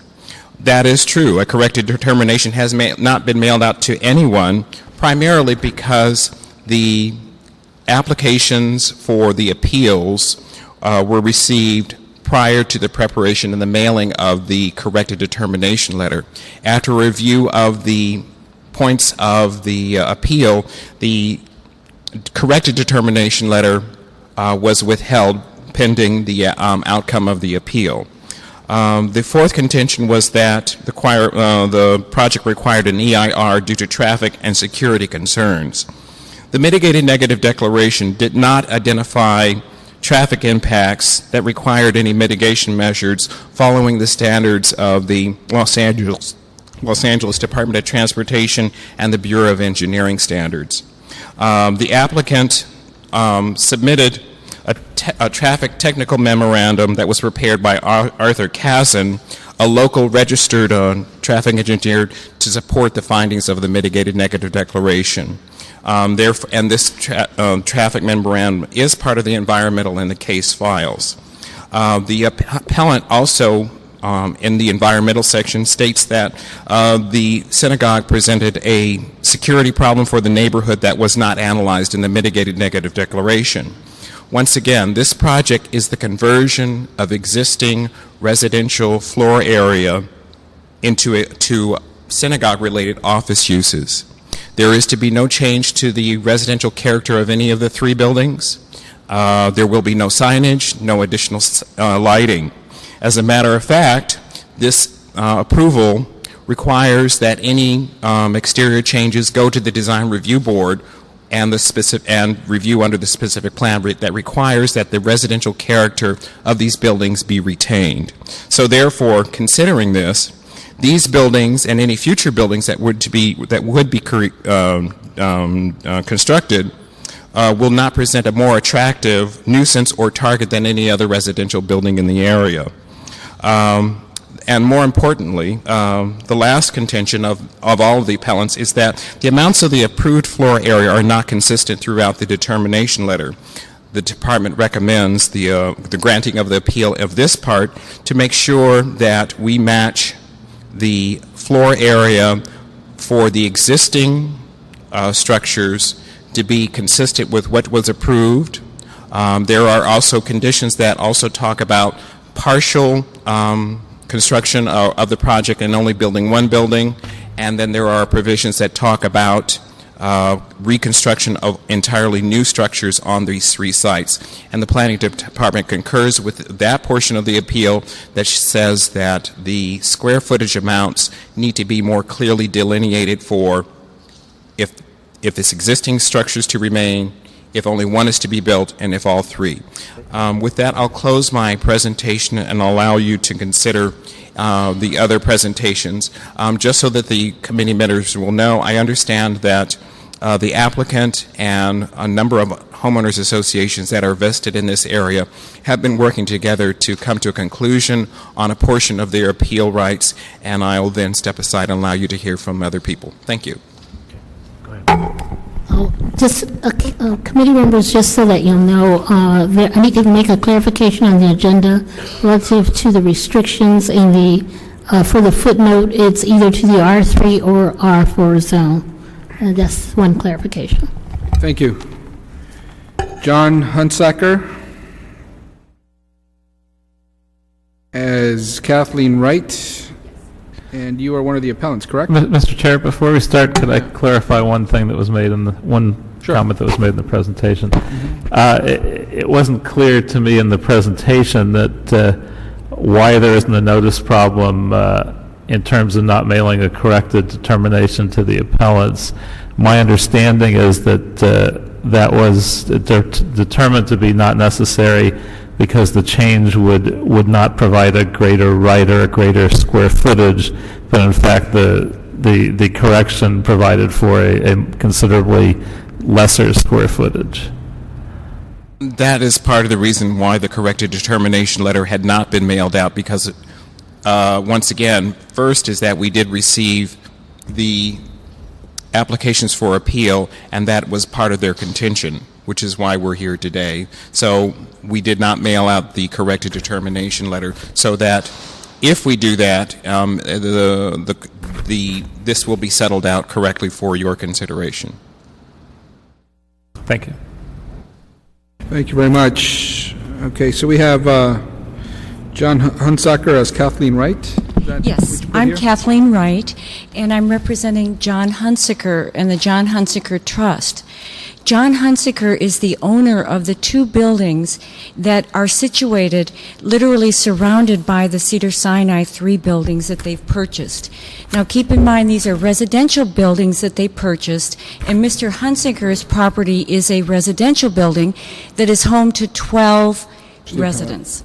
That is true. A corrected determination has not been mailed out to anyone, primarily because the applications for the appeals were received prior to the preparation and the mailing of the corrected determination letter. After review of the points of the appeal, the corrected determination letter was withheld pending the outcome of the appeal. The fourth contention was that the project required an EIR due to traffic and security concerns. The mitigated negative declaration did not identify traffic impacts that required any mitigation measures following the standards of the Los Angeles Department of Transportation and the Bureau of Engineering standards. The applicant submitted a traffic technical memorandum that was prepared by Arthur Kazan, a local registered traffic engineer, to support the findings of the mitigated negative declaration. And this traffic memorandum is part of the environmental in the case files. The appellant also, in the environmental section, states that the synagogue presented a security problem for the neighborhood that was not analyzed in the mitigated negative declaration. Once again, this project is the conversion of existing residential floor area into synagogue-related office uses. There is to be no change to the residential character of any of the three buildings. There will be no signage, no additional lighting. As a matter of fact, this approval requires that any exterior changes go to the design review board and review under the specific plan that requires that the residential character of these buildings be retained. So therefore, considering this, these buildings and any future buildings that would be constructed will not present a more attractive nuisance or target than any other residential building in the area. And more importantly, the last contention of all of the appellants is that the amounts of the approved floor area are not consistent throughout the determination letter. The department recommends the granting of the appeal of this part to make sure that we match the floor area for the existing structures to be consistent with what was approved. There are also conditions that also talk about partial construction of the project and only building one building, and then there are provisions that talk about reconstruction of entirely new structures on these three sites. And the planning department concurs with that portion of the appeal that says that the square footage amounts need to be more clearly delineated for if it's existing structures to remain, if only one is to be built, and if all three. With that, I'll close my presentation and allow you to consider the other presentations. Just so that the committee members will know, I understand that the applicant and a number of homeowners associations that are vested in this area have been working together to come to a conclusion on a portion of their appeal rights, and I will then step aside and allow you to hear from other people. Thank you. Committee members, just so that you'll know, I need to make a clarification on the agenda relative to the restrictions in for the footnote. It's either to the R3 or R4 zone. That's one clarification. Thank you. John Hunsaker. as Kathleen Wright, and you are one of the appellants, correct? Mr. Chair, before we start, could I clarify one thing that was made in the, comment that was made in the presentation? It wasn't clear to me in the presentation that why there isn't a notice problem in terms of not mailing a corrected determination to the appellants. My understanding is that that was determined to be not necessary because the change would not provide a greater right or a greater square footage, but in fact the correction provided for a considerably lesser square footage. That is part of the reason why the corrected determination letter had not been mailed out, because once again, first is that we did receive the applications for appeal, and that was part of their contention, which is why we're here today. So we did not mail out the corrected determination letter, so that if we do that, this will be settled out correctly for your consideration. Thank you. Thank you very much. Okay, so we have John Hunsaker as Kathleen Wright. Yes, I'm Kathleen Wright, and I'm representing John Hunsaker and the John Hunsaker Trust. John Hunsaker is the owner of the two buildings that are situated literally surrounded by the Cedars-Sinai 3 buildings that they've purchased. Now keep in mind these are residential buildings that they purchased, and Mr. Hunsaker's property is a residential building that is home to 12 residents.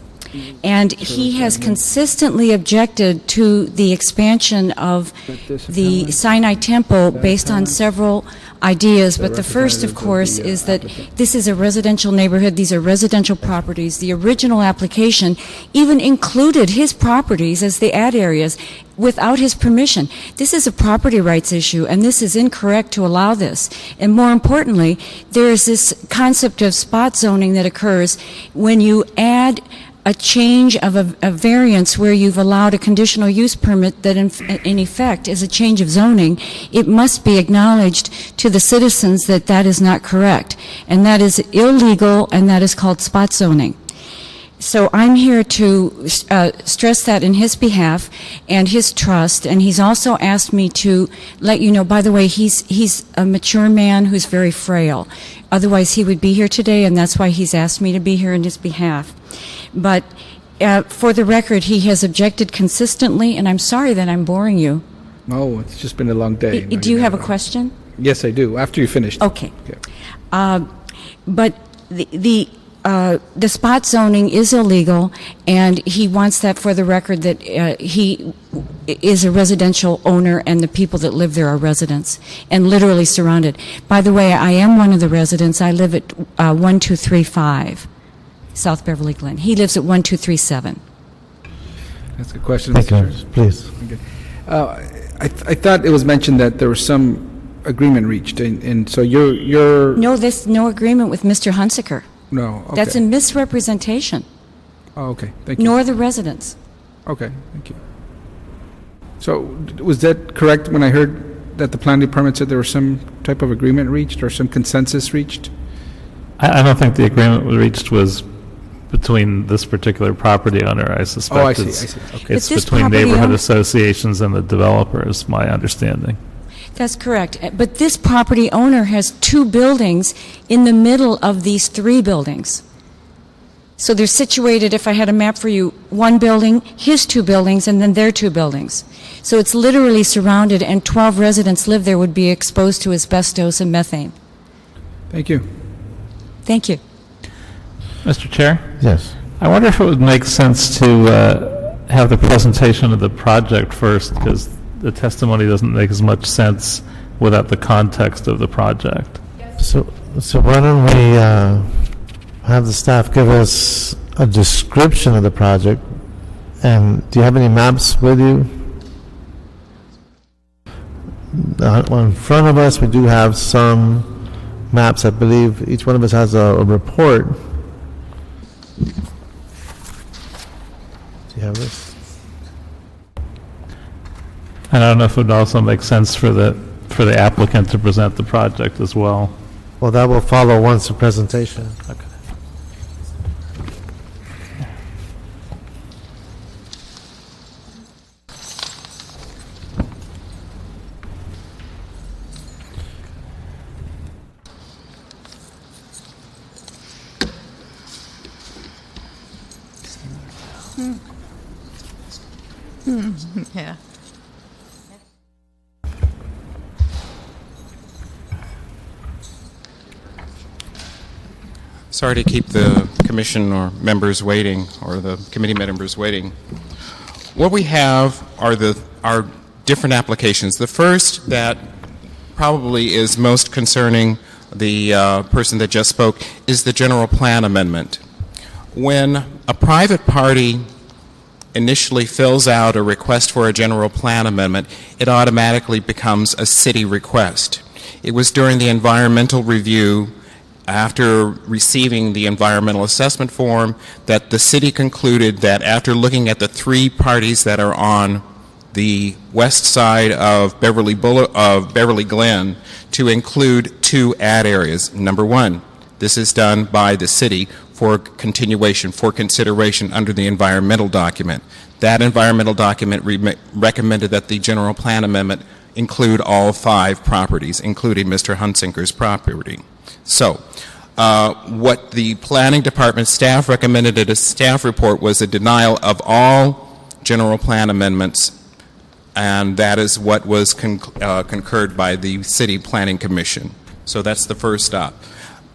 And he has consistently objected to the expansion of the Sinai Temple based on several ideas, but the first, of course, is that this is a residential neighborhood. These are residential properties. The original application even included his properties as the ad areas without his permission. This is a property rights issue, and this is incorrect to allow this. And more importantly, there is this concept of spot zoning that occurs when you add a change of a variance where you've allowed a conditional use permit that in effect is a change of zoning. It must be acknowledged to the citizens that that is not correct, and that is illegal, and that is called spot zoning. So I'm here to stress that in his behalf and his trust, and he's also asked me to let you know, by the way, he's a mature man who's very frail. Otherwise he would be here today, and that's why he's asked me to be here in his behalf. But for the record, he has objected consistently, and I'm sorry that I'm boring you. Oh, it's just been a long day. Do you have a question? Yes, I do, after you finished. Okay. But the spot zoning is illegal, and he wants that for the record that he is a residential owner and the people that live there are residents and literally surrounded. By the way, I am one of the residents. I live at 1235 South Beverly Glen. He lives at 1237. That's a good question. Thank you, please. Okay. I thought it was mentioned that there was some agreement reached, and so you're... No, there's no agreement with Mr. Hunsaker. No, okay. That's a misrepresentation. Oh, okay, thank you. Nor the residents. Okay, thank you. So was that correct when I heard that the planning department said there was some type of agreement reached or some consensus reached? I don't think the agreement reached was between this particular property owner. I suspect I see. Okay. It's between neighborhood associations and the developers, my understanding. That's correct. But this property owner has two buildings in the middle of these three buildings. So they're situated, if I had a map for you, one building, his two buildings, and then their two buildings. So it's literally surrounded, and 12 residents live there would be exposed to asbestos and methane. Thank you. Thank you. Mr. Chair? Yes. I wonder if it would make sense to have the presentation of the project first, because the testimony doesn't make as much sense without the context of the project. So why don't we have the staff give us a description of the project, and do you have any maps with you? In front of us, we do have some maps. I believe each one of us has a report. Do you have this? And I don't know if it would also make sense for the applicant to present the project as well. Well, that will follow once the presentation. Okay. Yeah. Sorry to keep the commission or members waiting, or the committee members waiting. What we have are different applications. The first that probably is most concerning the person that just spoke is the general plan amendment. When a private party initially fills out a request for a general plan amendment, it automatically becomes a city request. It was during the environmental review, after receiving the environmental assessment form, that the city concluded that after looking at the three parties that are on the west side of Beverly Glen, to include two ad areas. Number one, this is done by the city for continuation, for consideration under the environmental document. That environmental document recommended that the general plan amendment include all 5 properties, including Mr. Hunsinker's property. So, what the planning department staff recommended in a staff report was a denial of all general plan amendments, and that is what was concurred by the City Planning Commission. So that's the first stop.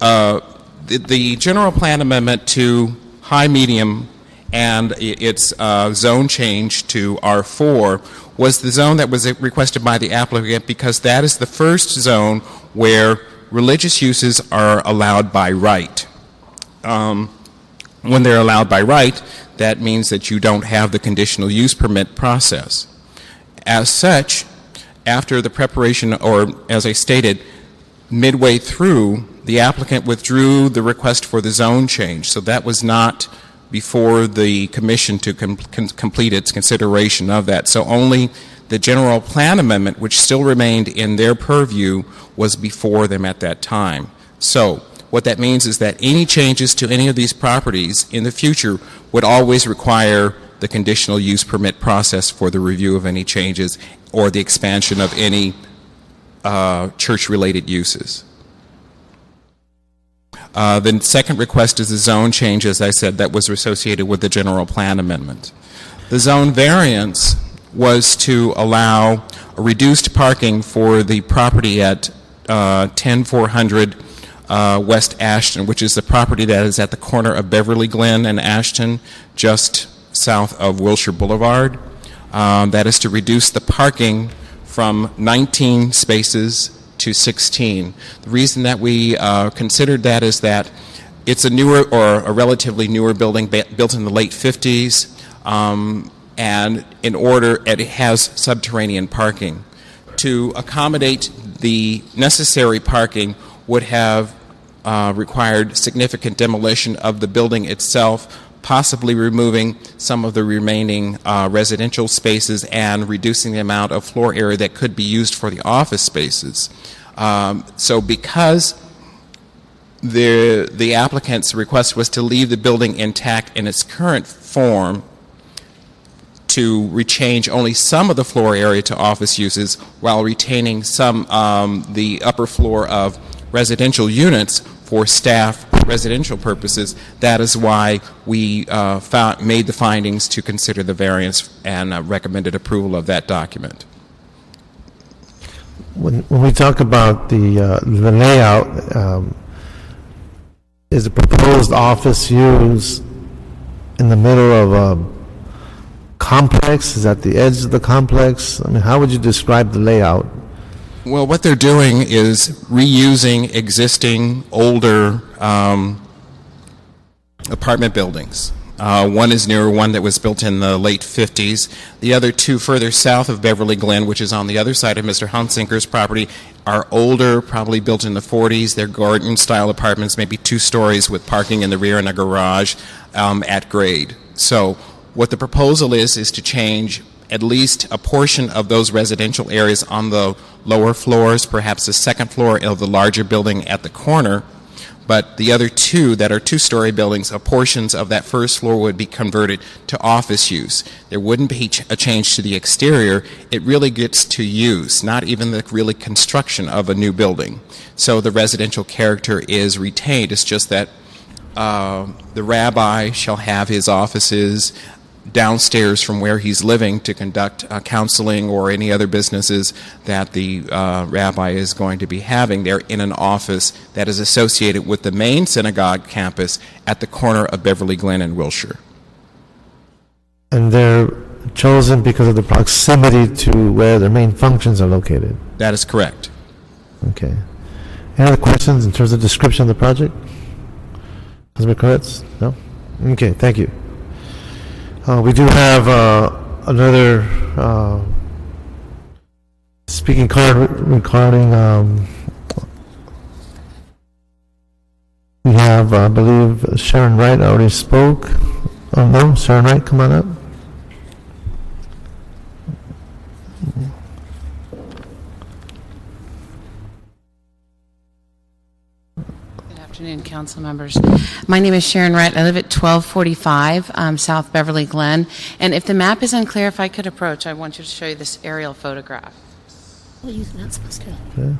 The general plan amendment to high medium and its zone change to R4 was the zone that was requested by the applicant because that is the first zone where religious uses are allowed by right. When they're allowed by right, that means that you don't have the conditional use permit process. As such, after the preparation, or as I stated, midway through, the applicant withdrew the request for the zone change. So that was not before the commission to complete its consideration of that. So only the general plan amendment, which still remained in their purview, was before them at that time. So what that means is that any changes to any of these properties in the future would always require the conditional use permit process for the review of any changes or the expansion of any church-related uses. The second request is the zone change, as I said, that was associated with the general plan amendment. The zone variance was to allow a reduced parking for the property at 10400 West Ashton, which is the property that is at the corner of Beverly Glen and Ashton, just south of Wilshire Boulevard. That is to reduce the parking from 19 spaces to 16. The reason that we considered that is that it's a newer, or a relatively newer building built in the late 50s, and it has subterranean parking. To accommodate the necessary parking would have required significant demolition of the building itself, possibly removing some of the remaining residential spaces and reducing the amount of floor area that could be used for the office spaces. So because the applicant's request was to leave the building intact in its current form, to rechange only some of the floor area to office uses while retaining some the upper floor of residential units for staff residential purposes, that is why we made the findings to consider the variance and recommended approval of that document. When we talk about the layout, is a proposed office use in the middle of a complex? Is at the edge of the complex? I mean, how would you describe the layout? Well, what they're doing is reusing existing older apartment buildings. One is newer, one that was built in the late 50s. The other two further south of Beverly Glen, which is on the other side of Mr. Hunsinker's property, are older, probably built in the 40s. They're garden-style apartments, maybe 2 stories with parking in the rear and a garage at grade. So what the proposal is to change at least a portion of those residential areas on the lower floors, perhaps the second floor of the larger building at the corner, but the other 2 that are 2-story buildings, portions of that first floor would be converted to office use. There wouldn't be a change to the exterior. It really gets to use, not even the really construction of a new building. So the residential character is retained. It's just that the rabbi shall have his offices downstairs from where he's living to conduct counseling or any other businesses that the rabbi is going to be having there in an office that is associated with the main synagogue campus at the corner of Beverly Glen and Wilshire. And they're chosen because of the proximity to where their main functions are located? That is correct. Okay. Any other questions in terms of description of the project? Councilman Koretz? No? Okay, thank you. We do have another speaking card regarding, we have, I believe, Sharon Wright already spoke. Oh, no, Sharon Wright, come on up. Good afternoon, council members. My name is Sharon Wright. I live at 1245 South Beverly Glen. And if the map is unclear, if I could approach, I want you to show you this aerial photograph. Well, you're not supposed to. Okay.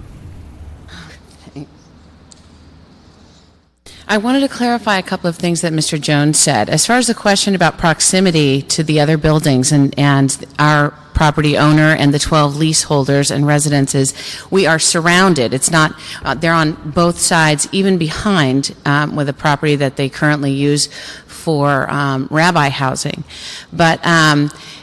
I wanted to clarify a couple of things that Mr. Jones said. As far as the question about proximity to the other buildings and our property owner and the 12 leaseholders and residences, we are surrounded. It's not, they're on both sides, even behind with a property that they currently use for rabbi housing. But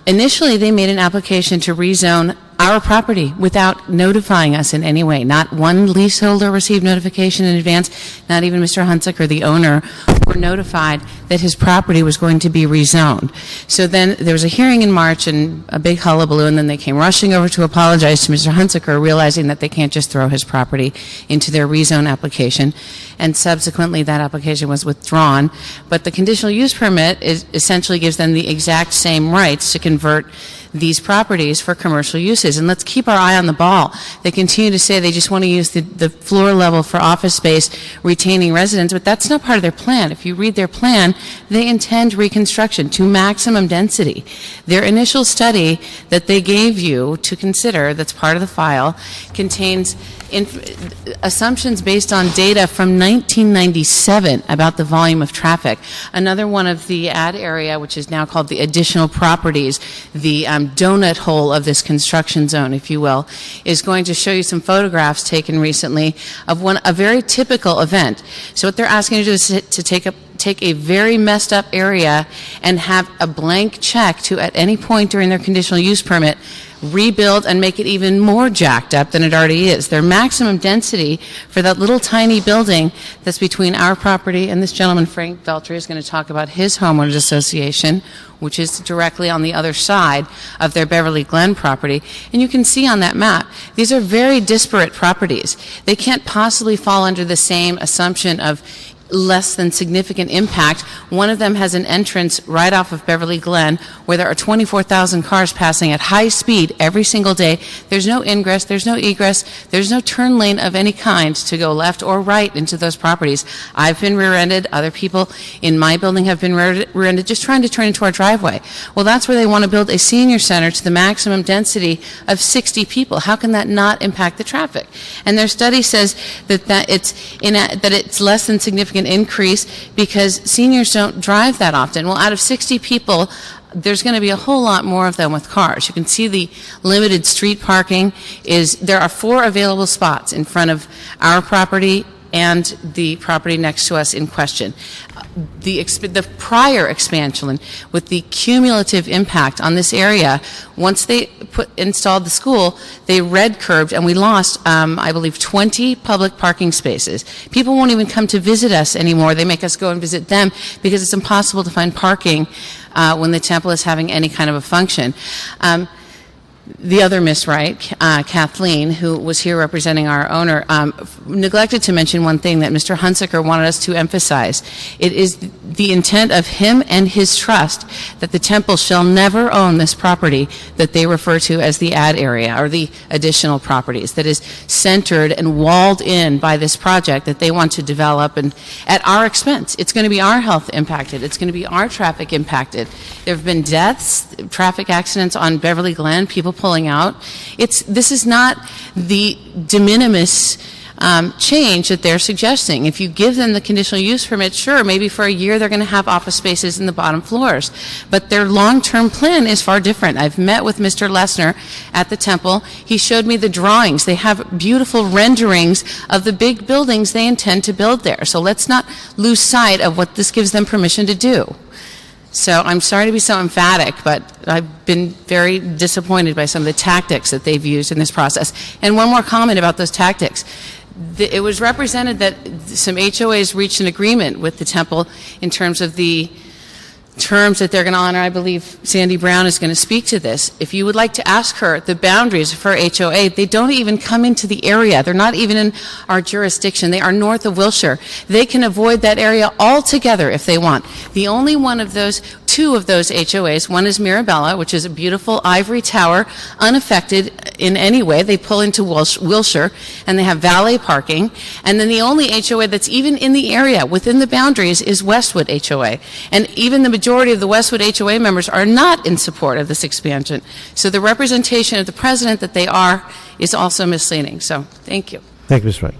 initially they made an application to rezone our property without notifying us in any way. Not one leaseholder received notification in advance, not even Mr. Hunsaker, the owner, were notified that his property was going to be rezoned. So then there was a hearing in March and a big hullabaloo, and then they came rushing over to apologize to Mr. Hunsaker, realizing that they can't just throw his property into their rezone application. And subsequently that application was withdrawn. But the conditional use permit essentially gives them the exact same rights to convert these properties for commercial uses. And let's keep our eye on the ball. They continue to say they just want to use the floor level for office space, retaining residents, but that's not part of their plan. If you read their plan, they intend reconstruction to maximum density. Their initial study that they gave you to consider, that's part of the file, contains assumptions based on data from 1997 about the volume of traffic. Another one of the ad area, which is now called the additional properties, the donut hole of this construction zone, if you will, is going to show you some photographs taken recently of a very typical event. So what they're asking you to do is to take a very messed up area and have a blank check to, at any point during their conditional use permit, rebuild and make it even more jacked up than it already is. Their maximum density for that little tiny building that's between our property and this gentleman, Frank Veltri, is going to talk about his homeowners association, which is directly on the other side of their Beverly Glen property. And you can see on that map, these are very disparate properties. They can't possibly fall under the same assumption of less than significant impact. One of them has an entrance right off of Beverly Glen where there are 24,000 cars passing at high speed every single day. There's no ingress, there's no egress, there's no turn lane of any kind to go left or right into those properties. I've been rear-ended, other people in my building have been rear-ended just trying to turn into our driveway. Well, that's where they want to build a senior center to the maximum density of 60 people. How can that not impact the traffic? And their study says that it's less than significant increase because seniors don't drive that often. Well, out of 60 people, there's going to be a whole lot more of them with cars. You can see the limited street parking there are 4 available spots in front of our property and the property next to us in question. The prior expansion with the cumulative impact on this area, once they installed the school, they red curbed and we lost, I believe, 20 public parking spaces. People won't even come to visit us anymore. They make us go and visit them because it's impossible to find parking when the temple is having any kind of a function. The other Miss Wright, Kathleen, who was here representing our owner, neglected to mention one thing that Mr. Hunsaker wanted us to emphasize. It is the intent of him and his trust that the temple shall never own this property that they refer to as the ad area or the additional properties that is centered and walled in by this project that they want to develop and at our expense. It's going to be our health impacted. It's going to be our traffic impacted. There have been deaths, traffic accidents on Beverly Glen, people pulling out. This is not the de minimis change that they're suggesting. If you give them the conditional use permit, sure, maybe for a year they're going to have office spaces in the bottom floors, but their long-term plan is far different. I've met with Mr. Lessner at the Temple. He showed me the drawings. They have beautiful renderings of the big buildings they intend to build there. So let's not lose sight of what this gives them permission to do. So I'm sorry to be so emphatic, but I've been very disappointed by some of the tactics that they've used in this process. And one more comment about those tactics. It was represented that some HOAs reached an agreement with the Temple in terms of the terms that they're going to honor. I believe Sandy Brown is going to speak to this. If you would like to ask her the boundaries for HOA, they don't even come into the area. They're not even in our jurisdiction. They are north of Wilshire. They can avoid that area altogether if they want. The only one of those, two of those HOAs, one is Mirabella, which is a beautiful ivory tower, unaffected in any way. They pull into Wilshire, and they have valet parking. And then the only HOA that's even in the area, within the boundaries, is Westwood HOA. And even the majority of the Westwood HOA members are not in support of this expansion. So the representation of the president that they are is also misleading. So thank you. Thank you, Ms. Wright.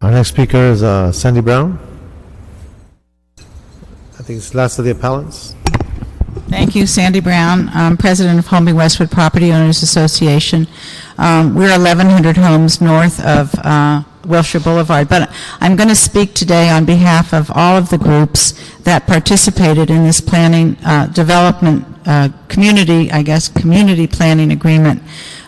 Our next speaker is Sandy Brown. I think it's the last of the appellants. Thank you, Sandy Brown. I'm president of Holmby Westwood Property Owners Association. We're 1,100 homes north of Wilshire Boulevard, but I'm going to speak today on behalf of all of the groups that participated in this planning development community planning agreement.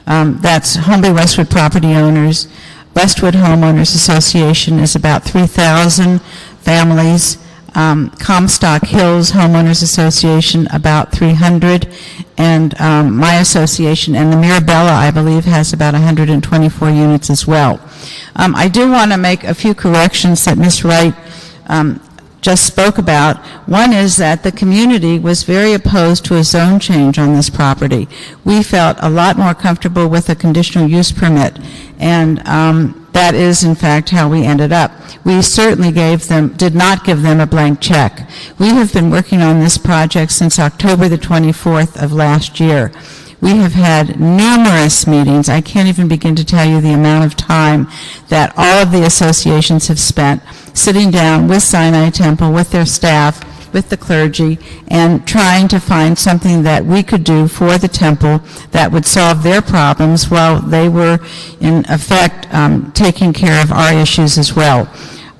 That's Holmby Westwood Property Owners. Westwood Homeowners Association is about 3,000 families. Comstock Hills Homeowners Association, about 300, and my association, and the Mirabella, I believe, has about 124 units as well. I do want to make a few corrections that Ms. Wright just spoke about. One is that the community was very opposed to a zone change on this property. We felt a lot more comfortable with a conditional use permit, and that is, in fact, how we ended up. We certainly did not give them a blank check. We have been working on this project since October the 24th of last year. We have had numerous meetings. I can't even begin to tell you the amount of time that all of the associations have spent sitting down with Sinai Temple, with their staff, with the clergy, and trying to find something that we could do for the temple that would solve their problems while they were, in effect, taking care of our issues as well.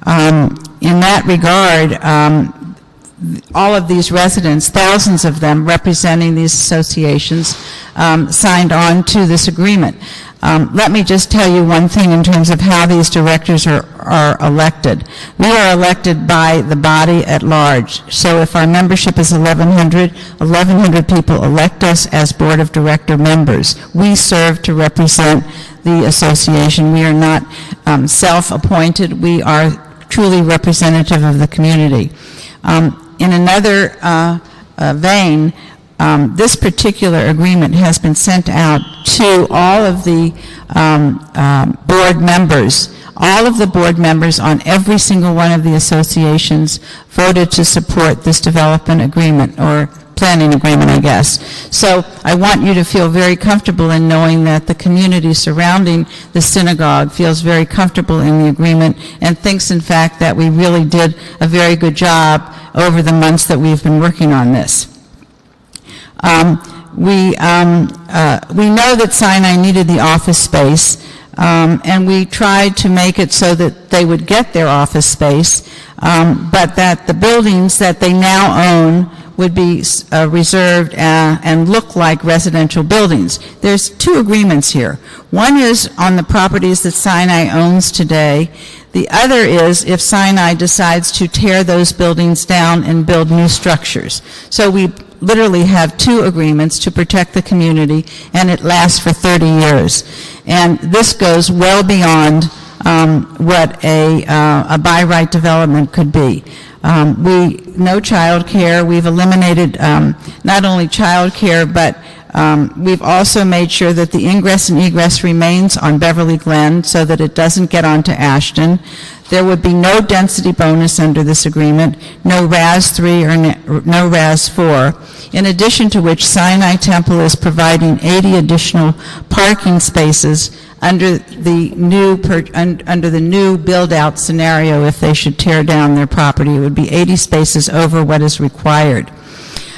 In that regard, all of these residents, thousands of them representing these associations, signed on to this agreement. Let me just tell you one thing in terms of how these directors are elected. We are elected by the body at large. So if our membership is 1,100 people elect us as board of director members. We serve to represent the association. We are not self-appointed. We are truly representative of the community. In another vein, this particular agreement has been sent out to all of the board members. All of the board members on every single one of the associations voted to support this development agreement, or planning agreement, I guess. So I want you to feel very comfortable in knowing that the community surrounding the synagogue feels very comfortable in the agreement and thinks, in fact, that we really did a very good job over the months that we've been working on this. We know that Sinai needed the office space, and we tried to make it so that they would get their office space, but that the buildings that they now own would be reserved and look like residential buildings. There's two agreements here. One is on the properties that Sinai owns today. The other is if Sinai decides to tear those buildings down and build new structures. So we literally have two agreements to protect the community, and it lasts for 30 years. And this goes well beyond what a by right development could be. No child care. We've eliminated not only child care, but we've also made sure that the ingress and egress remains on Beverly Glen so that it doesn't get onto Ashton. There would be no density bonus under this agreement, no RAS 3 or no RAS 4, in addition to which Sinai Temple is providing 80 additional parking spaces under the new build-out scenario. If they should tear down their property, it would be 80 spaces over what is required.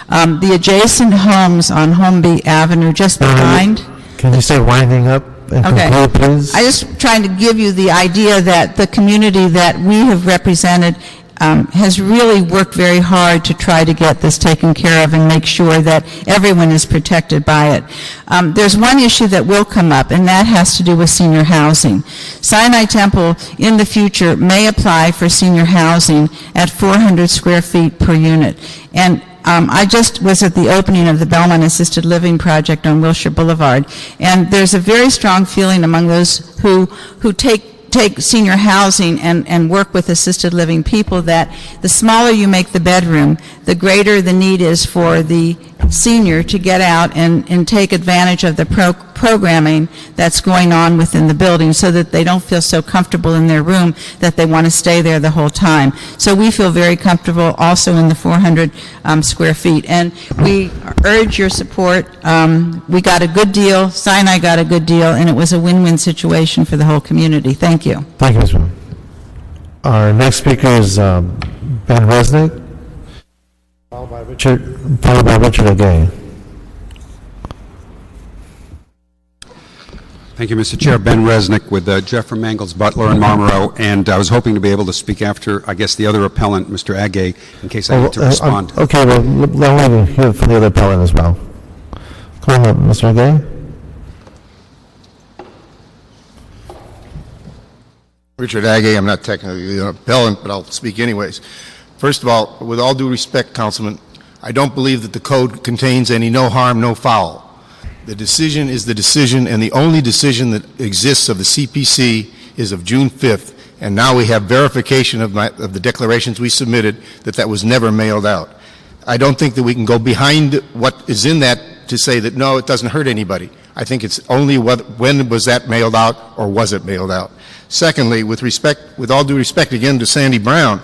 The adjacent homes on Holmby Avenue just behind... Can you say winding up and conclude, please? I just trying to give you the idea that the community that we have represented has really worked very hard to try to get this taken care of and make sure that everyone is protected by it. There's one issue that will come up, and that has to do with senior housing. Sinai Temple in the future may apply for senior housing at 400 square feet per unit. And I just was at the opening of the Belmont Assisted Living Project on Wilshire Boulevard, and there's a very strong feeling among those who take senior housing and work with assisted living people that the smaller you make the bedroom, the greater the need is for the senior to get out and take advantage of the programming that's going on within the building so that they don't feel so comfortable in their room that they want to stay there the whole time. So we feel very comfortable also in the 400 square feet. And we urge your support. We got a good deal. Sinai got a good deal, and it was a win-win situation for the whole community. Thank you. Thank you, Ms. Brown. Our next speaker is Ben Resnick, followed by Richard Agay. Thank you, Mr. Chair. Ben Resnick with Jeffrey Mangels, Butler, and Marlboro, and I was hoping to be able to speak after, I guess, the other appellant, Mr. Agay, in case I need to respond. Okay, well, let me hear from the other appellant as well. Come on up, Mr. Agay. Richard Agay, I'm not technically an appellant, but I'll speak anyways. First of all, with all due respect, Councilman, I don't believe that the code contains any no harm, no foul. The decision is the decision, and the only decision that exists of the CPC is of June 5th, and now we have verification of the declarations we submitted that was never mailed out. I don't think that we can go behind what is in that to say that, no, it doesn't hurt anybody. I think it's only when was that mailed out or was it mailed out. Secondly, with all due respect again to Sandy Brown,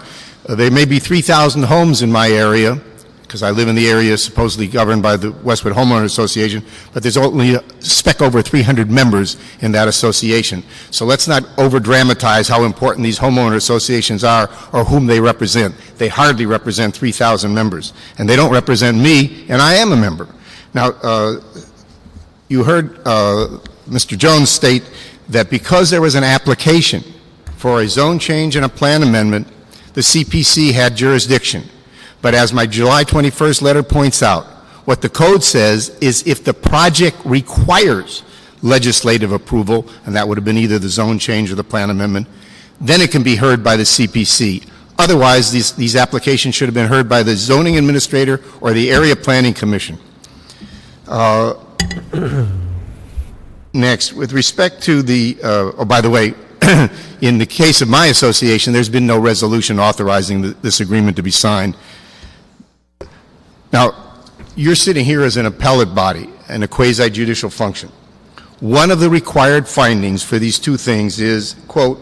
there may be 3,000 homes in my area, because I live in the area supposedly governed by the Westwood Homeowners Association, but there's only a speck over 300 members in that association. So let's not over-dramatize how important these homeowner associations are or whom they represent. They hardly represent 3,000 members, and they don't represent me, and I am a member. Now, you heard Mr. Jones state that because there was an application for a zone change and a plan amendment, the CPC had jurisdiction. But as my July 21st letter points out, what the code says is if the project requires legislative approval, and that would have been either the zone change or the plan amendment, then it can be heard by the CPC. Otherwise, these applications should have been heard by the zoning administrator or the area planning commission. Next, with respect to the, oh, by the way, in the case of my association, there's been no resolution authorizing this agreement to be signed. Now, you're sitting here as an appellate body and a quasi-judicial function. One of the required findings for these two things is, quote,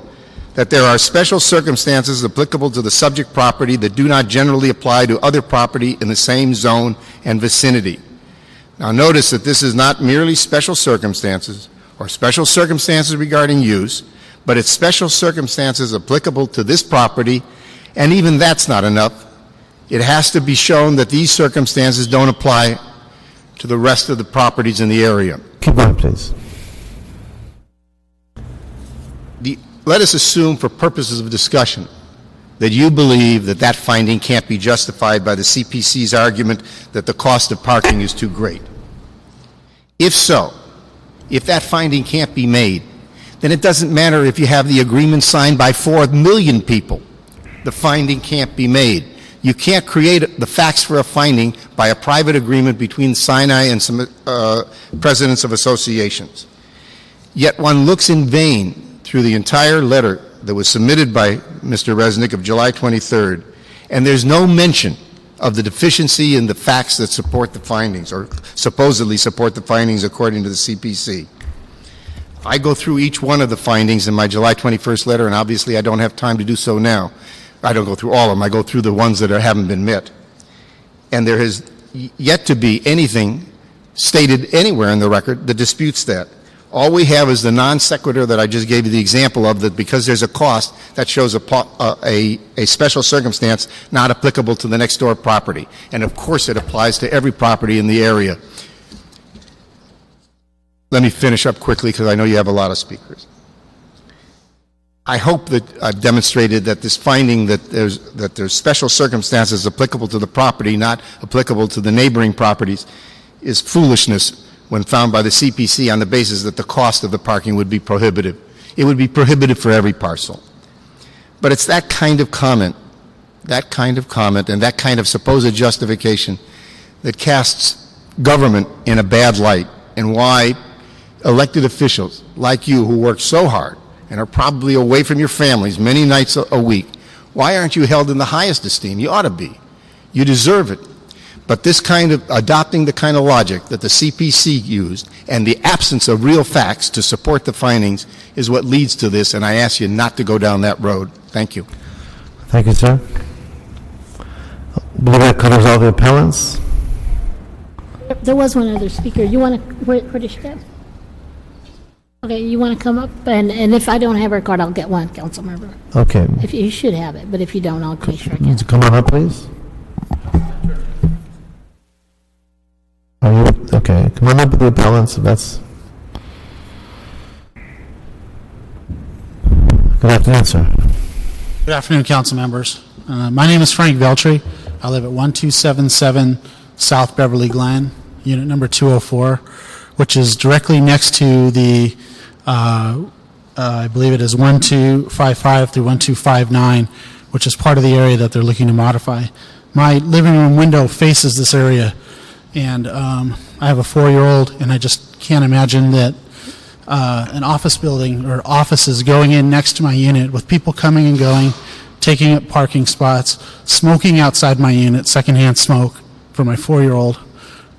that there are special circumstances applicable to the subject property that do not generally apply to other property in the same zone and vicinity. Now, notice that this is not merely special circumstances or special circumstances regarding use, but it's special circumstances applicable to this property, and even that's not enough. It has to be shown that these circumstances don't apply to the rest of the properties in the area. Keep going, please. Let us assume for purposes of discussion that you believe that that finding can't be justified by the CPC's argument that the cost of parking is too great. If so, if that finding can't be made, then it doesn't matter if you have the agreement signed by 4 million people. The finding can't be made. You can't create the facts for a finding by a private agreement between Sinai and some presidents of associations. Yet one looks in vain through the entire letter that was submitted by Mr. Resnick of July 23rd, and there's no mention of the deficiency in the facts that support the findings, or supposedly support the findings according to the CPC. I go through each one of the findings in my July 21st letter, and obviously I don't have time to do so now. I don't go through all of them. I go through the ones that haven't been met. And there has yet to be anything stated anywhere in the record that disputes that. All we have is the non sequitur that I just gave you the example of, that because there's a cost, that shows a special circumstance not applicable to the next door property. And of course it applies to every property in the area. Let me finish up quickly because I know you have a lot of speakers. I hope that I've demonstrated that this finding that there's special circumstances applicable to the property, not applicable to the neighboring properties, is foolishness when found by the CPC on the basis that the cost of the parking would be prohibitive. It would be prohibitive for every parcel. But it's that kind of comment and that kind of supposed justification that casts government in a bad light, and why elected officials like you, who work so hard and are probably away from your families many nights a week, why aren't you held in the highest esteem? You ought to be. You deserve it. But this kind of adopting the kind of logic that the CPC used and the absence of real facts to support the findings is what leads to this, and I ask you not to go down that road. Thank you. Thank you, sir. I believe that covers all the appellants. There was one other speaker. You want to, where did she go? Okay, you want to come up? And if I don't have her card, I'll get one, council member. Okay. If you should have it, but if you don't, I'll make sure I get Would it. you come on up, please? Are you, okay, come on up with the appellants, if that's... Good afternoon, sir. Good afternoon, council members. My name is Frank Veltri. I live at 1277 South Beverly Glen, unit number 204, which is directly next to the, I believe it is 1255 through 1259, which is part of the area that they're looking to modify. My living room window faces this area, and I have a 4-year-old, and I just can't imagine that an office building or offices going in next to my unit with people coming and going, taking up parking spots, smoking outside my unit, secondhand smoke for my 4-year-old.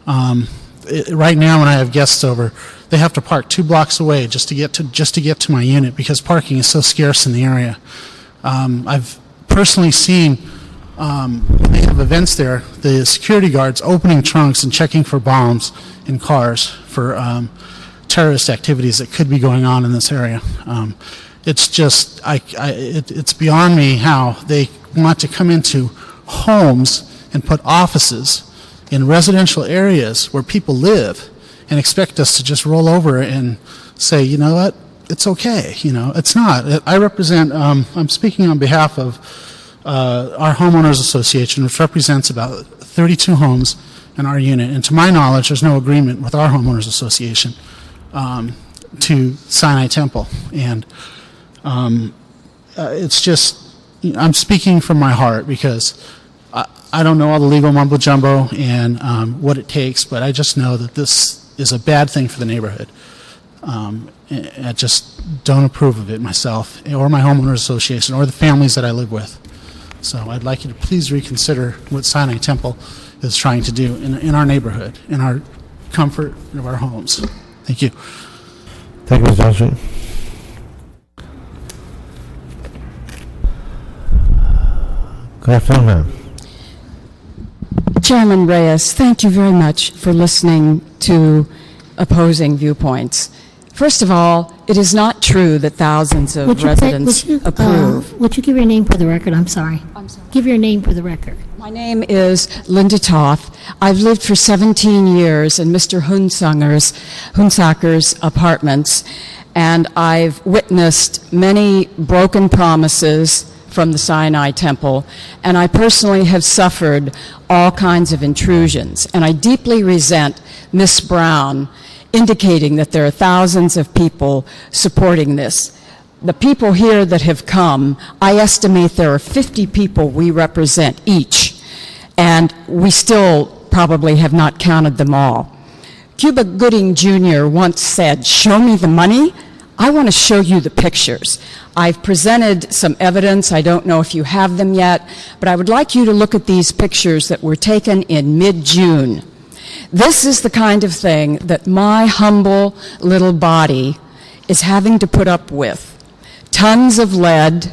Right now, when I have guests over, they have to park 2 blocks away just to get to my unit because parking is so scarce in the area. I've personally seen when they have events there, the security guards opening trunks and checking for bombs in cars for terrorist activities that could be going on in this area. It's just, it's beyond me how they want to come into homes and put offices in residential areas where people live and expect us to just roll over and say, you know what, it's okay. You know, it's not. I represent, I'm speaking on behalf of our Homeowners Association, which represents about 32 homes in our unit. And to my knowledge, there's no agreement with our Homeowners Association to Sinai Temple. And it's just, I'm speaking from my heart because I don't know all the legal mumbo jumbo and what it takes, but I just know that this is a bad thing for the neighborhood. I just don't approve of it myself, or my homeowners association, or the families that I live with. So I'd like you to please reconsider what Sinai Temple is trying to do in our neighborhood, in our comfort of our homes. Thank you. Thank you, Mr. Johnson. Good afternoon, ma'am. Chairman Reyes, thank you very much for listening to opposing viewpoints. First of all, it is not true that thousands of residents approve. Would you give your name for the record? I'm sorry. Give your name for the record. My name is Linda Toth. I've lived for 17 years in Mr. Hunsacker's apartments, and I've witnessed many broken promises from the Sinai Temple, and I personally have suffered all kinds of intrusions, and I deeply resent Miss Brown indicating that there are thousands of people supporting this. The people here that have come, I estimate there are 50 people we represent each, and we still probably have not counted them all. Cuba Gooding Jr. once said, "Show me the money, I want to show you the pictures." I've presented some evidence. I don't know if you have them yet, but I would like you to look at these pictures that were taken in mid-June. This is the kind of thing that my humble little body is having to put up with tons of lead.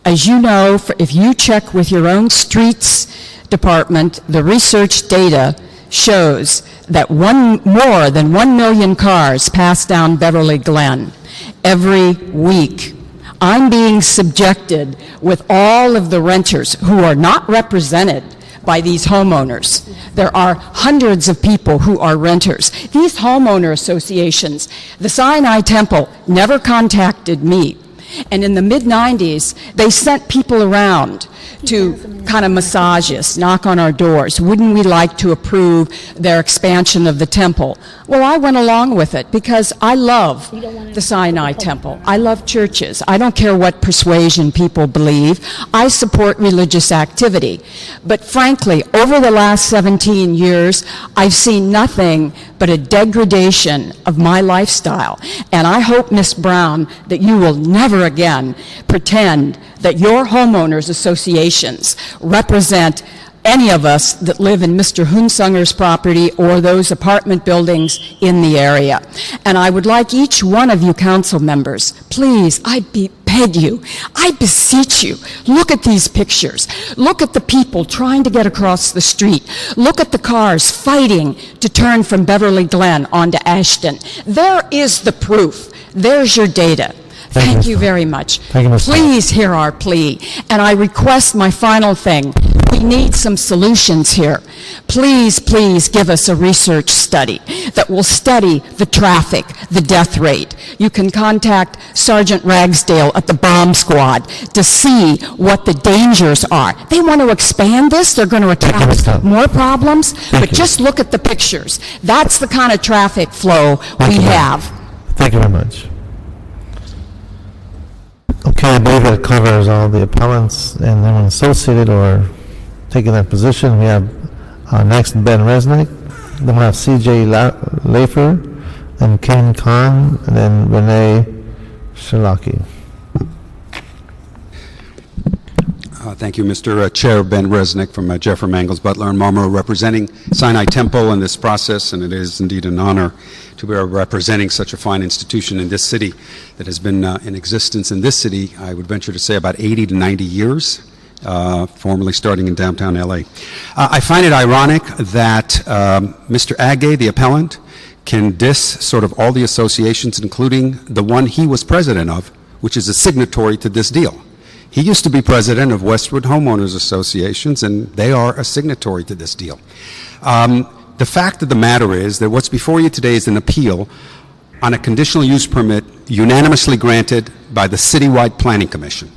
As you know, if you check with your own streets department, the research data shows that more than 1 million cars pass down Beverly Glen every week. I'm being subjected with all of the renters who are not represented by these homeowners. There are hundreds of people who are renters. These homeowner associations, the Sinai Temple never contacted me. And in the mid-90s, they sent people around to kind of massage us, knock on our doors. Wouldn't we like to approve their expansion of the temple? Well, I went along with it because I love the Sinai Temple. I love churches. I don't care what persuasion people believe. I support religious activity. But frankly, over the last 17 years, I've seen nothing but a degradation of my lifestyle. And I hope, Ms. Brown, that you will never again pretend that your homeowners associations represent any of us that live in Mr. Hunsunger's property or those apartment buildings in the area. And I would like each one of you council members, please, I beg you, I beseech you, look at these pictures. Look at the people trying to get across the street. Look at the cars fighting to turn from Beverly Glen onto Ashton. There is the proof. There's your data. Thank you very much. Thank you, Ms. Please hear our plea. And I request my final thing. We need some solutions here. Please, please give us a research study that will study the traffic, the death rate. You can contact Sergeant Ragsdale at the bomb squad to see what the dangers are. They want to expand this. They're going to attract more problems. But just look at the pictures. That's the kind of traffic flow we have. Thank you very much. Okay, I believe that covers all the appellants and anyone associated or taking that position. We have next Ben Resnick, then we have C.J. Lafer, and Ken Khan, and then Renee Shalaki. Thank you, Mr. Chair. Ben Resnick from Jeffrey Mangels, Butler, and Marlboro, representing Sinai Temple in this process, and it is indeed an honor to be representing such a fine institution in this city that has been in existence in this city, I would venture to say, about 80 to 90 years, formerly starting in downtown L.A. I find it ironic that Mr. Agay, the appellant, can diss sort of all the associations, including the one he was president of, which is a signatory to this deal. He used to be president of Westwood Homeowners Associations, and they are a signatory to this deal. The fact of the matter is that what's before you today is an appeal on a conditional use permit unanimously granted by the Citywide Planning Commission,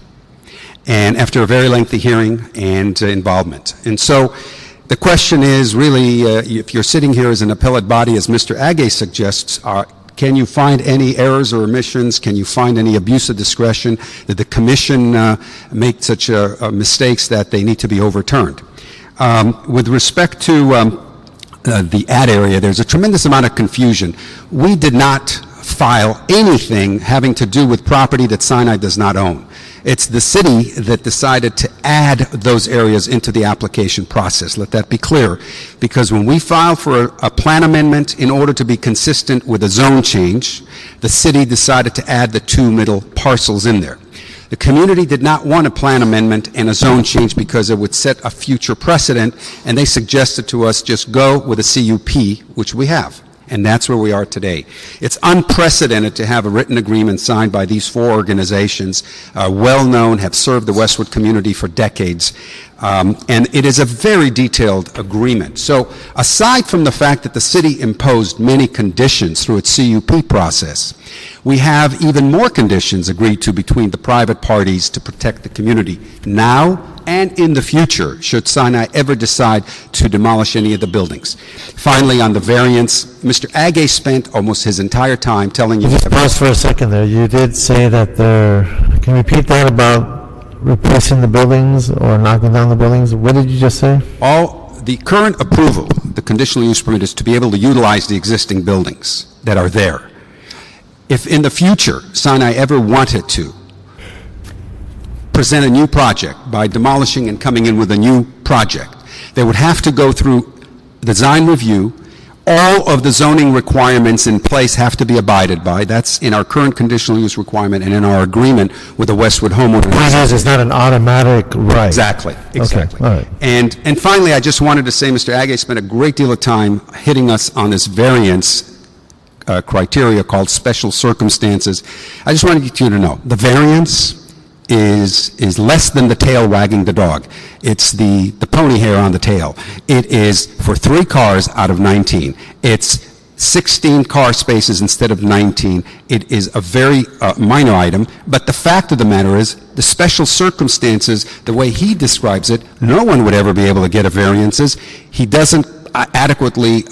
and after a very lengthy hearing and involvement. And so the question is really, if you're sitting here as an appellate body, as Mr. Agay suggests, can you find any errors or omissions? Can you find any abuse of discretion? Did the commission make such mistakes that they need to be overturned? With respect to the ad area, there's a tremendous amount of confusion. We did not file anything having to do with property that Sinai does not own. It's the city that decided to add those areas into the application process. Let that be clear. Because when we filed for a plan amendment in order to be consistent with a zone change, the city decided to add the two middle parcels in there. The community did not want a plan amendment and a zone change because it would set a future precedent, and they suggested to us just go with a CUP, which we have. And that's where we are today. It's unprecedented to have a written agreement signed by these four organizations, well-known, have served the Westwood community for decades, and it is a very detailed agreement. So aside from the fact that the city imposed many conditions through its CUP process, we have even more conditions agreed to between the private parties to protect the community now and in the future, should Sinai ever decide to demolish any of the buildings. Finally, on the variance, Mr. Agay spent almost his entire time telling you... Just pause for a second there. You did say that can you repeat that about replacing the buildings or knocking down the buildings? What did you just say? The current approval, the conditional use permit, is to be able to utilize the existing buildings that are there. If in the future Sinai ever wanted to present a new project by demolishing and coming in with a new project, they would have to go through design review, all of the zoning requirements in place have to be abided by. That's in our current conditional use requirement and in our agreement with the Westwood Homeowners. Because it's not an automatic right. Exactly, exactly. Okay, all right. And finally, I just wanted to say, Mr. Agee spent a great deal of time hitting us on this variance criteria called special circumstances. I just wanted you to know, the variance is less than the tail wagging the dog. It's the pony hair on the tail. It is for 3 cars out of 19. It's 16 car spaces instead of 19. It is a very minor item, but the fact of the matter is, the special circumstances, the way he describes it, no one would ever be able to get a variances. He doesn't adequately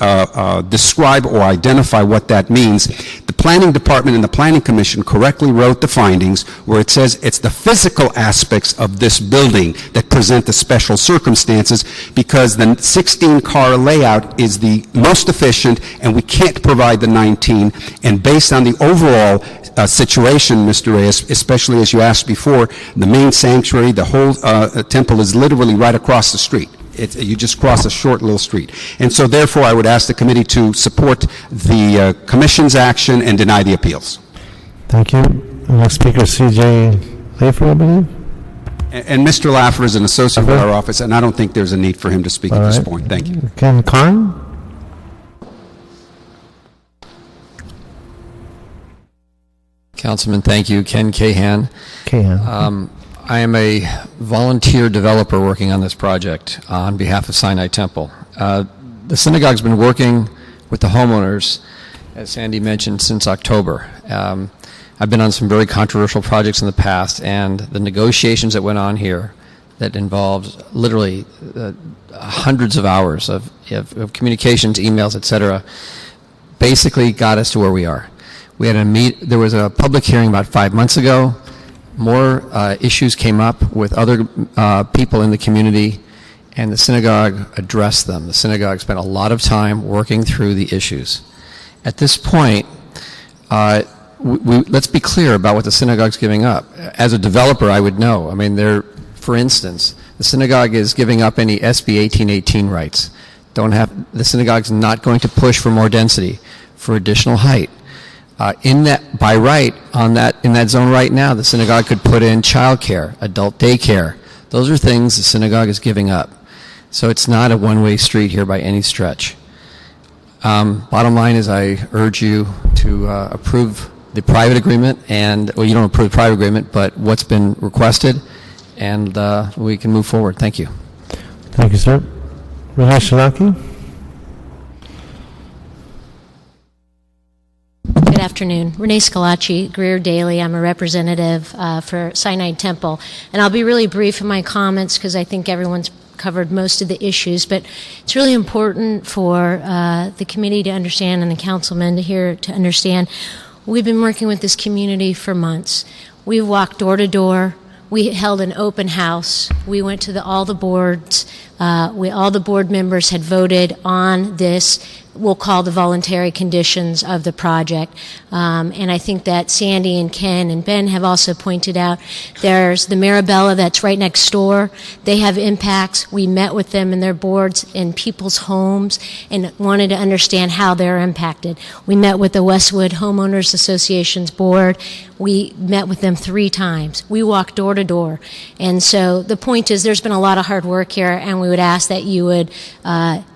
describe or identify what that means. The Planning Department and the Planning Commission correctly wrote the findings where it says it's the physical aspects of this building that present the special circumstances, because the 16-car layout is the most efficient and we can't provide the 19. And based on the overall situation, Mr. Reyes, especially as you asked before, the main sanctuary, the whole temple is literally right across the street. You just cross a short little street. And so therefore, I would ask the committee to support the commission's action and deny the appeals. Thank you. The next speaker is C.J. Laffer, I believe. And Mr. Laffer is an associate with our office, and I don't think there's a need for him to speak at this point. Thank you. Ken Karn? Councilman, thank you. Ken Cahan. I am a volunteer developer working on this project on behalf of Sinai Temple. The synagogue's been working with the homeowners, as Sandy mentioned, since October. I've been on some very controversial projects in the past, and the negotiations that went on here that involved literally hundreds of hours of communications, emails, etc., basically got us to where we are. We had there was a public hearing about 5 months ago. More issues came up with other people in the community, and the synagogue addressed them. The synagogue spent a lot of time working through the issues. At this point, let's be clear about what the synagogue's giving up. As a developer, I would know. I mean, for instance, the synagogue is giving up any SB 1818 rights. The synagogue's not going to push for more density, for additional height. In that zone right now, the synagogue could put in childcare, adult daycare. Those are things the synagogue is giving up. So it's not a one-way street here by any stretch. Bottom line is, I urge you to approve the private agreement, well, you don't approve the private agreement, but what's been requested, and we can move forward. Thank you. Thank you, sir. Renee Shalaki? Good afternoon. Renee Scalacci, Greer Daily. I'm a representative for Sinai Temple. And I'll be really brief in my comments because I think everyone's covered most of the issues. But it's really important for the committee to understand and the councilmen to understand. We've been working with this community for months. We've walked door to door. We held an open house. We went to all the boards. All the board members had voted on this, we'll call the voluntary conditions of the project. And I think that Sandy and Ken and Ben have also pointed out there's the Marabella that's right next door. They have impacts. We met with them and their boards in people's homes and wanted to understand how they're impacted. We met with the Westwood Homeowners Association's board. We met with them 3 times. We walked door to door. And so the point is there's been a lot of hard work here, and we would ask that you would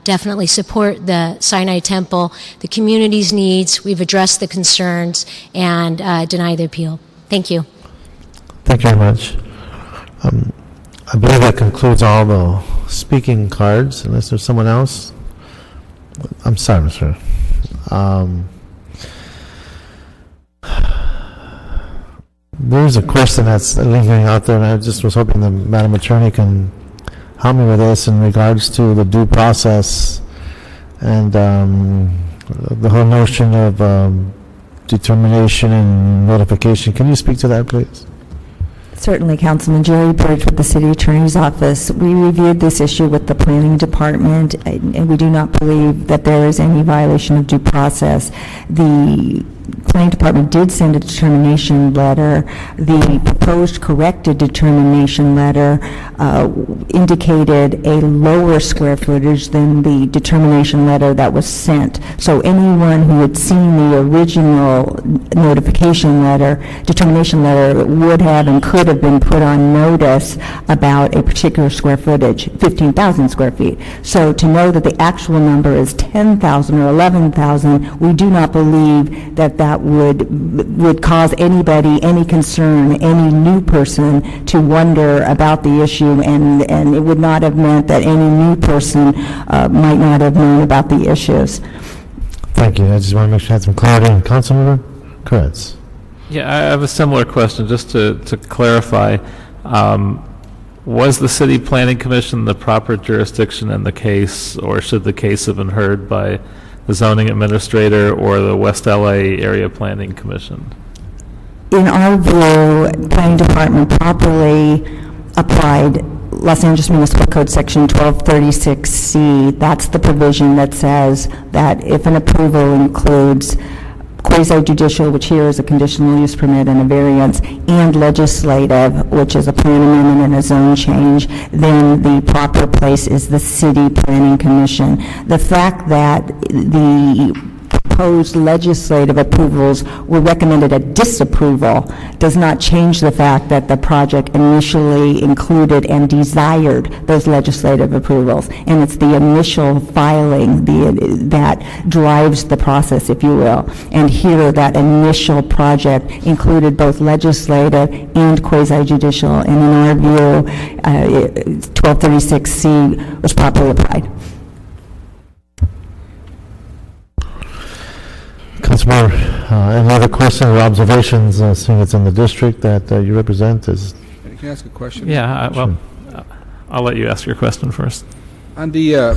definitely support the Sinai Temple, the community's needs. We've addressed the concerns and deny the appeal. Thank you. Thank you very much. I believe that concludes all the speaking cards, unless there's someone else. I'm sorry, sir. There's a question that's lingering out there, and I just was hoping the Madam Attorney can help me with this in regards to the due process and the whole notion of determination and notification. Can you speak to that, please? Certainly, Councilman. Jerry Birch with the City Attorney's Office. We reviewed this issue with the Planning Department, and we do not believe that there is any violation of due process. The Planning Department did send a determination letter. The proposed corrected determination letter indicated a lower square footage than the determination letter that was sent. So anyone who had seen the original notification letter, determination letter, would have and could have been put on notice about a particular square footage, 15,000 square feet. So to know that the actual number is 10,000 or 11,000, we do not believe that that would cause anybody any concern, any new person to wonder about the issue, and it would not have meant that any new person might not have known about the issues. Thank you. I just want to make sure I had some clarity. Councilmember Kretz. Yeah, I have a similar question, just to clarify. Was the City Planning Commission the proper jurisdiction in the case, or should the case have been heard by the zoning administrator or the West LA Area Planning Commission? In our view, Planning Department properly applied Los Angeles Municipal Code Section 1236C. That's the provision that says that if an approval includes quasi-judicial, which here is a conditional use permit and a variance, and legislative, which is a plan amendment and a zone change, then the proper place is the City Planning Commission. The fact that the proposed legislative approvals were recommended a disapproval does not change the fact that the project initially included and desired those legislative approvals. And it's the initial filing that drives the process, if you will. And here, that initial project included both legislative and quasi-judicial. And in our view, 1236C was properly applied. Councilmember, any other questions or observations, seeing it's in the district that you represent? Can I ask a question? Yeah, well, I'll let you ask your question first. On the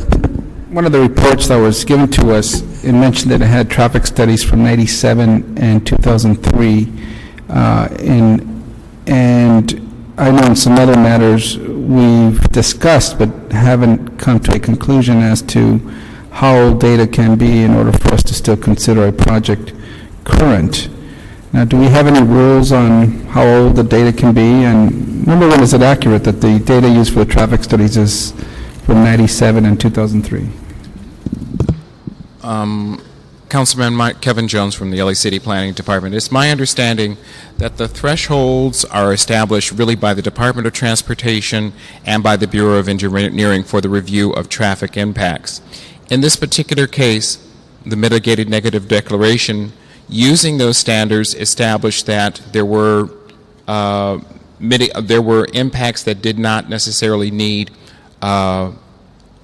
one of the reports that was given to us, it mentioned that it had traffic studies from 97 and 2003, and I know in some other matters we've discussed but haven't come to a conclusion as to how old data can be in order for us to still consider a project current. Now, do we have any rules on how old the data can be? And number one, is it accurate that the data used for the traffic studies is from 97 and 2003? Councilman Kevin Jones from the LA City Planning Department. It's my understanding that the thresholds are established really by the Department of Transportation and by the Bureau of Engineering for the review of traffic impacts. In this particular case, the mitigated negative declaration, using those standards, established that there were impacts that did not necessarily need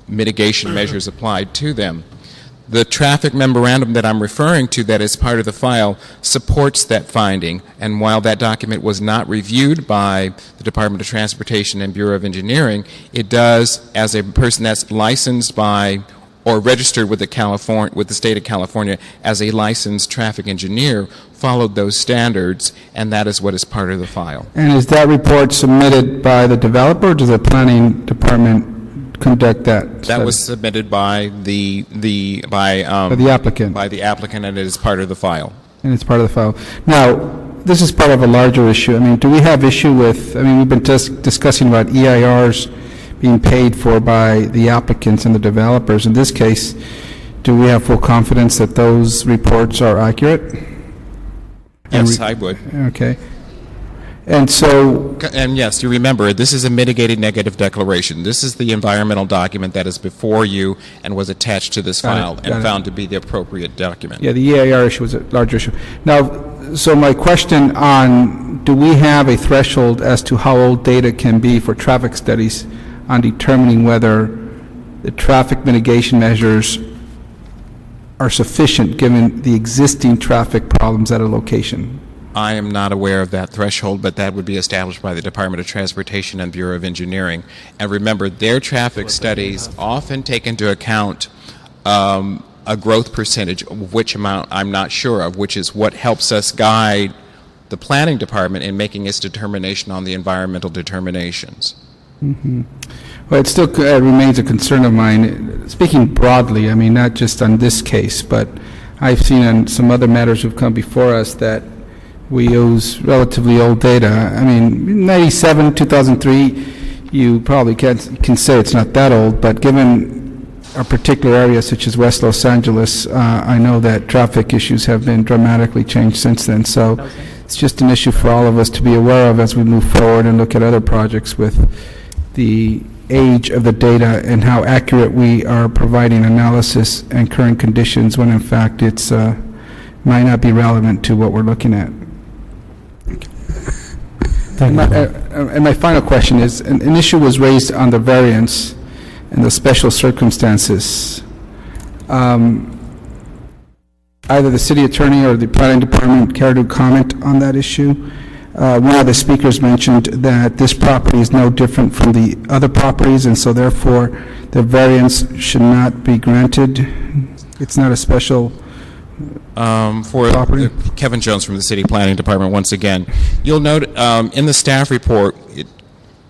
mitigation measures applied to them. The traffic memorandum that I'm referring to, that is part of the file, supports that finding, and while that document was not reviewed by the Department of Transportation and Bureau of Engineering, it does, as a person that's licensed by or registered with the state of California as a licensed traffic engineer, followed those standards, and that is what is part of the file. And is that report submitted by the developer, or does the planning department conduct that? That was submitted by the applicant. By the applicant, and it is part of the file. And it's part of the file. Now, this is part of a larger issue. I mean, do we have issue with, we've been discussing about EIRs being paid for by the applicants and the developers. In this case, do we have full confidence that those reports are accurate? Yes, I would. Okay. And so... And yes, you remember, this is a mitigated negative declaration. This is the environmental document that is before you and was attached to this file and found to be the appropriate document. Yeah, the EIR issue was a larger issue. Now, so my question on, do we have a threshold as to how old data can be for traffic studies on determining whether the traffic mitigation measures are sufficient given the existing traffic problems at a location? I am not aware of that threshold, but that would be established by the Department of Transportation and Bureau of Engineering. And remember, their traffic studies often take into account a growth percentage, of which amount I'm not sure of, which is what helps us guide the planning department in making its determination on the environmental determinations. Well, it still remains a concern of mine, speaking broadly, I mean, not just on this case, but I've seen on some other matters who've come before us that we use relatively old data. I mean, 97, 2003, you probably can say it's not that old, but given a particular area such as West Los Angeles, I know that traffic issues have been dramatically changed since then. So it's just an issue for all of us to be aware of as we move forward and look at other projects with the age of the data and how accurate we are providing analysis and current conditions when in fact it's might not be relevant to what we're looking at. And my final question is, an issue was raised on the variance and the special circumstances. Either the city attorney or the planning department care to comment on that issue? One of the speakers mentioned that this property is no different from the other properties, and so therefore the variance should not be granted. It's not a special property. Kevin Jones from the City Planning Department once again. You'll note in the staff report,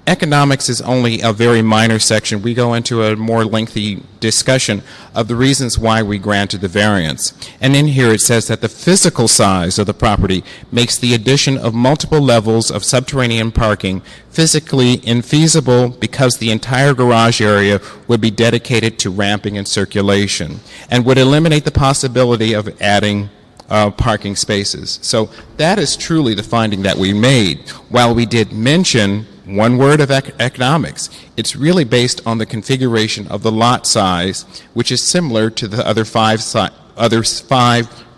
economics is only a very minor section. We go into a more lengthy discussion of the reasons why we granted the variance. And in here it says that the physical size of the property makes the addition of multiple levels of subterranean parking physically infeasible because the entire garage area would be dedicated to ramping and circulation and would eliminate the possibility of adding parking spaces. So that is truly the finding that we made. While we did mention one word of economics, it's really based on the configuration of the lot size, which is similar to the other five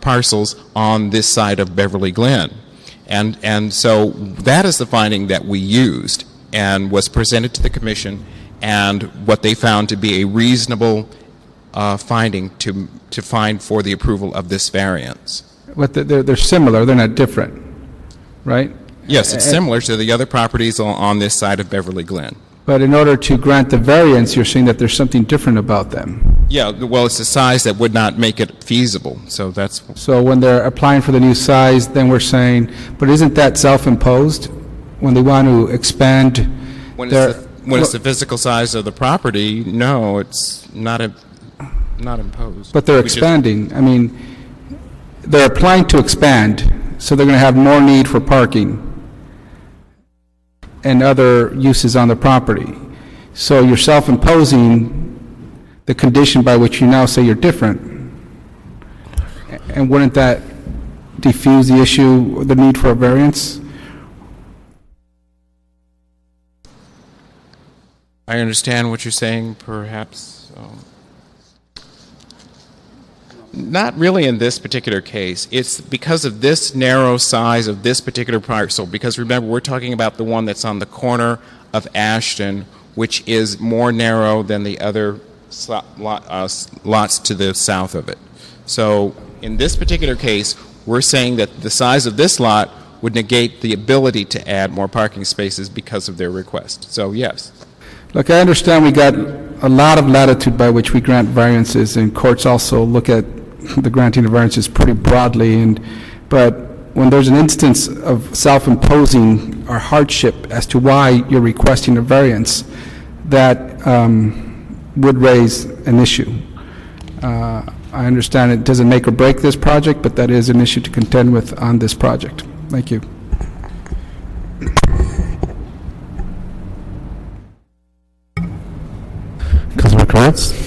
parcels on this side of Beverly Glen. And so that is the finding that we used and was presented to the commission, and what they found to be a reasonable finding to find for the approval of this variance. But they're similar, they're not different, right? Yes, it's similar to the other properties on this side of Beverly Glen. But in order to grant the variance, you're saying that there's something different about them. Yeah, well, it's the size that would not make it feasible. So that's. So when they're applying for the new size, then we're saying, but isn't that self-imposed when they want to expand? When it's the physical size of the property, no, it's not imposed. But they're expanding. I mean, they're applying to expand, so they're going to have more need for parking and other uses on the property. So you're self-imposing the condition by which you now say you're different. And wouldn't that diffuse the issue, the need for a variance? I understand what you're saying, perhaps. Not really in this particular case. It's because of this narrow size of this particular parcel, because remember, we're talking about the one that's on the corner of Ashton, which is more narrow than the other lots to the south of it. So in this particular case, we're saying that the size of this lot would negate the ability to add more parking spaces because of their request. So yes. Look, I understand we got a lot of latitude by which we grant variances, and courts also look at the granting of variances pretty broadly, but when there's an instance of self-imposing or hardship as to why you're requesting a variance, that would raise an issue. I understand it doesn't make or break this project, but that is an issue to contend with on this project. Thank you. Councilor Kratz?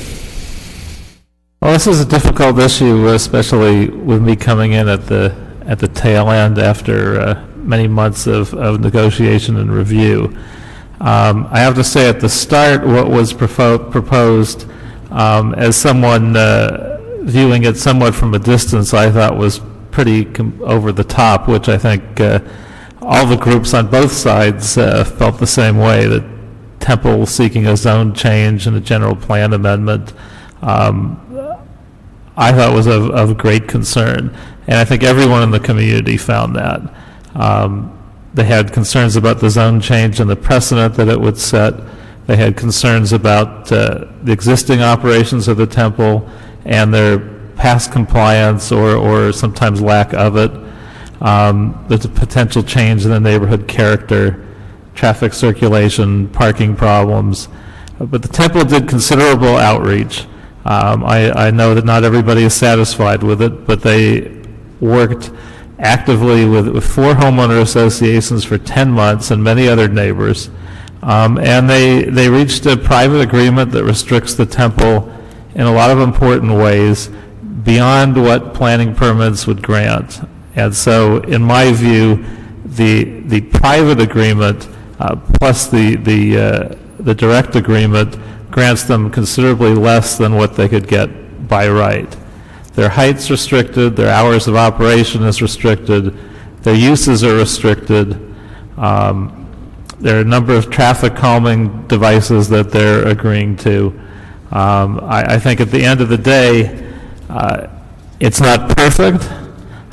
Well, this is a difficult issue, especially with me coming in at the tail end after many months of negotiation and review. I have to say at the start what was proposed as someone viewing it somewhat from a distance, I thought was pretty over the top, which I think all the groups on both sides felt the same way, that Temple seeking a zone change and a general plan amendment I thought was of great concern, and I think everyone in the community found that. They had concerns about the zone change and the precedent that it would set. They had concerns about the existing operations of the temple and their past compliance or sometimes lack of it. there's a potential change in the neighborhood character, traffic circulation, parking problems. But the temple did considerable outreach. I know that not everybody is satisfied with it, but they worked actively with 4 homeowner associations for 10 months and many other neighbors. And they reached a private agreement that restricts the temple in a lot of important ways beyond what planning permits would grant. And so, in my view, the private agreement plus the direct agreement grants them considerably less than what they could get by right. Their height's restricted, their hours of operation is restricted, their uses are restricted. There are a number of traffic calming devices that they're agreeing to. I think at the end of the day, it's not perfect,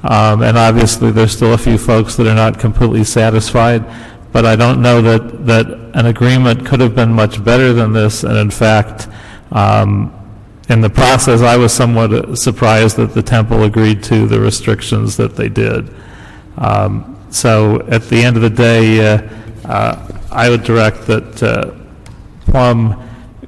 and obviously there's still a few folks that are not completely satisfied, but I don't know that an agreement could have been much better than this, and in fact, in the process, I was somewhat surprised that the temple agreed to the restrictions that they did. So at the end of the day, I would direct that Plum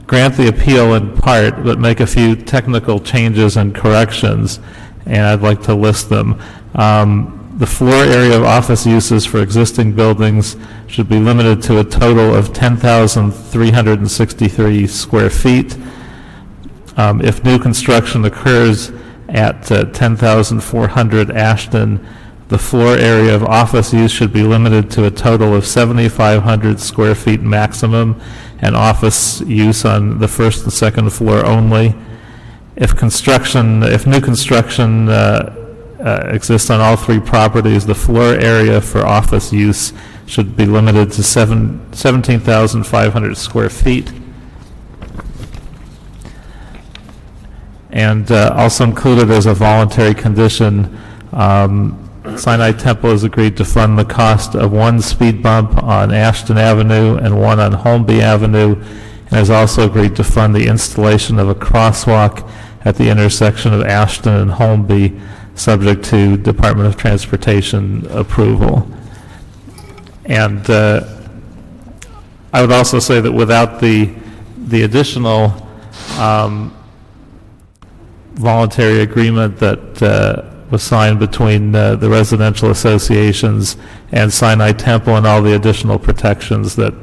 grant the appeal in part, but make a few technical changes and corrections, and I'd like to list them. The floor area of office uses for existing buildings should be limited to a total of 10,363 square feet. If new construction occurs at 10,400 Ashton, the floor area of office use should be limited to a total of 7,500 square feet maximum, and office use on the first and second floor only. If new construction exists on all 3 properties, the floor area for office use should be limited to 17,500 square feet. And also included as a voluntary condition, Sinai Temple has agreed to fund the cost of 1 speed bump on Ashton Avenue and 1 on Holmby Avenue, and has also agreed to fund the installation of a crosswalk at the intersection of Ashton and Holmby, subject to Department of Transportation approval. And I would also say that without the additional voluntary agreement that was signed between the residential associations and Sinai Temple and all the additional protections that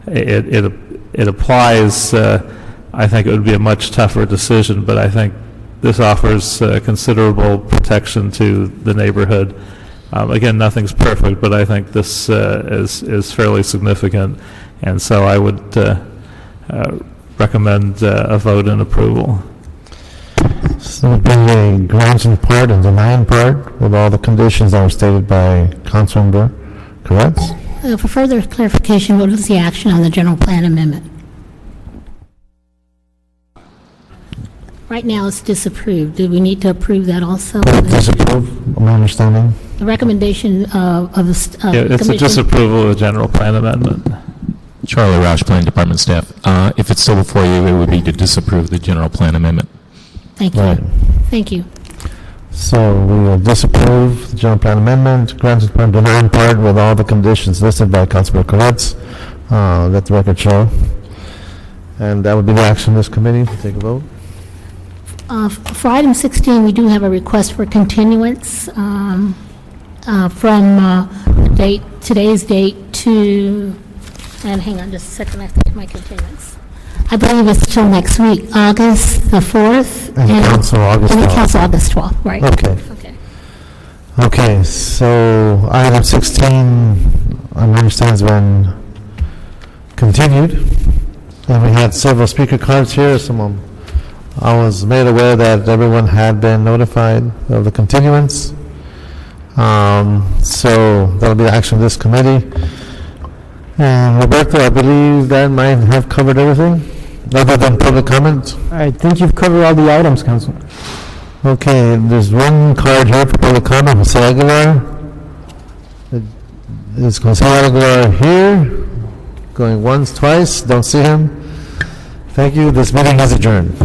it applies, I think it would be a much tougher decision, but I think this offers considerable protection to the neighborhood. Again, nothing's perfect, but I think this is fairly significant, and so I would recommend a vote in approval. So it'll be a grant in part and deny in part with all the conditions that were stated by Councilmember Koretz. For further clarification, what was the action on the general plan amendment? Right now, it's disapproved. Do we need to approve that also? Disapprove, my understanding. The recommendation of the it's a disapproval of the general plan amendment. Charlie Roush, Planning Department staff. If it's still before you, it would be to disapprove the general plan amendment. Thank you. Right. Thank you. So we will disapprove the general plan amendment, grant in part, deny in part with all the conditions listed by Councilmember Koretz. Let the record show. And that would be the action of this committee. Take a vote. For item 16, we do have a request for continuance from today's date to, and hang on just a second, I think my continuance. I believe it's till next week, August the 4th. And council August 12th. And council August 12th, right. Okay. Okay, so item 16, I understand has been continued. And we had several speaker cards here. I was made aware that everyone had been notified of the continuance. So that'll be the action of this committee. And Roberto, I believe that might have covered everything, other than public comment. I think you've covered all the items, Council. Okay, there's one card here for public comment, Jose Aguilar. Is Jose Aguilar here? Going once, twice, don't see him. Thank you, this meeting is adjourned.